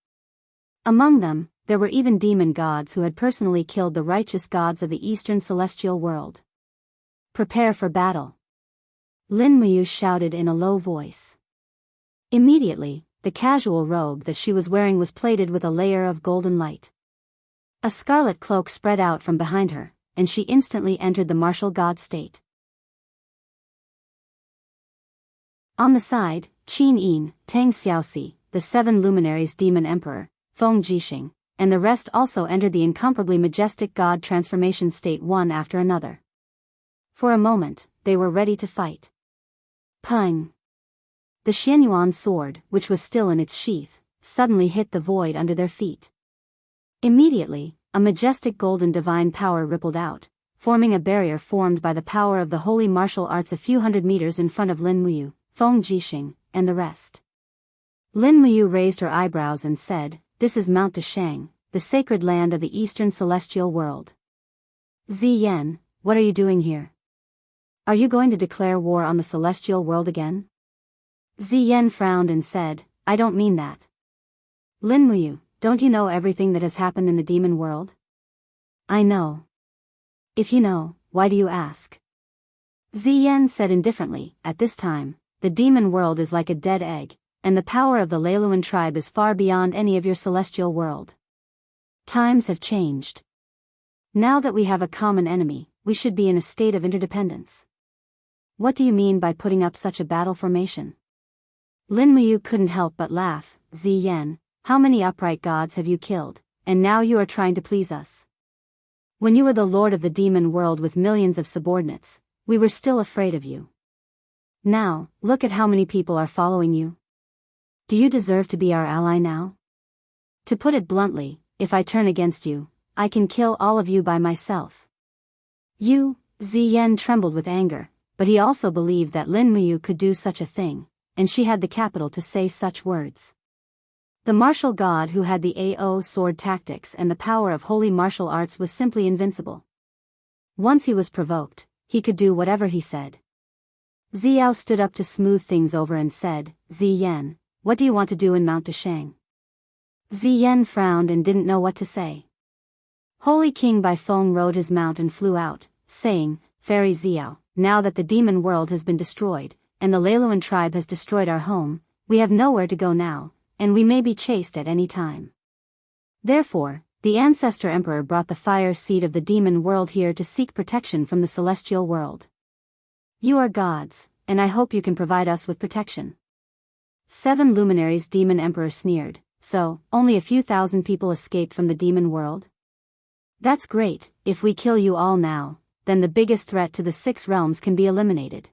Among them, there were even demon gods who had personally killed the righteous gods of the eastern celestial world. Prepare for battle. Lin Muyu shouted in a low voice. Immediately, the casual robe that she was wearing was plated with a layer of golden light. A scarlet cloak spread out from behind her, and she instantly entered the martial god state. On the side, Qin Yin, Tang Xiaoxi, the 7 luminaries demon emperor, Feng Jixing, and the rest also entered the incomparably majestic god transformation state one after another. For a moment, they were ready to fight. Peng! The Xianyuan sword, which was still in its sheath, suddenly hit the void under their feet. Immediately, a majestic golden divine power rippled out, forming a barrier formed by the power of the holy martial arts a few hundred meters in front of Lin Muyu, Feng Jixing, and the rest. Lin Muyu raised her eyebrows and said, this is Mount Dashang, the sacred land of the eastern celestial world. Zi Yan, what are you doing here? Are you going to declare war on the celestial world again? Zi Yan frowned and said, I don't mean that. Lin Muyu, don't you know everything that has happened in the demon world? I know. If you know, why do you ask? Zi Yan said indifferently, at this time, the demon world is like a dead egg, and the power of the Leiluan tribe is far beyond any of your celestial world. Times have changed. Now that we have a common enemy, we should be in a state of interdependence. What do you mean by putting up such a battle formation? Lin Muyu couldn't help but laugh. Zi Yan, how many upright gods have you killed, and now you are trying to please us? When you were the lord of the demon world with millions of subordinates, we were still afraid of you. Now, look at how many people are following you. Do you deserve to be our ally now? To put it bluntly, if I turn against you, I can kill all of you by myself. You, Zi Yan trembled with anger, but he also believed that Lin Muyu could do such a thing, and she had the capital to say such words. The martial god who had the AO sword tactics and the power of holy martial arts was simply invincible. Once he was provoked, he could do whatever he said. Xiao stood up to smooth things over and said, Zi Yan, what do you want to do in Mount Dashang? Zi Yan frowned and didn't know what to say. Holy King Baifeng rode his mount and flew out, saying, Fairy Xiao, now that the demon world has been destroyed, and the Leiluan tribe has destroyed our home, we have nowhere to go now, and we may be chased at any time. Therefore, the Ancestor Emperor brought the fire seed of the demon world here to seek protection from the celestial world. You are gods, and I hope you can provide us with protection. 7 luminaries Demon Emperor sneered, so, only a few thousand people escaped from the demon world? That's great, if we kill you all now, then the biggest threat to the 6 realms can be eliminated.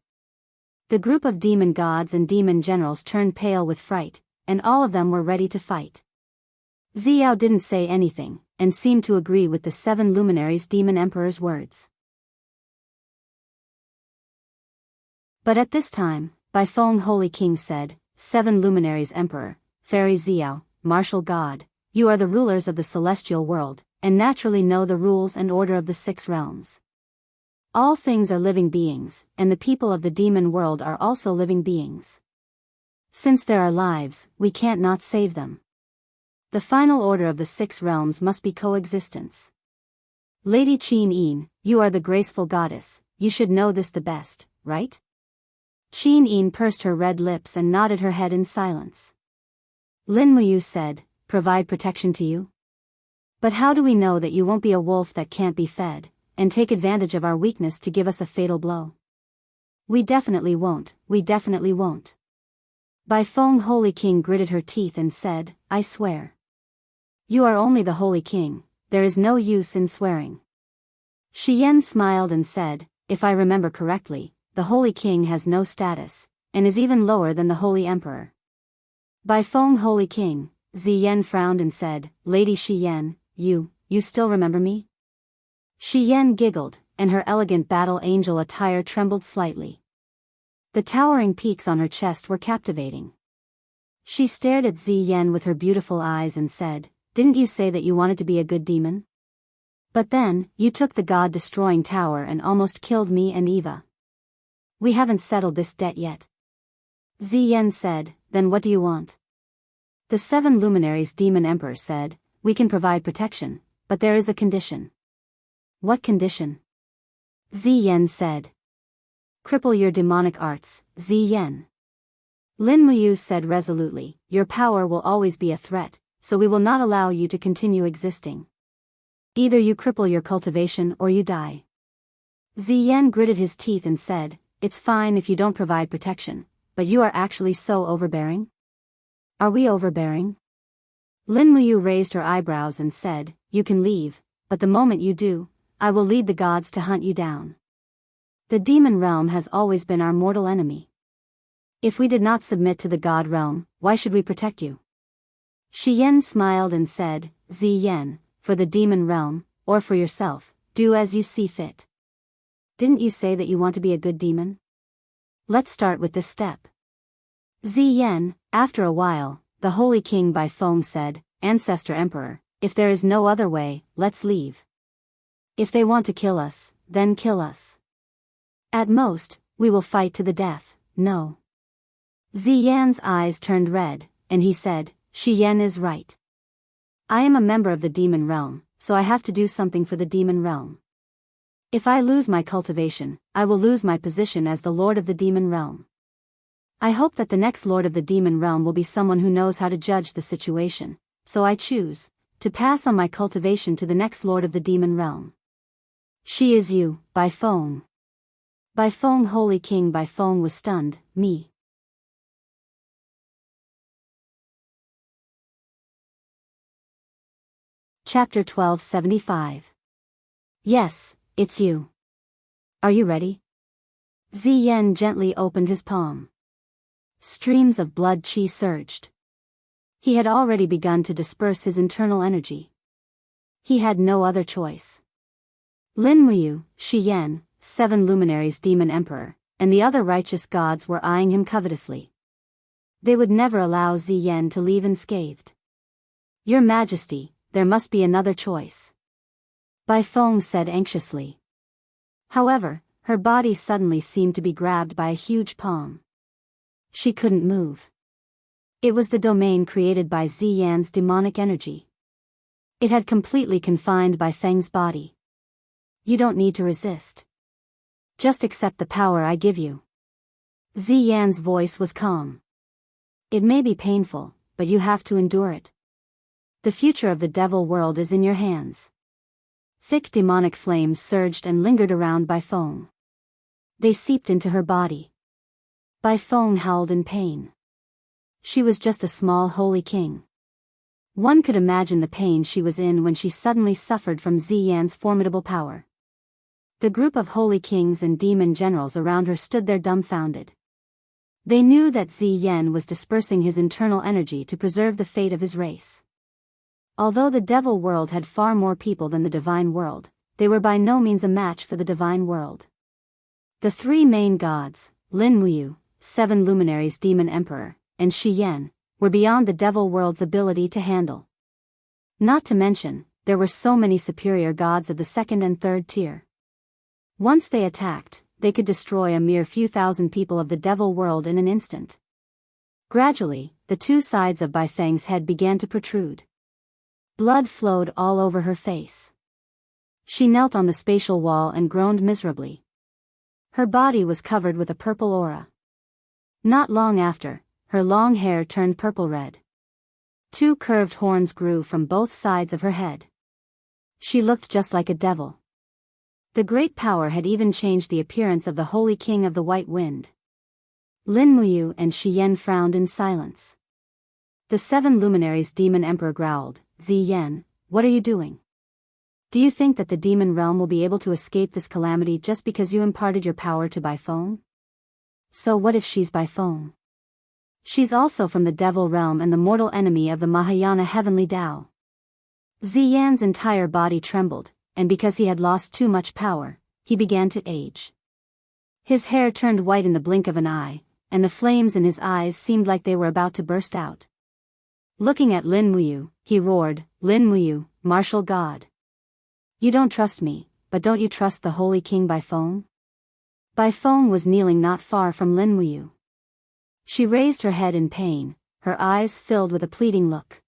The group of demon gods and demon generals turned pale with fright, and all of them were ready to fight. Xiao didn't say anything, and seemed to agree with the 7 luminaries Demon Emperor's words. But at this time, Baifeng Holy King said, 7 luminaries Emperor, Fairy Xiao, martial god, you are the rulers of the celestial world, and naturally know the rules and order of the 6 realms. All things are living beings, and the people of the demon world are also living beings. Since there are lives, we can't not save them. The final order of the 6 realms must be coexistence. Lady Qin Yin, you are the graceful goddess, you should know this the best, right? Qin Yin pursed her red lips and nodded her head in silence. Lin Muyu said, provide protection to you? But how do we know that you won't be a wolf that can't be fed, and take advantage of our weakness to give us a fatal blow? We definitely won't, we definitely won't. Baifeng Holy King gritted her teeth and said, I swear. You are only the Holy King, there is no use in swearing. Shiyen smiled and said, if I remember correctly, the Holy King has no status, and is even lower than the Holy Emperor. Baifeng Holy King, Ziyen frowned and said, Lady Shiyen, you still remember me? Shiyen giggled, and her elegant battle angel attire trembled slightly. The towering peaks on her chest were captivating. She stared at Ziyen with her beautiful eyes and said, didn't you say that you wanted to be a good demon? But then, you took the god-destroying tower and almost killed me and Eva. We haven't settled this debt yet. Ziyen said, then what do you want? The 7 luminaries Demon Emperor said, we can provide protection, but there is a condition. What condition? Ziyen said. Cripple your demonic arts, Ziyen. Lin Muyu said resolutely, your power will always be a threat, so we will not allow you to continue existing. Either you cripple your cultivation or you die. Ziyen gritted his teeth and said, it's fine if you don't provide protection, but you are actually so overbearing? Are we overbearing? Lin Muyu raised her eyebrows and said, you can leave, but the moment you do, I will lead the gods to hunt you down. The demon realm has always been our mortal enemy. If we did not submit to the god realm, why should we protect you? Shiyen smiled and said, Ziyen, for the demon realm, or for yourself, do as you see fit. Didn't you say that you want to be a good demon? Let's start with this step. Ziyen, after a while, the Holy King Baifeng said, Ancestor Emperor, if there is no other way, let's leave. If they want to kill us, then kill us. At most, we will fight to the death, no. Ziyan's eyes turned red, and he said, Shiyen is right. I am a member of the demon realm, so I have to do something for the demon realm. If I lose my cultivation, I will lose my position as the Lord of the demon realm. I hope that the next Lord of the demon realm will be someone who knows how to judge the situation, so I choose to pass on my cultivation to the next Lord of the demon realm. She is you, Baifeng. Baifeng Holy King Baifeng was stunned, me. Chapter 1275. Yes, it's you. Are you ready? Ziyen gently opened his palm. Streams of blood qi surged. He had already begun to disperse his internal energy. He had no other choice. Lin Muyu, Shiyen, 7 luminaries Demon Emperor, and the other righteous gods were eyeing him covetously. They would never allow Ziyen to leave unscathed. Your Majesty, there must be another choice. Baifeng said anxiously. However, her body suddenly seemed to be grabbed by a huge palm. She couldn't move. It was the domain created by Ziyan's demonic energy. It had completely confined Bai Feng's body. You don't need to resist. Just accept the power I give you. Ziyan's voice was calm. It may be painful, but you have to endure it. The future of the devil world is in your hands. Thick demonic flames surged and lingered around Bai Feng. They seeped into her body. Bai Feng howled in pain. She was just a small holy king. One could imagine the pain she was in when she suddenly suffered from Ziyan's formidable power. The group of holy kings and demon generals around her stood there dumbfounded. They knew that Ziyan was dispersing his internal energy to preserve the fate of his race. Although the devil world had far more people than the divine world, they were by no means a match for the divine world. The three main gods, Lin Muyu, 7 luminaries demon emperor, and Shi Yan, were beyond the devil world's ability to handle. Not to mention, there were so many superior gods of the second and third tier. Once they attacked, they could destroy a mere few thousand people of the devil world in an instant. Gradually, the two sides of Bai Feng's head began to protrude. Blood flowed all over her face. She knelt on the spatial wall and groaned miserably. Her body was covered with a purple aura. Not long after, her long hair turned purple-red. 2 curved horns grew from both sides of her head. She looked just like a devil. The great power had even changed the appearance of the Holy King of the White Wind. Lin Muyu and Shi Yan frowned in silence. The 7 luminaries demon emperor growled, Ziyan, what are you doing? Do you think that the demon realm will be able to escape this calamity just because you imparted your power to Bai Feng? So what if she's Bai Feng? She's also from the devil realm and the mortal enemy of the Mahayana heavenly Tao. Ziyan's entire body trembled, and because he had lost too much power, he began to age. His hair turned white in the blink of an eye, and the flames in his eyes seemed like they were about to burst out. Looking at Lin Muyu, he roared, Lin Muyu, martial god. You don't trust me, but don't you trust the Holy King Bai Feng? Bai Feng was kneeling not far from Lin Muyu. She raised her head in pain, her eyes filled with a pleading look.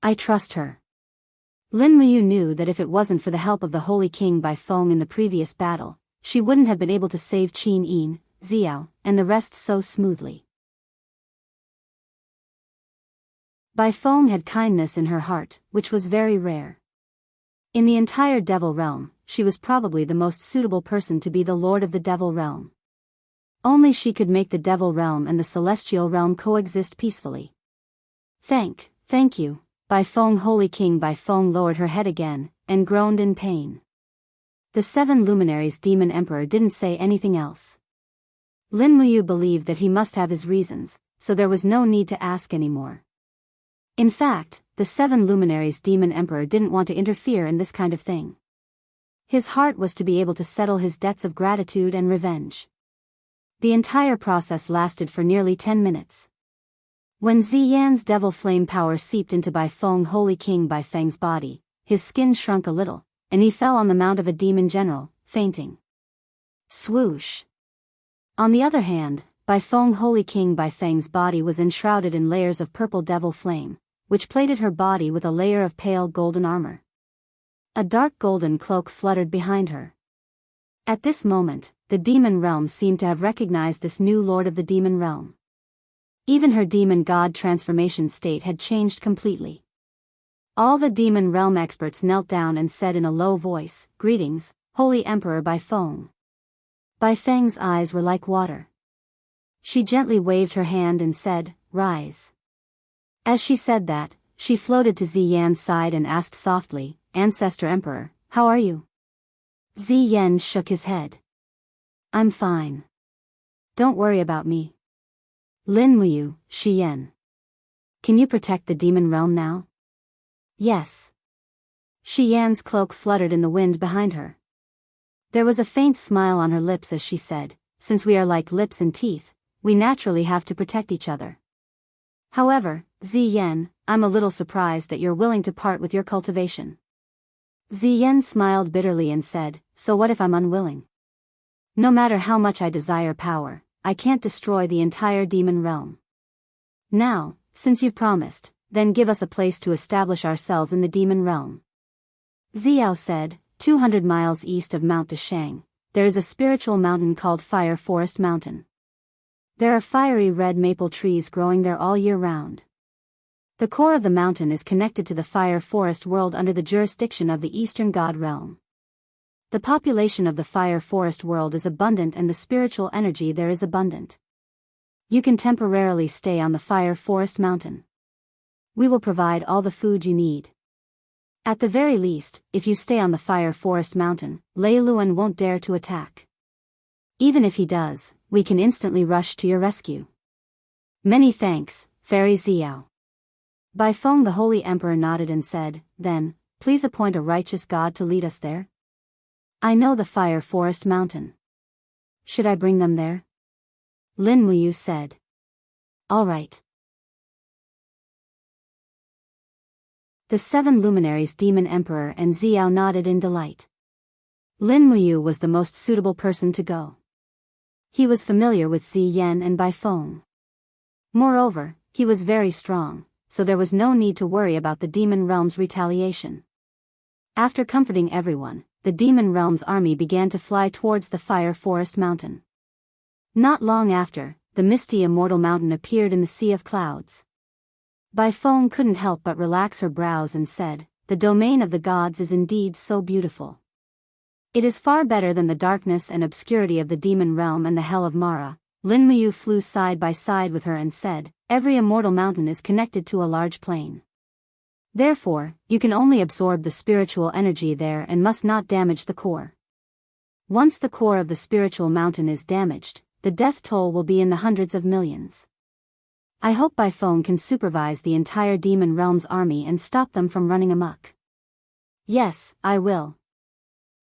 I trust her. Lin Muyu knew that if it wasn't for the help of the Holy King Bai Feng in the previous battle, she wouldn't have been able to save Qin Yin, Xiao, and the rest so smoothly. Bai Feng had kindness in her heart, which was very rare. In the entire devil realm, she was probably the most suitable person to be the lord of the devil realm. Only she could make the devil realm and the celestial realm coexist peacefully. Thank you, Bai Feng. Holy King Bai Feng lowered her head again, and groaned in pain. The 7 luminaries demon emperor didn't say anything else. Lin Muyu believed that he must have his reasons, so there was no need to ask anymore. In fact, the 7 luminaries demon emperor didn't want to interfere in this kind of thing. His heart was to be able to settle his debts of gratitude and revenge. The entire process lasted for nearly 10 minutes. When Ziyan's devil flame power seeped into Bai Feng Holy King Bai Feng's body, his skin shrunk a little, and he fell on the mount of a demon general, fainting. Swoosh! On the other hand, Bai Feng Holy King Bai Feng's body was enshrouded in layers of purple devil flame, which plated her body with a layer of pale golden armor. A dark golden cloak fluttered behind her. At this moment, the demon realm seemed to have recognized this new lord of the demon realm. Even her demon god transformation state had changed completely. All the demon realm experts knelt down and said in a low voice, Greetings, Holy Emperor Bai Feng. Bai Feng's eyes were like water. She gently waved her hand and said, Rise. As she said that, she floated to Ziyan's side and asked softly, Ancestor Emperor, how are you? Ziyan shook his head. I'm fine. Don't worry about me. Lin Muyu, Shi Yan. Can you protect the demon realm now? Yes. Shi Yan's cloak fluttered in the wind behind her. There was a faint smile on her lips as she said, Since we are like lips and teeth, we naturally have to protect each other. However, Ziyan, I'm a little surprised that you're willing to part with your cultivation. Ziyan smiled bitterly and said, So what if I'm unwilling? No matter how much I desire power, I can't destroy the entire demon realm. Now, since you've promised, then give us a place to establish ourselves in the demon realm. Xiao said, 200 miles east of Mount Deshang, there is a spiritual mountain called Fire Forest Mountain. There are fiery red maple trees growing there all year round. The core of the mountain is connected to the fire forest world under the jurisdiction of the Eastern God realm. The population of the fire forest world is abundant and the spiritual energy there is abundant. You can temporarily stay on the fire forest mountain. We will provide all the food you need. At the very least, if you stay on the fire forest mountain, Lei Luan won't dare to attack. Even if he does, we can instantly rush to your rescue. Many thanks, Fairy Xiao. Bai Feng the Holy Emperor nodded and said, then, please appoint a righteous god to lead us there. I know the fire forest mountain. Should I bring them there? Lin Muyu said. All right. The 7 luminaries Demon Emperor and Xiao nodded in delight. Lin Muyu was the most suitable person to go. He was familiar with Ziyan and Bai Feng. Moreover, he was very strong, so there was no need to worry about the demon realm's retaliation. After comforting everyone, the demon realm's army began to fly towards the fire forest mountain. Not long after, the misty immortal mountain appeared in the sea of clouds. Bai Feng couldn't help but relax her brows and said, the domain of the gods is indeed so beautiful. It is far better than the darkness and obscurity of the demon realm and the hell of Mara. Lin Muyu flew side by side with her and said, every immortal mountain is connected to a large plain. Therefore, you can only absorb the spiritual energy there and must not damage the core. Once the core of the spiritual mountain is damaged, the death toll will be in the hundreds of millions. I hope Bai Feng can supervise the entire demon realm's army and stop them from running amok. Yes, I will.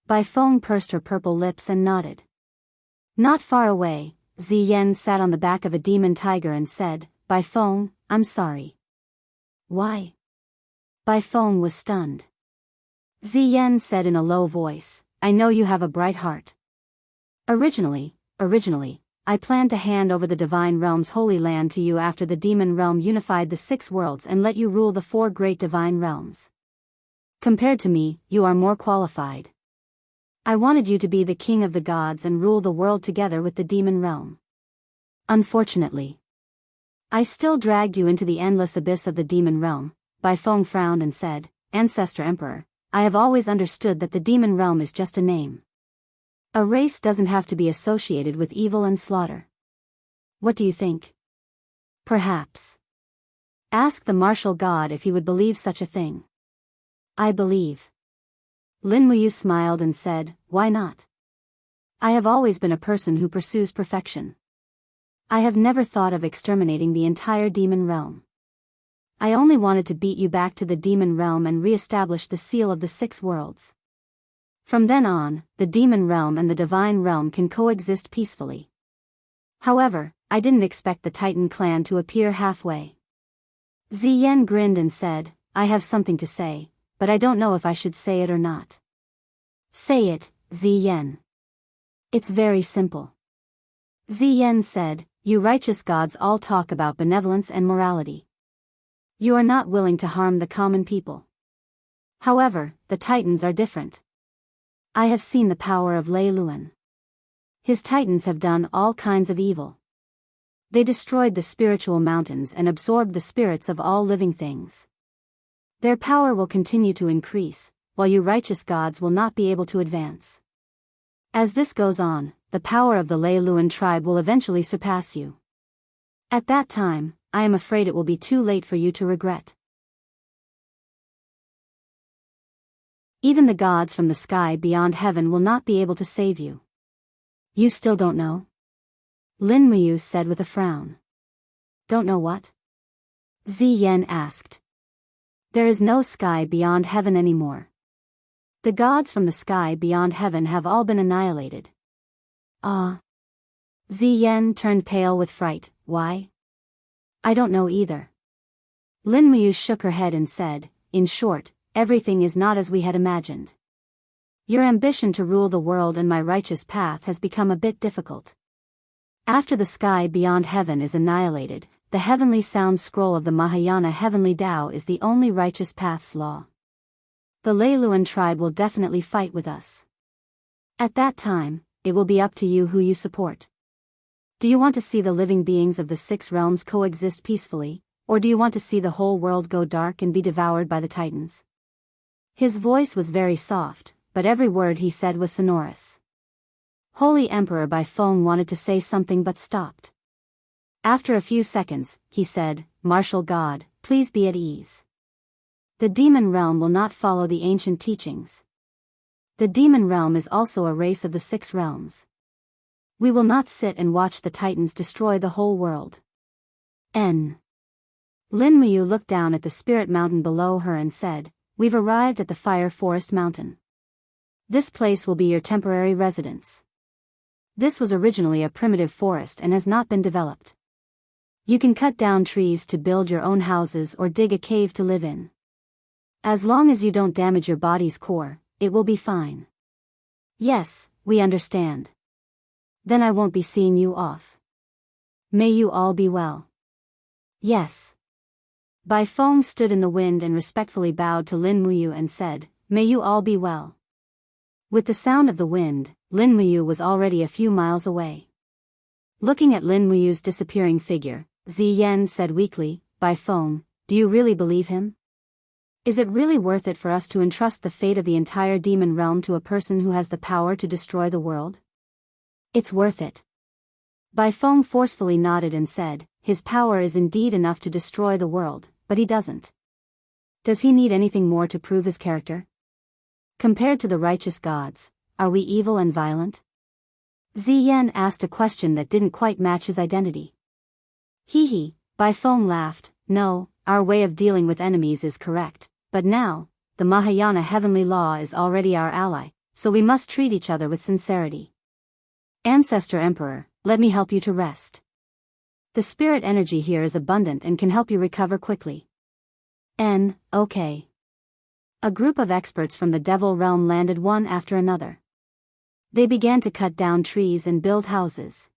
Bai Feng pursed her purple lips and nodded. Not far away, Ziyan sat on the back of a demon tiger and said, Bai Feng, I'm sorry. Why? Bai Feng was stunned. Ziyan said in a low voice, I know you have a bright heart. Originally, I planned to hand over the divine realm's holy land to you after the demon realm unified the 6 worlds and let you rule the 4 great divine realms. Compared to me, you are more qualified. I wanted you to be the king of the gods and rule the world together with the demon realm. Unfortunately, I still dragged you into the endless abyss of the demon realm. Bai Feng frowned and said, Ancestor Emperor, I have always understood that the demon realm is just a name. A race doesn't have to be associated with evil and slaughter. What do you think? Perhaps. Ask the martial god if he would believe such a thing. I believe. Lin Muyu smiled and said, why not? I have always been a person who pursues perfection. I have never thought of exterminating the entire demon realm. I only wanted to beat you back to the demon realm and re-establish the seal of the 6 worlds. From then on, the demon realm and the divine realm can coexist peacefully. However, I didn't expect the Titan clan to appear halfway. Ziyan grinned and said, I have something to say, but I don't know if I should say it or not. Say it, Ziyan. It's very simple. Ziyan said, you righteous gods all talk about benevolence and morality. You are not willing to harm the common people. However, the Titans are different. I have seen the power of Lei Luan. His Titans have done all kinds of evil. They destroyed the spiritual mountains and absorbed the spirits of all living things. Their power will continue to increase, while you righteous gods will not be able to advance. As this goes on, the power of the Lei Luan tribe will eventually surpass you. At that time, I am afraid it will be too late for you to regret. Even the gods from the sky beyond heaven will not be able to save you. You still don't know? Lin Muyu said with a frown. Don't know what? Ziyan asked. There is no sky beyond heaven anymore. The gods from the sky beyond heaven have all been annihilated. Ah. Ziyan turned pale with fright. Why? I don't know either. Lin Muyu shook her head and said, in short, everything is not as we had imagined. Your ambition to rule the world and my righteous path has become a bit difficult. After the sky beyond heaven is annihilated, the heavenly sound scroll of the Mahayana heavenly Tao is the only righteous path's law. The Leiluan tribe will definitely fight with us. At that time, it will be up to you who you support. Do you want to see the living beings of the 6 realms coexist peacefully, or do you want to see the whole world go dark and be devoured by the titans? His voice was very soft, but every word he said was sonorous. Holy Emperor Baifeng wanted to say something but stopped. After a few seconds, he said, "Martial God, please be at ease. The demon realm will not follow the ancient teachings. The demon realm is also a race of the 6 realms. We will not sit and watch the titans destroy the whole world." Lin Muyu looked down at the spirit mountain below her and said, "We've arrived at the Fire Forest Mountain. This place will be your temporary residence. This was originally a primitive forest and has not been developed. You can cut down trees to build your own houses or dig a cave to live in. As long as you don't damage your body's core, it will be fine." "Yes, we understand. Then I won't be seeing you off. May you all be well." "Yes." Baifeng stood in the wind and respectfully bowed to Lin Muyu and said, "May you all be well." With the sound of the wind, Lin Muyu was already a few miles away. Looking at Lin Muyu's disappearing figure, Ziyan said weakly, "Baifeng, do you really believe him? Is it really worth it for us to entrust the fate of the entire demon realm to a person who has the power to destroy the world?" "It's worth it." Baifeng forcefully nodded and said, "His power is indeed enough to destroy the world, but he doesn't. Does he need anything more to prove his character? Compared to the righteous gods, are we evil and violent?" Ziyan asked a question that didn't quite match his identity. Hee, Baifeng laughed, "No, our way of dealing with enemies is correct, but now, the Mahayana heavenly law is already our ally, so we must treat each other with sincerity. Ancestor Emperor, let me help you to rest. The spirit energy here is abundant and can help you recover quickly." Okay. A group of experts from the Devil Realm landed one after another. They began to cut down trees and build houses.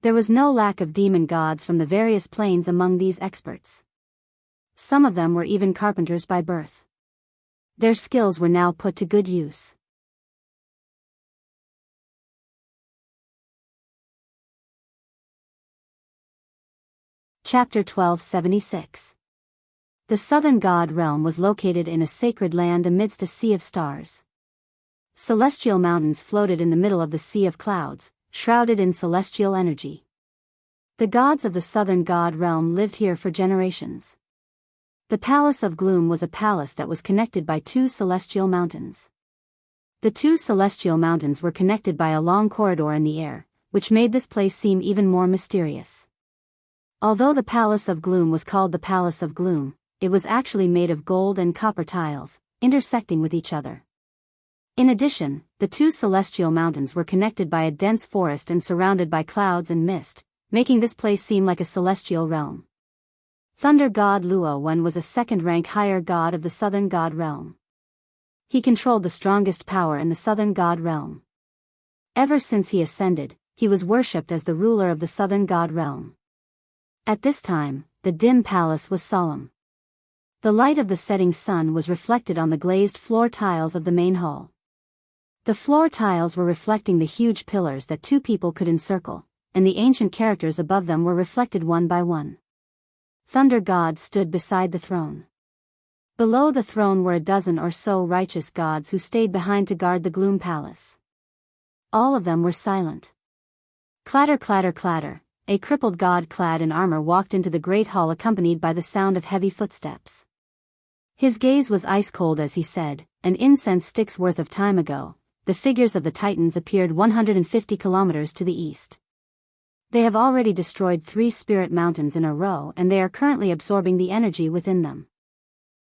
There was no lack of demon gods from the various planes among these experts. Some of them were even carpenters by birth. Their skills were now put to good use. Chapter 1276. The southern god realm was located in a sacred land amidst a sea of stars. Celestial mountains floated in the middle of the sea of clouds, shrouded in celestial energy. The gods of the southern god realm lived here for generations. The Palace of Gloom was a palace that was connected by 2 celestial mountains. The 2 celestial mountains were connected by a long corridor in the air, which made this place seem even more mysterious. Although the Palace of Gloom was called the Palace of Gloom, it was actually made of gold and copper tiles, intersecting with each other. In addition, the 2 celestial mountains were connected by a dense forest and surrounded by clouds and mist, making this place seem like a celestial realm. Thunder god Luo Wen was a second-rank higher god of the southern god realm. He controlled the strongest power in the southern god realm. Ever since he ascended, he was worshipped as the ruler of the southern god realm. At this time, the dim palace was solemn. The light of the setting sun was reflected on the glazed floor tiles of the main hall. The floor tiles were reflecting the huge pillars that 2 people could encircle, and the ancient characters above them were reflected one by one. Thunder God stood beside the throne. Below the throne were a dozen or so righteous gods who stayed behind to guard the Gloom Palace. All of them were silent. Clatter clatter clatter, a crippled god clad in armor walked into the great hall accompanied by the sound of heavy footsteps. His gaze was ice-cold as he said, "An incense stick's worth of time ago, the figures of the Titans appeared 150 kilometers to the east. They have already destroyed 3 spirit mountains in a row and they are currently absorbing the energy within them.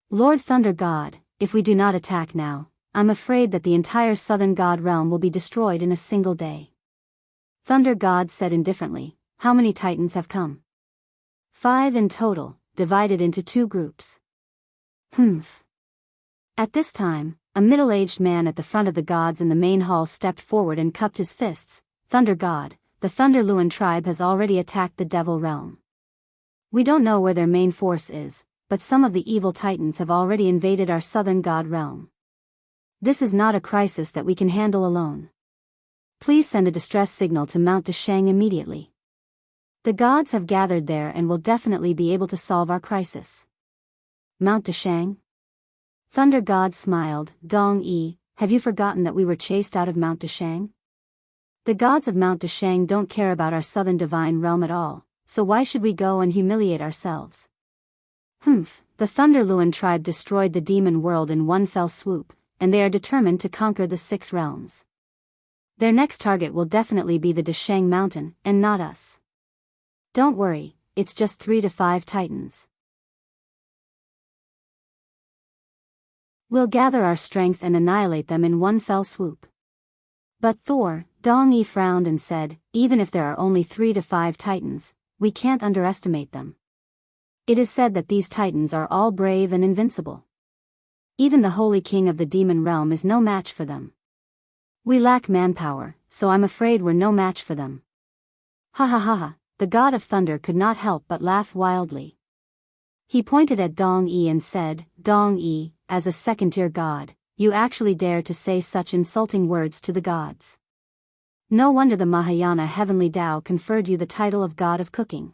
Lord Thunder God, if we do not attack now, I'm afraid that the entire southern god realm will be destroyed in a single day." Thunder God said indifferently, "How many Titans have come?" 5 in total, divided into 2 groups. Humph. At this time, a middle-aged man at the front of the gods in the main hall stepped forward and cupped his fists. "Thunder God, the Thunder Luan tribe has already attacked the Devil Realm. We don't know where their main force is, but some of the evil titans have already invaded our southern god realm. This is not a crisis that we can handle alone. Please send a distress signal to Mount Dashang immediately. The gods have gathered there and will definitely be able to solve our crisis. Mount Dashang? Thunder God smiled. Dong Yi, have you forgotten that we were chased out of Mount Dashang? The gods of Mount Dashang don't care about our southern divine realm at all, so why should we go and humiliate ourselves? The Thunder Luan tribe destroyed the demon world in one fell swoop, and they are determined to conquer the 6 realms. Their next target will definitely be the Dashang Mountain, and not us. Don't worry, it's just 3 to 5 titans. We'll gather our strength and annihilate them in one fell swoop. But Thor, Dong Yi frowned and said, even if there are only 3 to 5 titans, we can't underestimate them. It is said that these titans are all brave and invincible. Even the holy king of the demon realm is no match for them. We lack manpower, so I'm afraid we're no match for them. Ha ha ha ha, the god of thunder could not help but laugh wildly. He pointed at Dong Yi and said, Dong Yi, as a second-tier god, you actually dare to say such insulting words to the gods. No wonder the Mahayana heavenly Tao conferred you the title of god of cooking.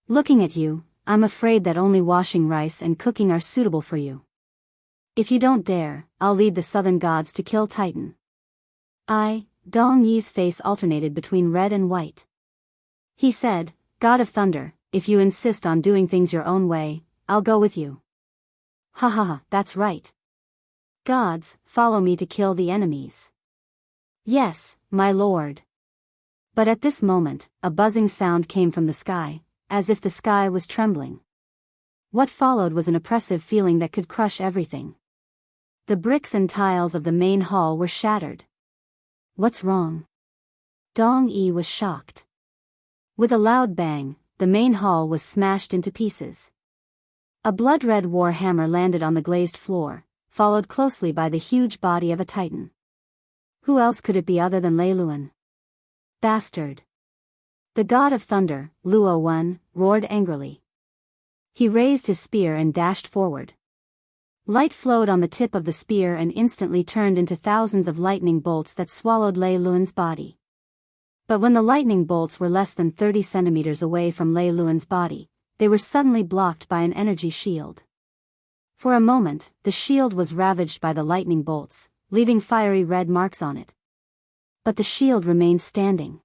Looking at you, I'm afraid that only washing rice and cooking are suitable for you. If you don't dare, I'll lead the southern gods to kill Titan. Dong Yi's face alternated between red and white. He said, God of Thunder, if you insist on doing things your own way, I'll go with you. Ha ha ha, that's right. Gods, follow me to kill the enemies. Yes, my lord. But at this moment, a buzzing sound came from the sky, as if the sky was trembling. What followed was an oppressive feeling that could crush everything. The bricks and tiles of the main hall were shattered. What's wrong? Dong Yi was shocked. With a loud bang, the main hall was smashed into pieces. A blood-red war hammer landed on the glazed floor, followed closely by the huge body of a titan. Who else could it be other than Lei Luan? Bastard! The god of thunder, Luo Wen, roared angrily. He raised his spear and dashed forward. Light flowed on the tip of the spear and instantly turned into thousands of lightning bolts that swallowed Lei Luan's body. But when the lightning bolts were less than 30 centimeters away from Lei Luan's body, they were suddenly blocked by an energy shield. For a moment, the shield was ravaged by the lightning bolts, leaving fiery red marks on it. But the shield remained standing.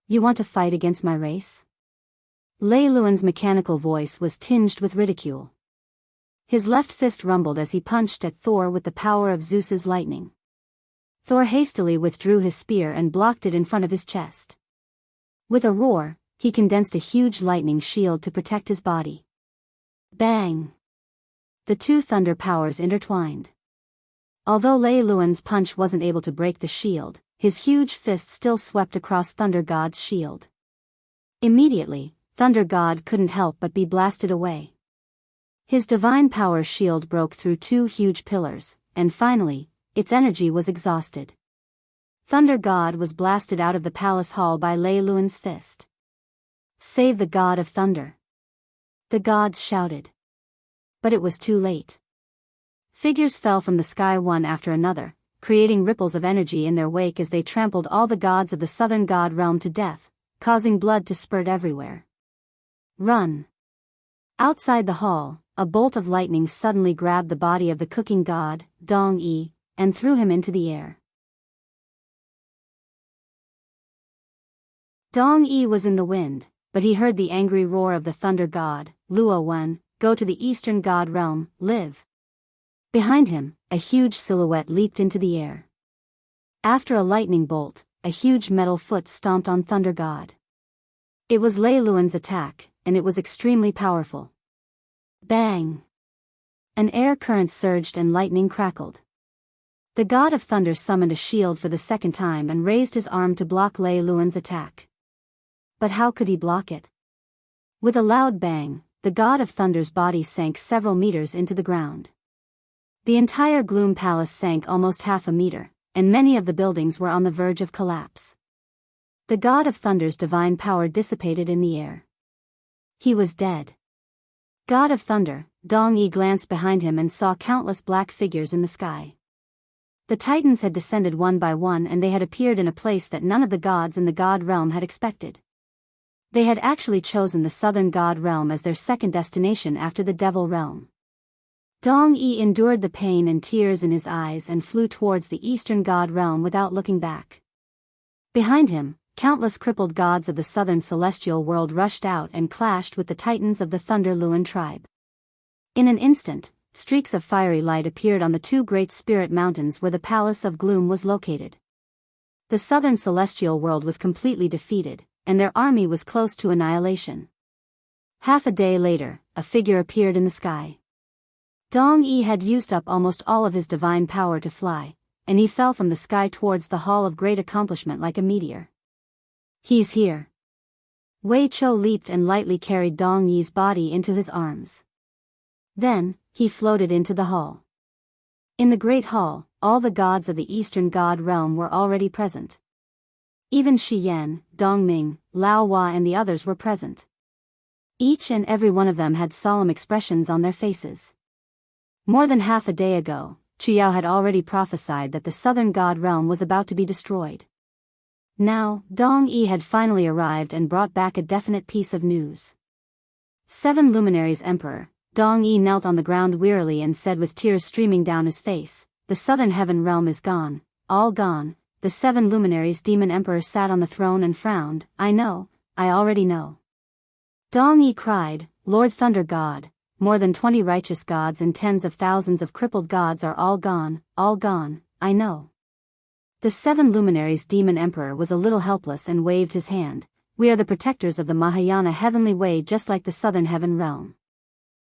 You want to fight against my race? Lei Luan's mechanical voice was tinged with ridicule. His left fist rumbled as he punched at Thor with the power of Zeus's lightning. Thor hastily withdrew his spear and blocked it in front of his chest. With a roar, he condensed a huge lightning shield to protect his body. Bang! The two thunder powers intertwined. Although Lei Luan's punch wasn't able to break the shield, his huge fist still swept across Thunder God's shield. Immediately, Thunder God couldn't help but be blasted away. His divine power shield broke through 2 huge pillars, and finally, its energy was exhausted. Thunder God was blasted out of the palace hall by Lei Luan's fist. Save the god of thunder! The gods shouted. But it was too late. Figures fell from the sky one after another, creating ripples of energy in their wake as they trampled all the gods of the southern god realm to death, causing blood to spurt everywhere. Run! Outside the hall, a bolt of lightning suddenly grabbed the body of the cooking god, Dong Yi, and threw him into the air. Dong Yi was in the wind, but he heard the angry roar of the thunder god, Luo Wen, go to the eastern god realm, live. Behind him, a huge silhouette leaped into the air. After a lightning bolt, a huge metal foot stomped on Thunder God. It was Lei Luan's attack, and it was extremely powerful. Bang! An air current surged and lightning crackled. The god of thunder summoned a shield for the second time and raised his arm to block Lei Luan's attack. But how could he block it? With a loud bang, the god of thunder's body sank several meters into the ground. The entire Gloom Palace sank almost half a meter, and many of the buildings were on the verge of collapse. The god of thunder's divine power dissipated in the air. He was dead. God of Thunder, Dong Yi glanced behind him and saw countless black figures in the sky. The Titans had descended one by one, and they had appeared in a place that none of the gods in the God realm had expected. They had actually chosen the southern God realm as their second destination after the Devil realm. Dong Yi endured the pain and tears in his eyes and flew towards the eastern God realm without looking back. Behind him, countless crippled gods of the southern celestial world rushed out and clashed with the Titans of the Thunder Luan tribe. In an instant, streaks of fiery light appeared on the two great spirit mountains where the Palace of Gloom was located. The southern celestial world was completely defeated, and their army was close to annihilation. Half a day later, a figure appeared in the sky. Dong Yi had used up almost all of his divine power to fly, and he fell from the sky towards the Hall of Great Accomplishment like a meteor. He's here. Wei Chou leaped and lightly carried Dong Yi's body into his arms. Then, he floated into the hall. In the Great Hall, all the gods of the Eastern God realm were already present. Even Shi Yan, Dong Ming, Lao Hua and the others were present. Each and every one of them had solemn expressions on their faces. More than half a day ago, Chuyao had already prophesied that the southern God realm was about to be destroyed. Now, Dong Yi had finally arrived and brought back a definite piece of news. 7 Luminaries Emperor, Dong Yi knelt on the ground wearily and said with tears streaming down his face, "The southern heaven realm is gone, all gone." The 7 Luminaries Demon Emperor sat on the throne and frowned. "I know, I already know." Dong Yi cried, "Lord Thunder God, more than 20 righteous gods and tens of thousands of crippled gods are all gone, I know." The 7 Luminaries Demon Emperor was a little helpless and waved his hand. "We are the protectors of the Mahayana heavenly way, just like the southern heaven realm.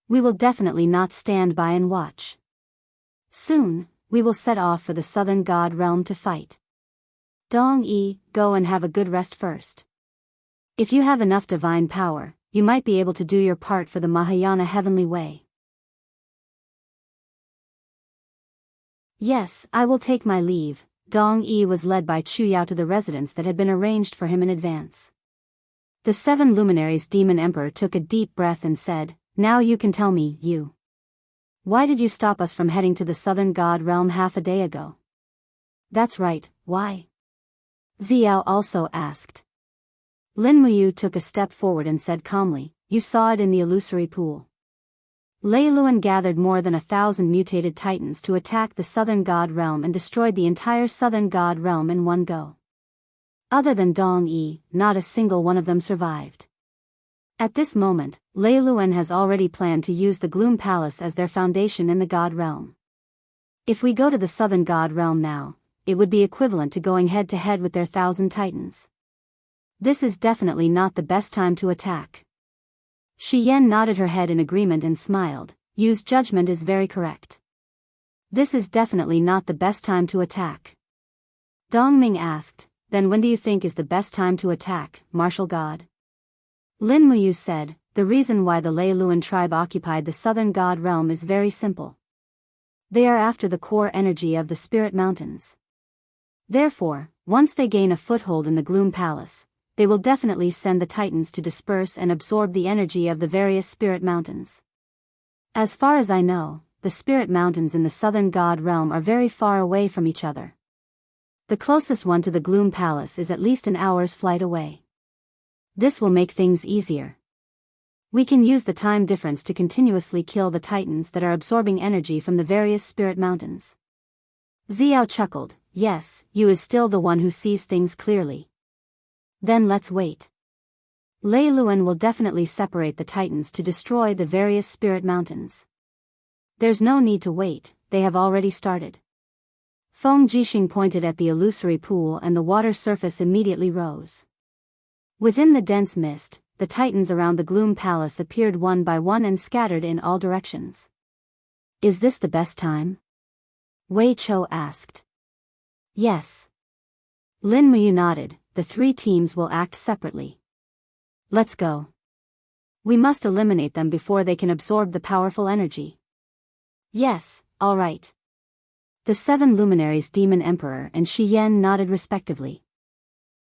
We will definitely not stand by and watch. Soon, we will set off for the southern God realm to fight. Dong Yi, go and have a good rest first. If you have enough divine power, you might be able to do your part for the Mahayana heavenly way." "Yes, I will take my leave." Dong Yi was led by Chuyao to the residence that had been arranged for him in advance. The 7 Luminaries Demon Emperor took a deep breath and said, "Now you can tell me, you. Why did you stop us from heading to the southern God realm half a day ago?" "That's right, why?" Xiao also asked. Lin Muyu took a step forward and said calmly, "You saw it in the illusory pool. Lei Luan gathered more than 1,000 mutated titans to attack the southern God realm and destroyed the entire southern God realm in one go. Other than Dong Yi, not a single one of them survived. At this moment, Lei Luan has already planned to use the Gloom Palace as their foundation in the God realm. If we go to the southern God realm now, it would be equivalent to going head-to-head with their 1,000 titans. This is definitely not the best time to attack." Shi Yan nodded her head in agreement and smiled. Yu's judgment is very correct. This is definitely not the best time to attack. Dong Ming asked, "Then when do you think is the best time to attack, martial god?" Lin Muyu said, "The reason why the Lei Luan tribe occupied the southern God realm is very simple. They are after the core energy of the spirit mountains. Therefore, once they gain a foothold in the Gloom Palace, they will definitely send the titans to disperse and absorb the energy of the various spirit mountains. As far as I know, the spirit mountains in the southern God realm are very far away from each other. The closest one to the Gloom Palace is at least an hour's flight away. This will make things easier. We can use the time difference to continuously kill the titans that are absorbing energy from the various spirit mountains." Xiao chuckled, "Yes, you is still the one who sees things clearly. Then let's wait. Lei Luan will definitely separate the titans to destroy the various spirit mountains. There's no need to wait, they have already started." Feng Jixing pointed at the illusory pool and the water surface immediately rose. Within the dense mist, the titans around the Gloom Palace appeared one by one and scattered in all directions. "Is this the best time?" Wei Chou asked. "Yes." Lin Muyu nodded. "The 3 teams will act separately. Let's go. We must eliminate them before they can absorb the powerful energy." "Yes, all right." The 7 Luminaries Demon Emperor and Shi Yan nodded respectively.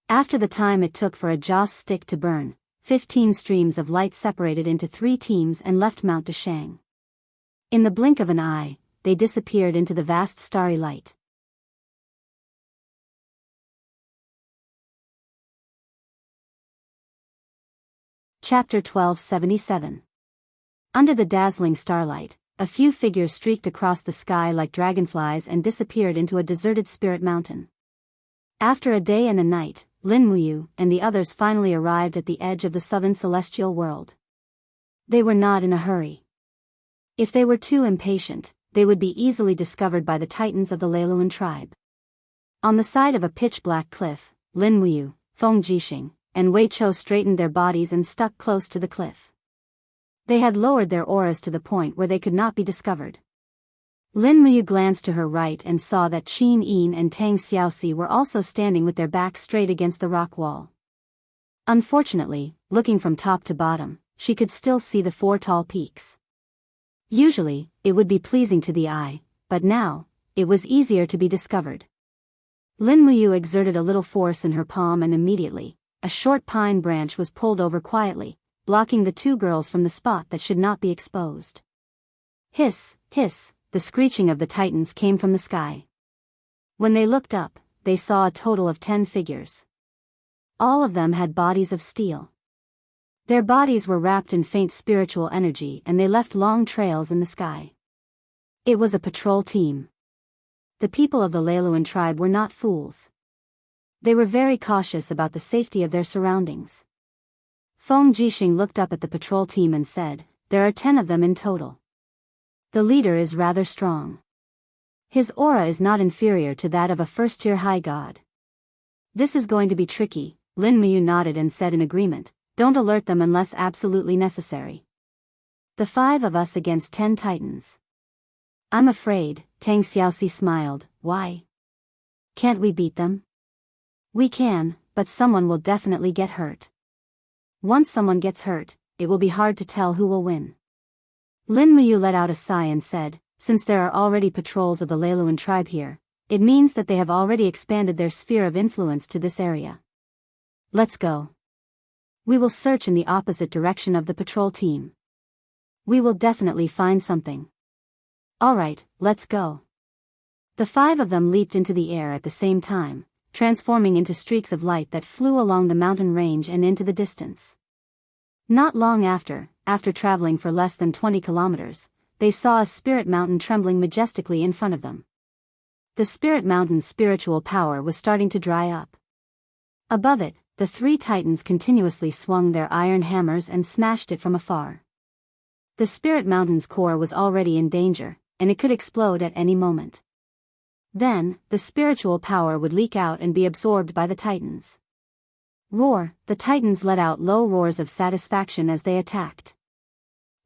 After the time it took for a joss stick to burn, 15 streams of light separated into 3 teams and left Mount Dashang. In the blink of an eye, they disappeared into the vast starry light. Chapter 1277. Under the dazzling starlight, a few figures streaked across the sky like dragonflies and disappeared into a deserted spirit mountain. After a day and a night, Lin Muyu and the others finally arrived at the edge of the southern celestial world. They were not in a hurry. If they were too impatient, they would be easily discovered by the titans of the Leiluan tribe. On the side of a pitch-black cliff, Lin Muyu, Feng Jixing, and Wei Chou straightened their bodies and stuck close to the cliff. They had lowered their auras to the point where they could not be discovered. Lin Muyu glanced to her right and saw that Qin Yin and Tang Xiaoxi were also standing with their backs straight against the rock wall. Unfortunately, looking from top to bottom, she could still see the 4 tall peaks. Usually, it would be pleasing to the eye, but now, it was easier to be discovered. Lin Muyu exerted a little force in her palm and immediately, a short pine branch was pulled over quietly, blocking the 2 girls from the spot that should not be exposed. Hiss, hiss, the screeching of the titans came from the sky. When they looked up, they saw a total of 10 figures. All of them had bodies of steel. Their bodies were wrapped in faint spiritual energy and they left long trails in the sky. It was a patrol team. The people of the Leiluan tribe were not fools. They were very cautious about the safety of their surroundings. Feng Jixing looked up at the patrol team and said, "There are 10 of them in total. The leader is rather strong. His aura is not inferior to that of a first-tier high god." "This is going to be tricky," Lin Muyu nodded and said in agreement, "Don't alert them unless absolutely necessary. The 5 of us against 10 titans." "I'm afraid," Tang Xiaoxi smiled. "Why? Can't we beat them?" "We can, but someone will definitely get hurt. Once someone gets hurt, it will be hard to tell who will win." Lin Muyu let out a sigh and said, "Since there are already patrols of the Leiluan tribe here, it means that they have already expanded their sphere of influence to this area. Let's go. We will search in the opposite direction of the patrol team. We will definitely find something." "Alright, let's go." The 5 of them leaped into the air at the same time, transforming into streaks of light that flew along the mountain range and into the distance. Not long after traveling for less than 20 kilometers, they saw a spirit mountain trembling majestically in front of them. The spirit mountain's spiritual power was starting to dry up. Above it, the 3 titans continuously swung their iron hammers and smashed it from afar. The spirit mountain's core was already in danger, and it could explode at any moment. Then, the spiritual power would leak out and be absorbed by the titans. Roar! The titans let out low roars of satisfaction as they attacked.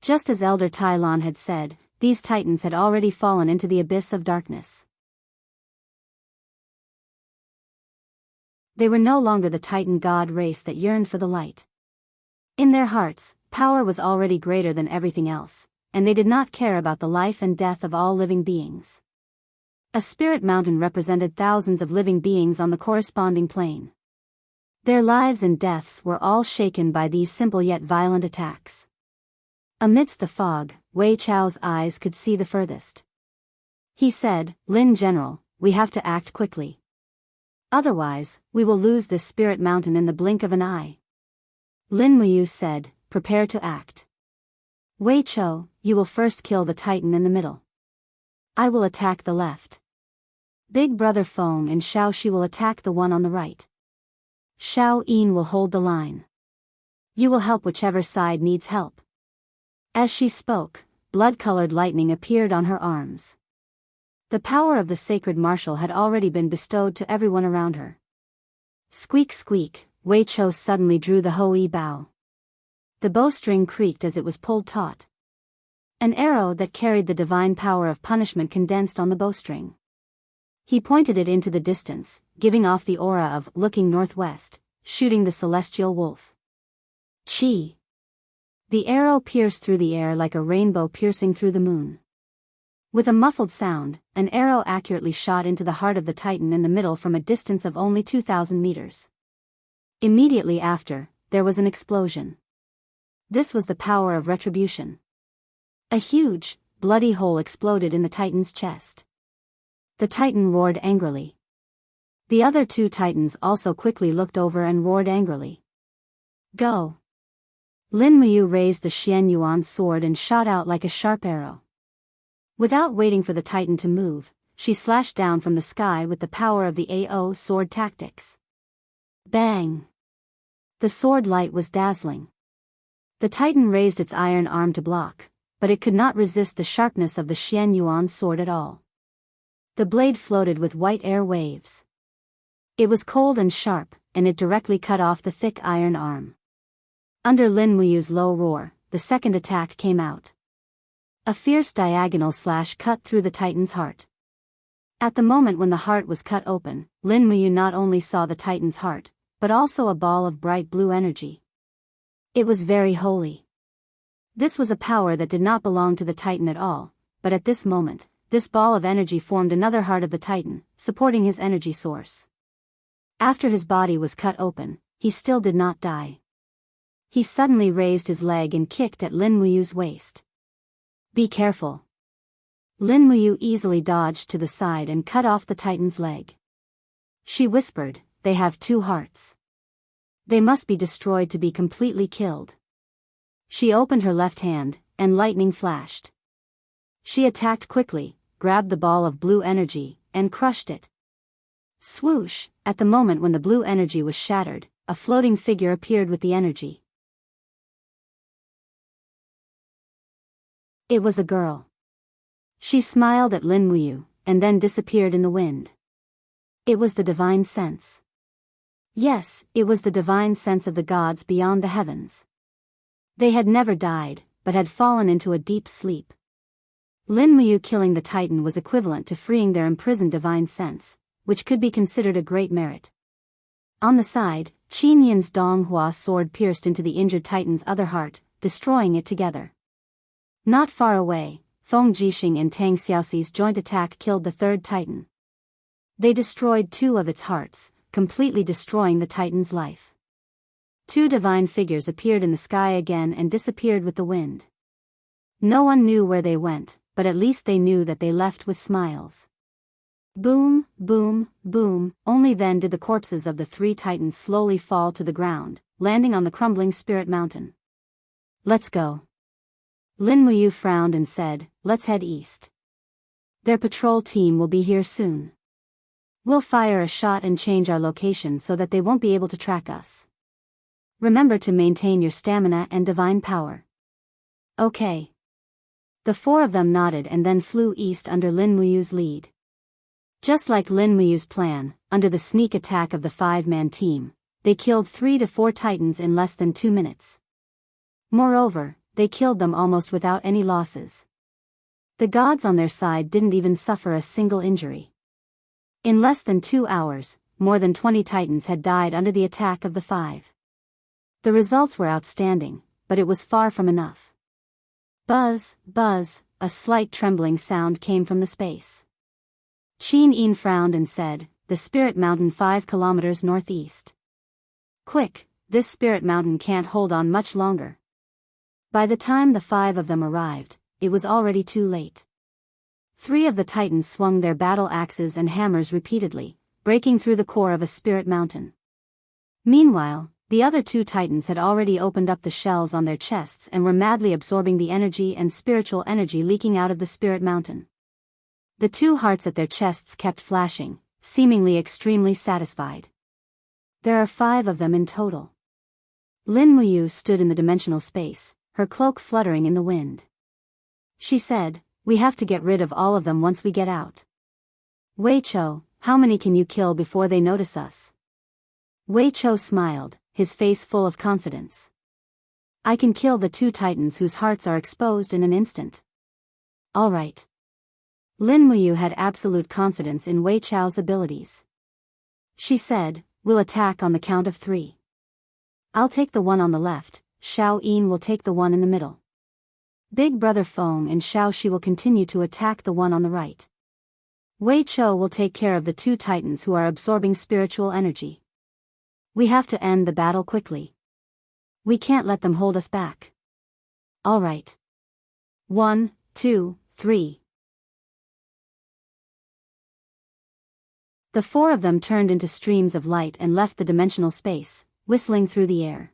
Just as Elder Tai Lan had said, these titans had already fallen into the abyss of darkness. They were no longer the titan god race that yearned for the light. In their hearts, power was already greater than everything else, and they did not care about the life and death of all living beings. A spirit mountain represented thousands of living beings on the corresponding plane. Their lives and deaths were all shaken by these simple yet violent attacks. Amidst the fog, Wei Chou's eyes could see the furthest. He said, "Lin General, we have to act quickly. Otherwise, we will lose this spirit mountain in the blink of an eye." Lin Muyu said, "Prepare to act. Wei Chou, you will first kill the titan in the middle. I will attack the left. Big brother Feng and Xiao Shi will attack the one on the right. Xiao Yin will hold the line. You will help whichever side needs help." As she spoke, blood-colored lightning appeared on her arms. The power of the sacred martial had already been bestowed to everyone around her. Squeak squeak, Wei Chou suddenly drew the Hou Yi bow. The bowstring creaked as it was pulled taut. An arrow that carried the divine power of punishment condensed on the bowstring. He pointed it into the distance, giving off the aura of looking northwest, shooting the celestial wolf. Chi! The arrow pierced through the air like a rainbow piercing through the moon. With a muffled sound, an arrow accurately shot into the heart of the titan in the middle from a distance of only 2,000 meters. Immediately after, there was an explosion. This was the power of retribution. A huge, bloody hole exploded in the Titan's chest. The Titan roared angrily. The other two Titans also quickly looked over and roared angrily. Go! Lin Muyu raised the Xian Yuan sword and shot out like a sharp arrow. Without waiting for the Titan to move, she slashed down from the sky with the power of the AO sword tactics. Bang! The sword light was dazzling. The Titan raised its iron arm to block, but it could not resist the sharpness of the Xian Yuan sword at all. The blade floated with white air waves. It was cold and sharp, and it directly cut off the thick iron arm. Under Lin Muyu's low roar, the second attack came out. A fierce diagonal slash cut through the Titan's heart. At the moment when the heart was cut open, Lin Muyu not only saw the Titan's heart, but also a ball of bright blue energy. It was very holy. This was a power that did not belong to the Titan at all, but at this moment, this ball of energy formed another heart of the Titan, supporting his energy source. After his body was cut open, he still did not die. He suddenly raised his leg and kicked at Lin Muyu's waist. Be careful. Lin Muyu easily dodged to the side and cut off the Titan's leg. She whispered, they have two hearts. They must be destroyed to be completely killed. She opened her left hand, and lightning flashed. She attacked quickly, grabbed the ball of blue energy, and crushed it. Swoosh! At the moment when the blue energy was shattered, a floating figure appeared with the energy. It was a girl. She smiled at Lin Muyu, and then disappeared in the wind. It was the divine sense. Yes, it was the divine sense of the gods beyond the heavens. They had never died, but had fallen into a deep sleep. Lin Muyu killing the Titan was equivalent to freeing their imprisoned divine sense, which could be considered a great merit. On the side, Qin Yin's Donghua sword pierced into the injured Titan's other heart, destroying it together. Not far away, Feng Jixing and Tang Xiaoxi's joint attack killed the third Titan. They destroyed two of its hearts, completely destroying the Titan's life. Two divine figures appeared in the sky again and disappeared with the wind. No one knew where they went, but at least they knew that they left with smiles. Boom, boom, boom, only then did the corpses of the three Titans slowly fall to the ground, landing on the crumbling spirit mountain. Let's go. Lin Muyu frowned and said, let's head east. Their patrol team will be here soon. We'll fire a shot and change our location so that they won't be able to track us. Remember to maintain your stamina and divine power. Okay. The four of them nodded and then flew east under Lin Muyu's lead. Just like Lin Muyu's plan, under the sneak attack of the five-man team, they killed 3 to 4 Titans in less than 2 minutes. Moreover, they killed them almost without any losses. The gods on their side didn't even suffer a single injury. In less than 2 hours, more than 20 Titans had died under the attack of the 5. The results were outstanding, but it was far from enough. Buzz, buzz, a slight trembling sound came from the space. Qin Yin frowned and said, the spirit mountain 5 kilometers northeast. Quick, this spirit mountain can't hold on much longer. By the time the 5 of them arrived, it was already too late. 3 of the Titans swung their battle axes and hammers repeatedly, breaking through the core of a spirit mountain. Meanwhile, the other 2 Titans had already opened up the shells on their chests and were madly absorbing the energy and spiritual energy leaking out of the spirit mountain. The 2 hearts at their chests kept flashing, seemingly extremely satisfied. There are 5 of them in total. Lin Muyu stood in the dimensional space, her cloak fluttering in the wind. She said, we have to get rid of all of them once we get out. Wei Chou, how many can you kill before they notice us? Wei Chou smiled, his face full of confidence. I can kill the 2 Titans whose hearts are exposed in an instant. All right. Lin Muyu had absolute confidence in Wei Chou's abilities. She said, we'll attack on the count of 3. I'll take the one on the left, Xiao Yin will take the one in the middle. Big brother Feng and Xiao Shi will continue to attack the one on the right. Wei Chou will take care of the 2 Titans who are absorbing spiritual energy. We have to end the battle quickly. We can't let them hold us back. All right. 1, 2, 3. The four of them turned into streams of light and left the dimensional space, whistling through the air.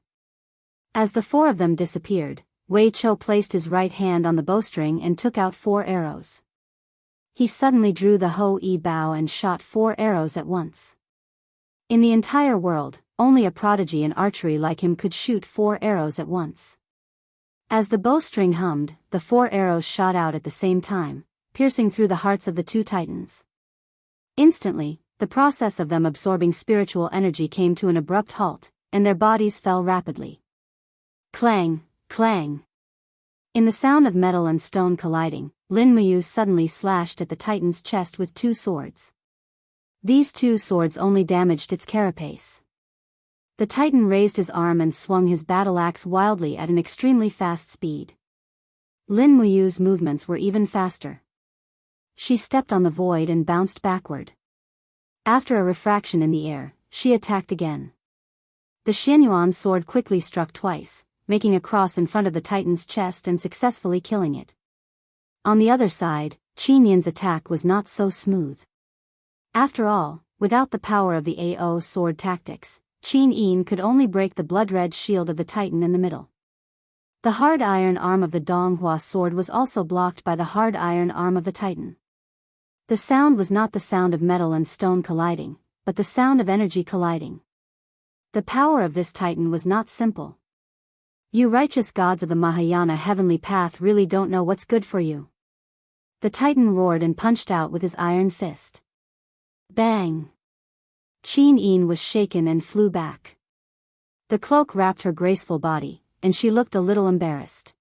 As the four of them disappeared, Wei Chou placed his right hand on the bowstring and took out 4 arrows. He suddenly drew the Ho-E bow and shot 4 arrows at once. In the entire world, only a prodigy in archery like him could shoot 4 arrows at once. As the bowstring hummed, the 4 arrows shot out at the same time, piercing through the hearts of the 2 titans. Instantly, the process of them absorbing spiritual energy came to an abrupt halt, and their bodies fell rapidly. Clang, clang. In the sound of metal and stone colliding, Lin Muyu suddenly slashed at the titan's chest with 2 swords. These 2 swords only damaged its carapace. The titan raised his arm and swung his battle axe wildly at an extremely fast speed. Lin Muyu's movements were even faster. She stepped on the void and bounced backward. After a refraction in the air, she attacked again. The Xianyuan sword quickly struck twice, making a cross in front of the titan's chest and successfully killing it. On the other side, Qin Yin's attack was not so smooth. After all, without the power of the AO sword tactics, Qin Yin could only break the blood-red shield of the titan in the middle. The hard iron arm of the Donghua sword was also blocked by the hard iron arm of the titan. The sound was not the sound of metal and stone colliding, but the sound of energy colliding. The power of this titan was not simple. You righteous gods of the Mahayana heavenly path really don't know what's good for you. The titan roared and punched out with his iron fist. Bang! Qin Yin was shaken and flew back. The cloak wrapped her graceful body, and she looked a little embarrassed.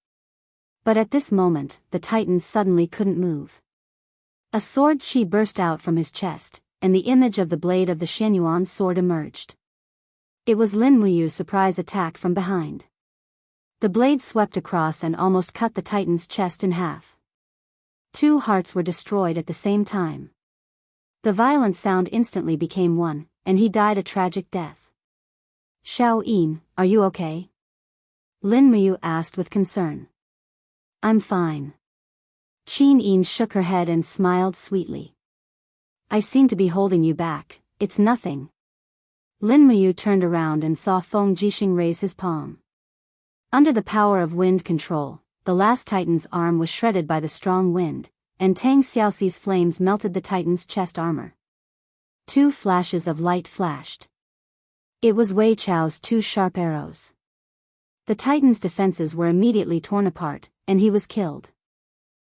But at this moment, the titan suddenly couldn't move. A sword chi burst out from his chest, and the image of the blade of the Xianyuan sword emerged. It was Lin Muyu's surprise attack from behind. The blade swept across and almost cut the titan's chest in half. 2 hearts were destroyed at the same time. The violent sound instantly became one, and he died a tragic death. Xiao Yin, are you okay? Lin Muyu asked with concern. I'm fine. Qin Yin shook her head and smiled sweetly. I seem to be holding you back, it's nothing. Lin Muyu turned around and saw Feng Jixing raise his palm. Under the power of wind control, the last titan's arm was shredded by the strong wind, and Tang Xiaoxi's flames melted the titan's chest armor. 2 flashes of light flashed. It was Wei Chou's 2 sharp arrows. The titan's defenses were immediately torn apart, and he was killed.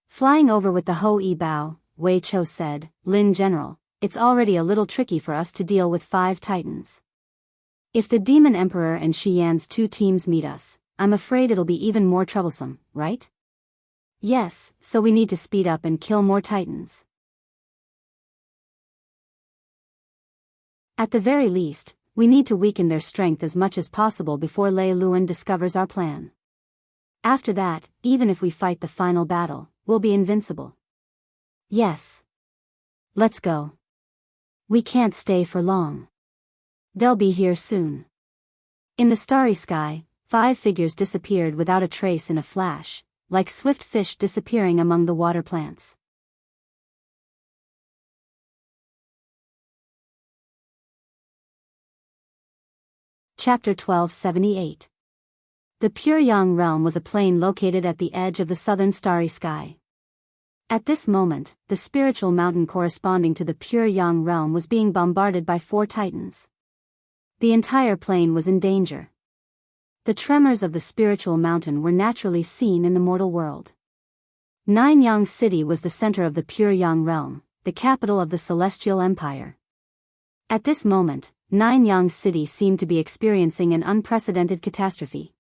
Flying over with the Ho-E bow, Wei Chou said, Lin General, it's already a little tricky for us to deal with 5 titans. If the Demon Emperor and Shi Yan's 2 teams meet us, I'm afraid it'll be even more troublesome, right? Yes, so we need to speed up and kill more titans. At the very least, we need to weaken their strength as much as possible before Lei Luan discovers our plan. After that, even if we fight the final battle, we'll be invincible. Yes. Let's go. We can't stay for long. They'll be here soon. In the starry sky, 5 figures disappeared without a trace in a flash, like swift fish disappearing among the water plants. Chapter 1278. The Pure Yang realm was a plain located at the edge of the southern starry sky. At this moment, the spiritual mountain corresponding to the Pure Yang realm was being bombarded by 4 titans. The entire plain was in danger. The tremors of the spiritual mountain were naturally seen in the mortal world. Nianyang City was the center of the Pure Yang realm, the capital of the Celestial Empire. At this moment, Nianyang City seemed to be experiencing an unprecedented catastrophe.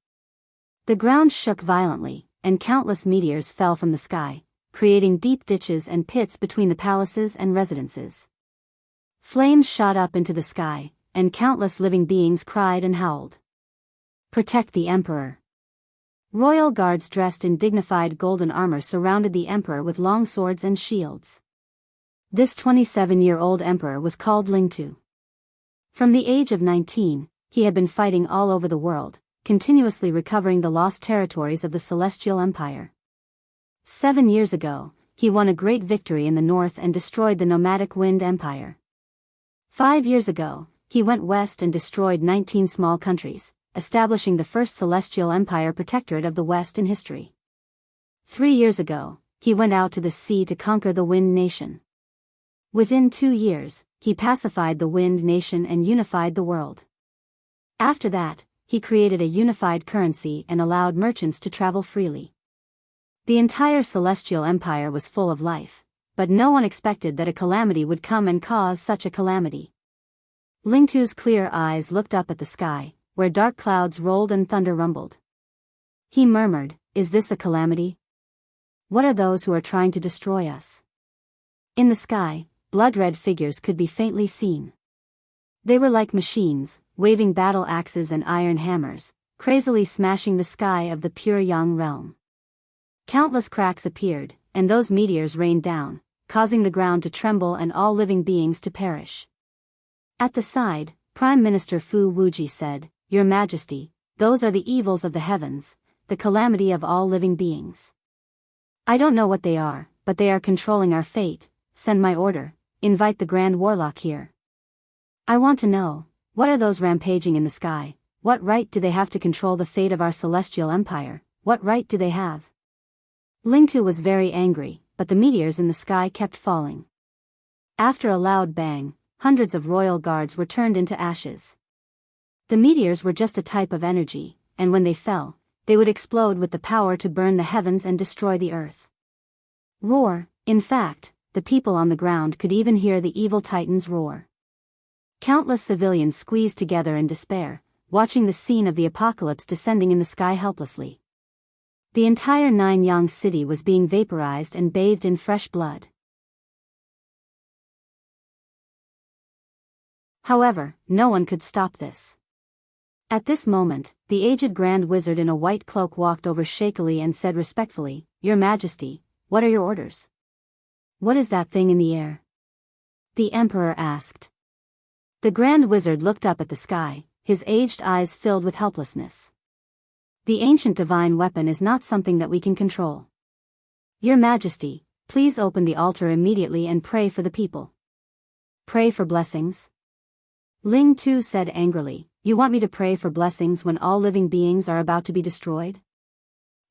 The ground shook violently, and countless meteors fell from the sky, creating deep ditches and pits between the palaces and residences. Flames shot up into the sky, and countless living beings cried and howled. Protect the Emperor. Royal guards dressed in dignified golden armor surrounded the Emperor with long swords and shields. This 27-year-old Emperor was called Lingtu. From the age of 19, he had been fighting all over the world, continuously recovering the lost territories of the Celestial Empire. 7 years ago, he won a great victory in the north and destroyed the nomadic Wind Empire. 5 years ago, he went west and destroyed 19 small countries, establishing the first Celestial Empire Protectorate of the West in history. 3 years ago, he went out to the sea to conquer the Wind Nation. Within 2 years, he pacified the Wind Nation and unified the world. After that, he created a unified currency and allowed merchants to travel freely. The entire Celestial Empire was full of life, but no one expected that a calamity would come and cause such a calamity. Ling Tu's clear eyes looked up at the sky, where dark clouds rolled and thunder rumbled. He murmured, "Is this a calamity? What are those who are trying to destroy us?" In the sky, blood-red figures could be faintly seen. They were like machines, waving battle axes and iron hammers, crazily smashing the sky of the pure Yang realm. Countless cracks appeared, and those meteors rained down, causing the ground to tremble and all living beings to perish. At the side, Prime Minister Fu Wuji said, "Your Majesty, those are the evils of the heavens, the calamity of all living beings. I don't know what they are, but they are controlling our fate. Send my order, invite the Grand Warlock here. I want to know, what are those rampaging in the sky? What right do they have to control the fate of our Celestial Empire? What right do they have?" Ling Tu was very angry, but the meteors in the sky kept falling. After a loud bang, hundreds of royal guards were turned into ashes. The meteors were just a type of energy, and when they fell, they would explode with the power to burn the heavens and destroy the earth. Roar, in fact, the people on the ground could even hear the evil titans roar. Countless civilians squeezed together in despair, watching the scene of the apocalypse descending in the sky helplessly. The entire Nanyang city was being vaporized and bathed in fresh blood. However, no one could stop this. At this moment, the aged Grand Wizard in a white cloak walked over shakily and said respectfully, "Your Majesty, what are your orders?" "What is that thing in the air?" the Emperor asked. The Grand Wizard looked up at the sky, his aged eyes filled with helplessness. "The ancient divine weapon is not something that we can control. Your Majesty, please open the altar immediately and pray for the people." "Pray for blessings?" Ling Tu said angrily, "You want me to pray for blessings when all living beings are about to be destroyed?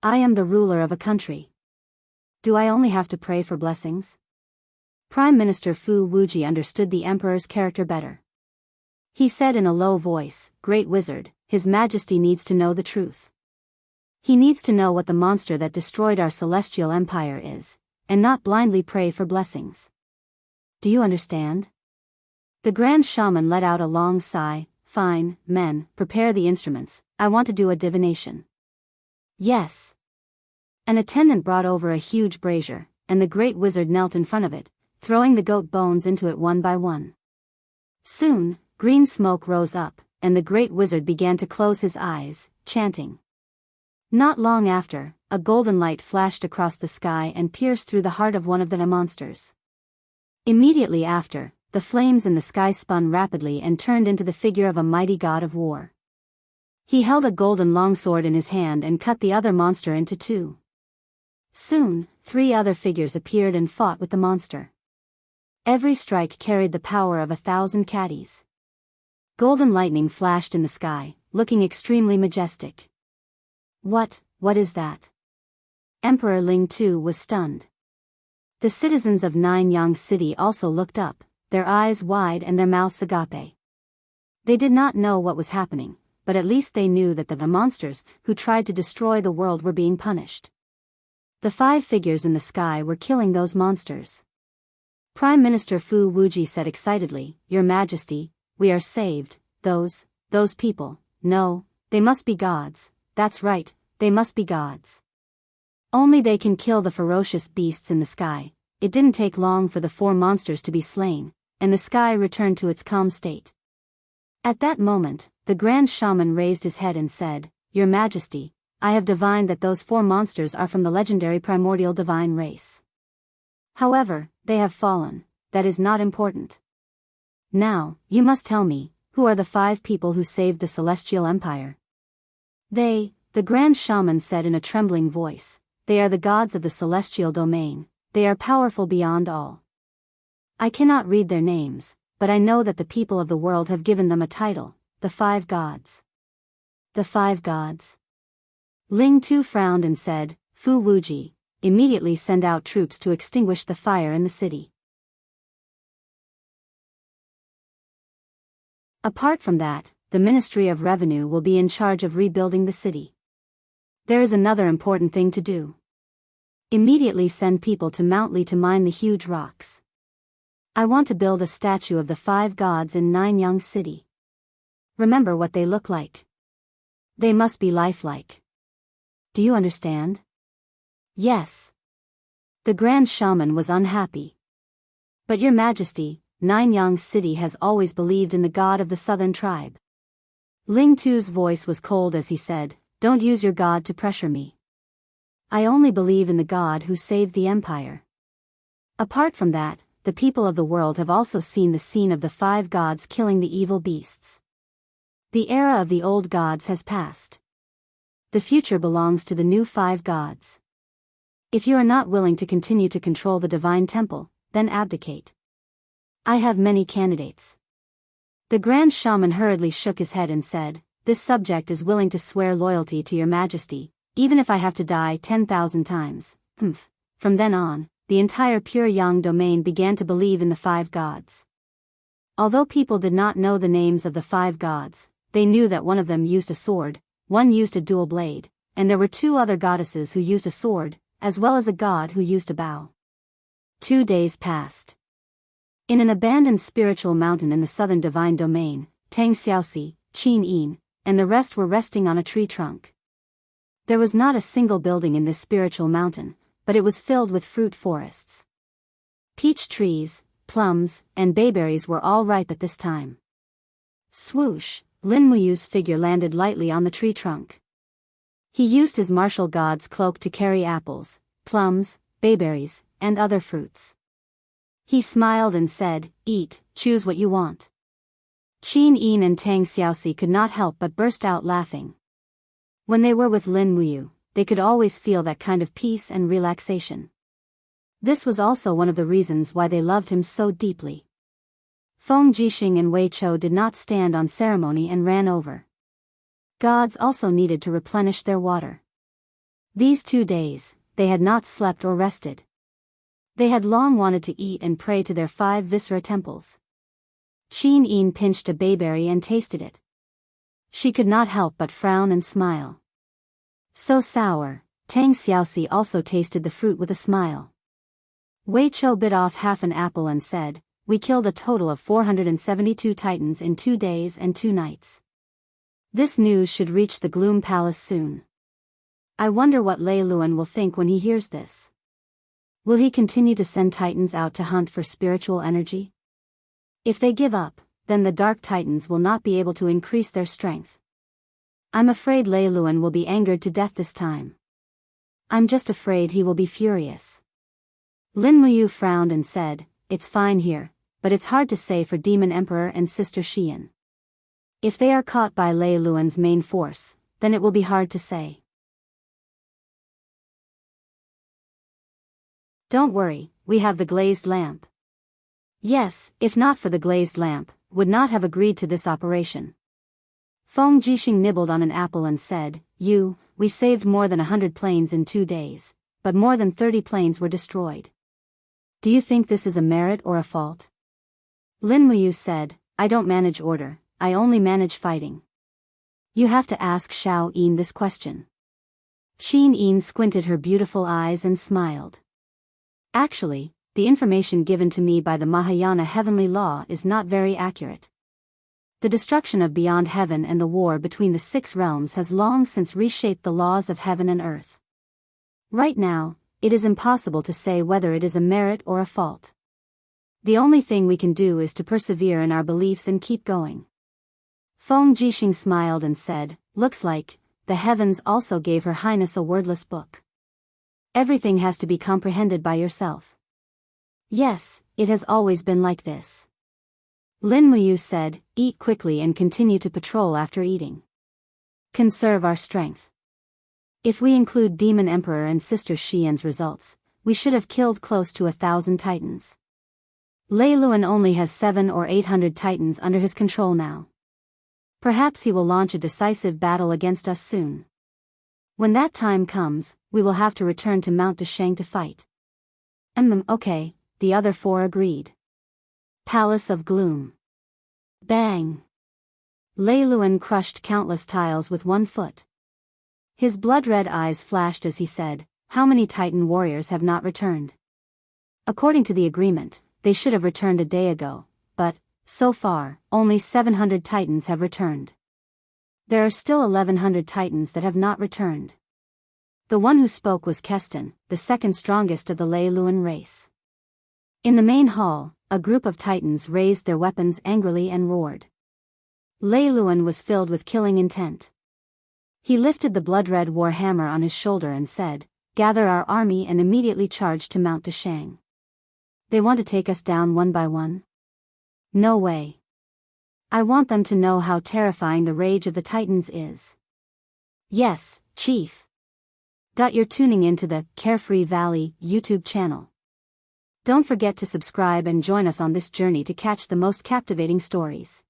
I am the ruler of a country. Do I only have to pray for blessings?" Prime Minister Fu Wuji understood the Emperor's character better. He said in a low voice, "Great Wizard, His Majesty needs to know the truth. He needs to know what the monster that destroyed our Celestial Empire is, and not blindly pray for blessings. Do you understand?" The Grand Shaman let out a long sigh. "Fine, men, prepare the instruments, I want to do a divination." "Yes." An attendant brought over a huge brazier, and the Great Wizard knelt in front of it, throwing the goat bones into it one by one. Soon, green smoke rose up, and the Great Wizard began to close his eyes, chanting. Not long after, a golden light flashed across the sky and pierced through the heart of one of the monsters. Immediately after, the flames in the sky spun rapidly and turned into the figure of a mighty god of war. He held a golden longsword in his hand and cut the other monster into two. Soon, 3 other figures appeared and fought with the monster. Every strike carried the power of 1,000 caddies. Golden lightning flashed in the sky, looking extremely majestic. What is that?" Emperor Ling Tu was stunned. The citizens of Nanyang City also looked up, their eyes wide and their mouths agape. They did not know what was happening, but at least they knew that the monsters who tried to destroy the world were being punished. The 5 figures in the sky were killing those monsters. Prime Minister Fu Wuji said excitedly, "Your Majesty, we are saved. Those people, no, they must be gods. That's right, they must be gods. Only they can kill the ferocious beasts in the sky." It didn't take long for the 4 monsters to be slain, and the sky returned to its calm state. At that moment, the Grand Shaman raised his head and said, "Your Majesty, I have divined that those 4 monsters are from the legendary primordial divine race. However, they have fallen. That is not important. Now, you must tell me, who are the 5 people who saved the Celestial Empire?" The grand shaman said in a trembling voice, they are the gods of the celestial domain, they are powerful beyond all. I cannot read their names, but I know that the people of the world have given them a title, the five gods. The five gods. Ling Tu frowned and said, Fu Wuji, immediately send out troops to extinguish the fire in the city. Apart from that, the Ministry of Revenue will be in charge of rebuilding the city. There is another important thing to do. Immediately send people to Mount Li to mine the huge rocks. I want to build a statue of the five gods in Nanyang City. Remember what they look like. They must be lifelike. Do you understand? Yes. The Grand Shaman was unhappy. But Your Majesty, Nanyang City has always believed in the god of the southern tribe. Ling Tu's voice was cold as he said, don't use your god to pressure me. I only believe in the god who saved the empire. Apart from that, the people of the world have also seen the scene of the five gods killing the evil beasts. The era of the old gods has passed. The future belongs to the new five gods. If you are not willing to continue to control the divine temple, then abdicate. I have many candidates. The Grand Shaman hurriedly shook his head and said, this subject is willing to swear loyalty to Your Majesty, even if I have to die 10,000 times. From then on, the entire Pure Yang domain began to believe in the five gods. Although people did not know the names of the five gods, they knew that one of them used a sword, one used a dual blade, and there were two other goddesses who used a sword, as well as a god who used a bow. 2 days passed. In an abandoned spiritual mountain in the southern divine domain, Tang Xiaoxi, Qin Yin, and the rest were resting on a tree trunk. There was not a single building in this spiritual mountain, but it was filled with fruit forests. Peach trees, plums, and bayberries were all ripe at this time. Swoosh, Lin Muyu's figure landed lightly on the tree trunk. He used his martial god's cloak to carry apples, plums, bayberries, and other fruits. He smiled and said, eat, choose what you want. Qin Yin and Tang Xiaoxi could not help but burst out laughing. When they were with Lin Muyu, they could always feel that kind of peace and relaxation. This was also one of the reasons why they loved him so deeply. Feng Jixing and Wei Chou did not stand on ceremony and ran over. Gods also needed to replenish their water. These 2 days, they had not slept or rested. They had long wanted to eat and pray to their 5 viscera temples. Qin Yin pinched a bayberry and tasted it. She could not help but frown and smile. So sour. Tang Xiaoxi also tasted the fruit with a smile. Wei Chou bit off half an apple and said, we killed a total of 472 titans in 2 days and 2 nights. This news should reach the Gloom Palace soon. I wonder what Lei Luan will think when he hears this. Will he continue to send titans out to hunt for spiritual energy? If they give up, then the Dark Titans will not be able to increase their strength. I'm afraid Lei Luan will be angered to death this time. I'm just afraid he will be furious. Lin Muyu frowned and said, it's fine here, but it's hard to say for Demon Emperor and Sister Xian. If they are caught by Lei Luan's main force, then it will be hard to say. Don't worry, we have the glazed lamp. Yes, if not for the glazed lamp, would not have agreed to this operation. Feng Jixing nibbled on an apple and said, we saved more than 100 planes in 2 days, but more than 30 planes were destroyed. Do you think this is a merit or a fault? Lin Muyu said, I don't manage order, I only manage fighting. You have to ask Xiao Yin this question. Qin Yin squinted her beautiful eyes and smiled. Actually, the information given to me by the Mahayana heavenly law is not very accurate. The destruction of beyond heaven and the war between the 6 realms has long since reshaped the laws of heaven and earth. Right now, it is impossible to say whether it is a merit or a fault. The only thing we can do is to persevere in our beliefs and keep going. Feng Jixing smiled and said, looks like, the heavens also gave Her Highness a wordless book. Everything has to be comprehended by yourself. Yes, it has always been like this. Lin Muyu said, eat quickly and continue to patrol after eating. conserve our strength. If we include Demon Emperor and Sister Xian's results, we should have killed close to 1,000 titans. Lei Luan only has 700 or 800 titans under his control now. Perhaps he will launch a decisive battle against us soon. When that time comes, we will have to return to Mount Desheng to fight. Okay, the other four agreed. Palace of Gloom. Bang! Lei Luan crushed countless tiles with one foot. His blood-red eyes flashed as he said, "How many Titan warriors have not returned?" According to the agreement, they should have returned a day ago, but, so far, only 700 Titans have returned. There are still 1,100 Titans that have not returned. The one who spoke was Keston, the second strongest of the Lei Luan race. In the main hall, a group of Titans raised their weapons angrily and roared. Lei Luan was filled with killing intent. He lifted the blood-red war hammer on his shoulder and said, "Gather our army and immediately charge to Mount Desheng. They want to take us down one by one? No way. I want them to know how terrifying the rage of the Titans is." Yes, Chief. You're tuning into the Carefree Valley YouTube channel. Don't forget to subscribe and join us on this journey to catch the most captivating stories.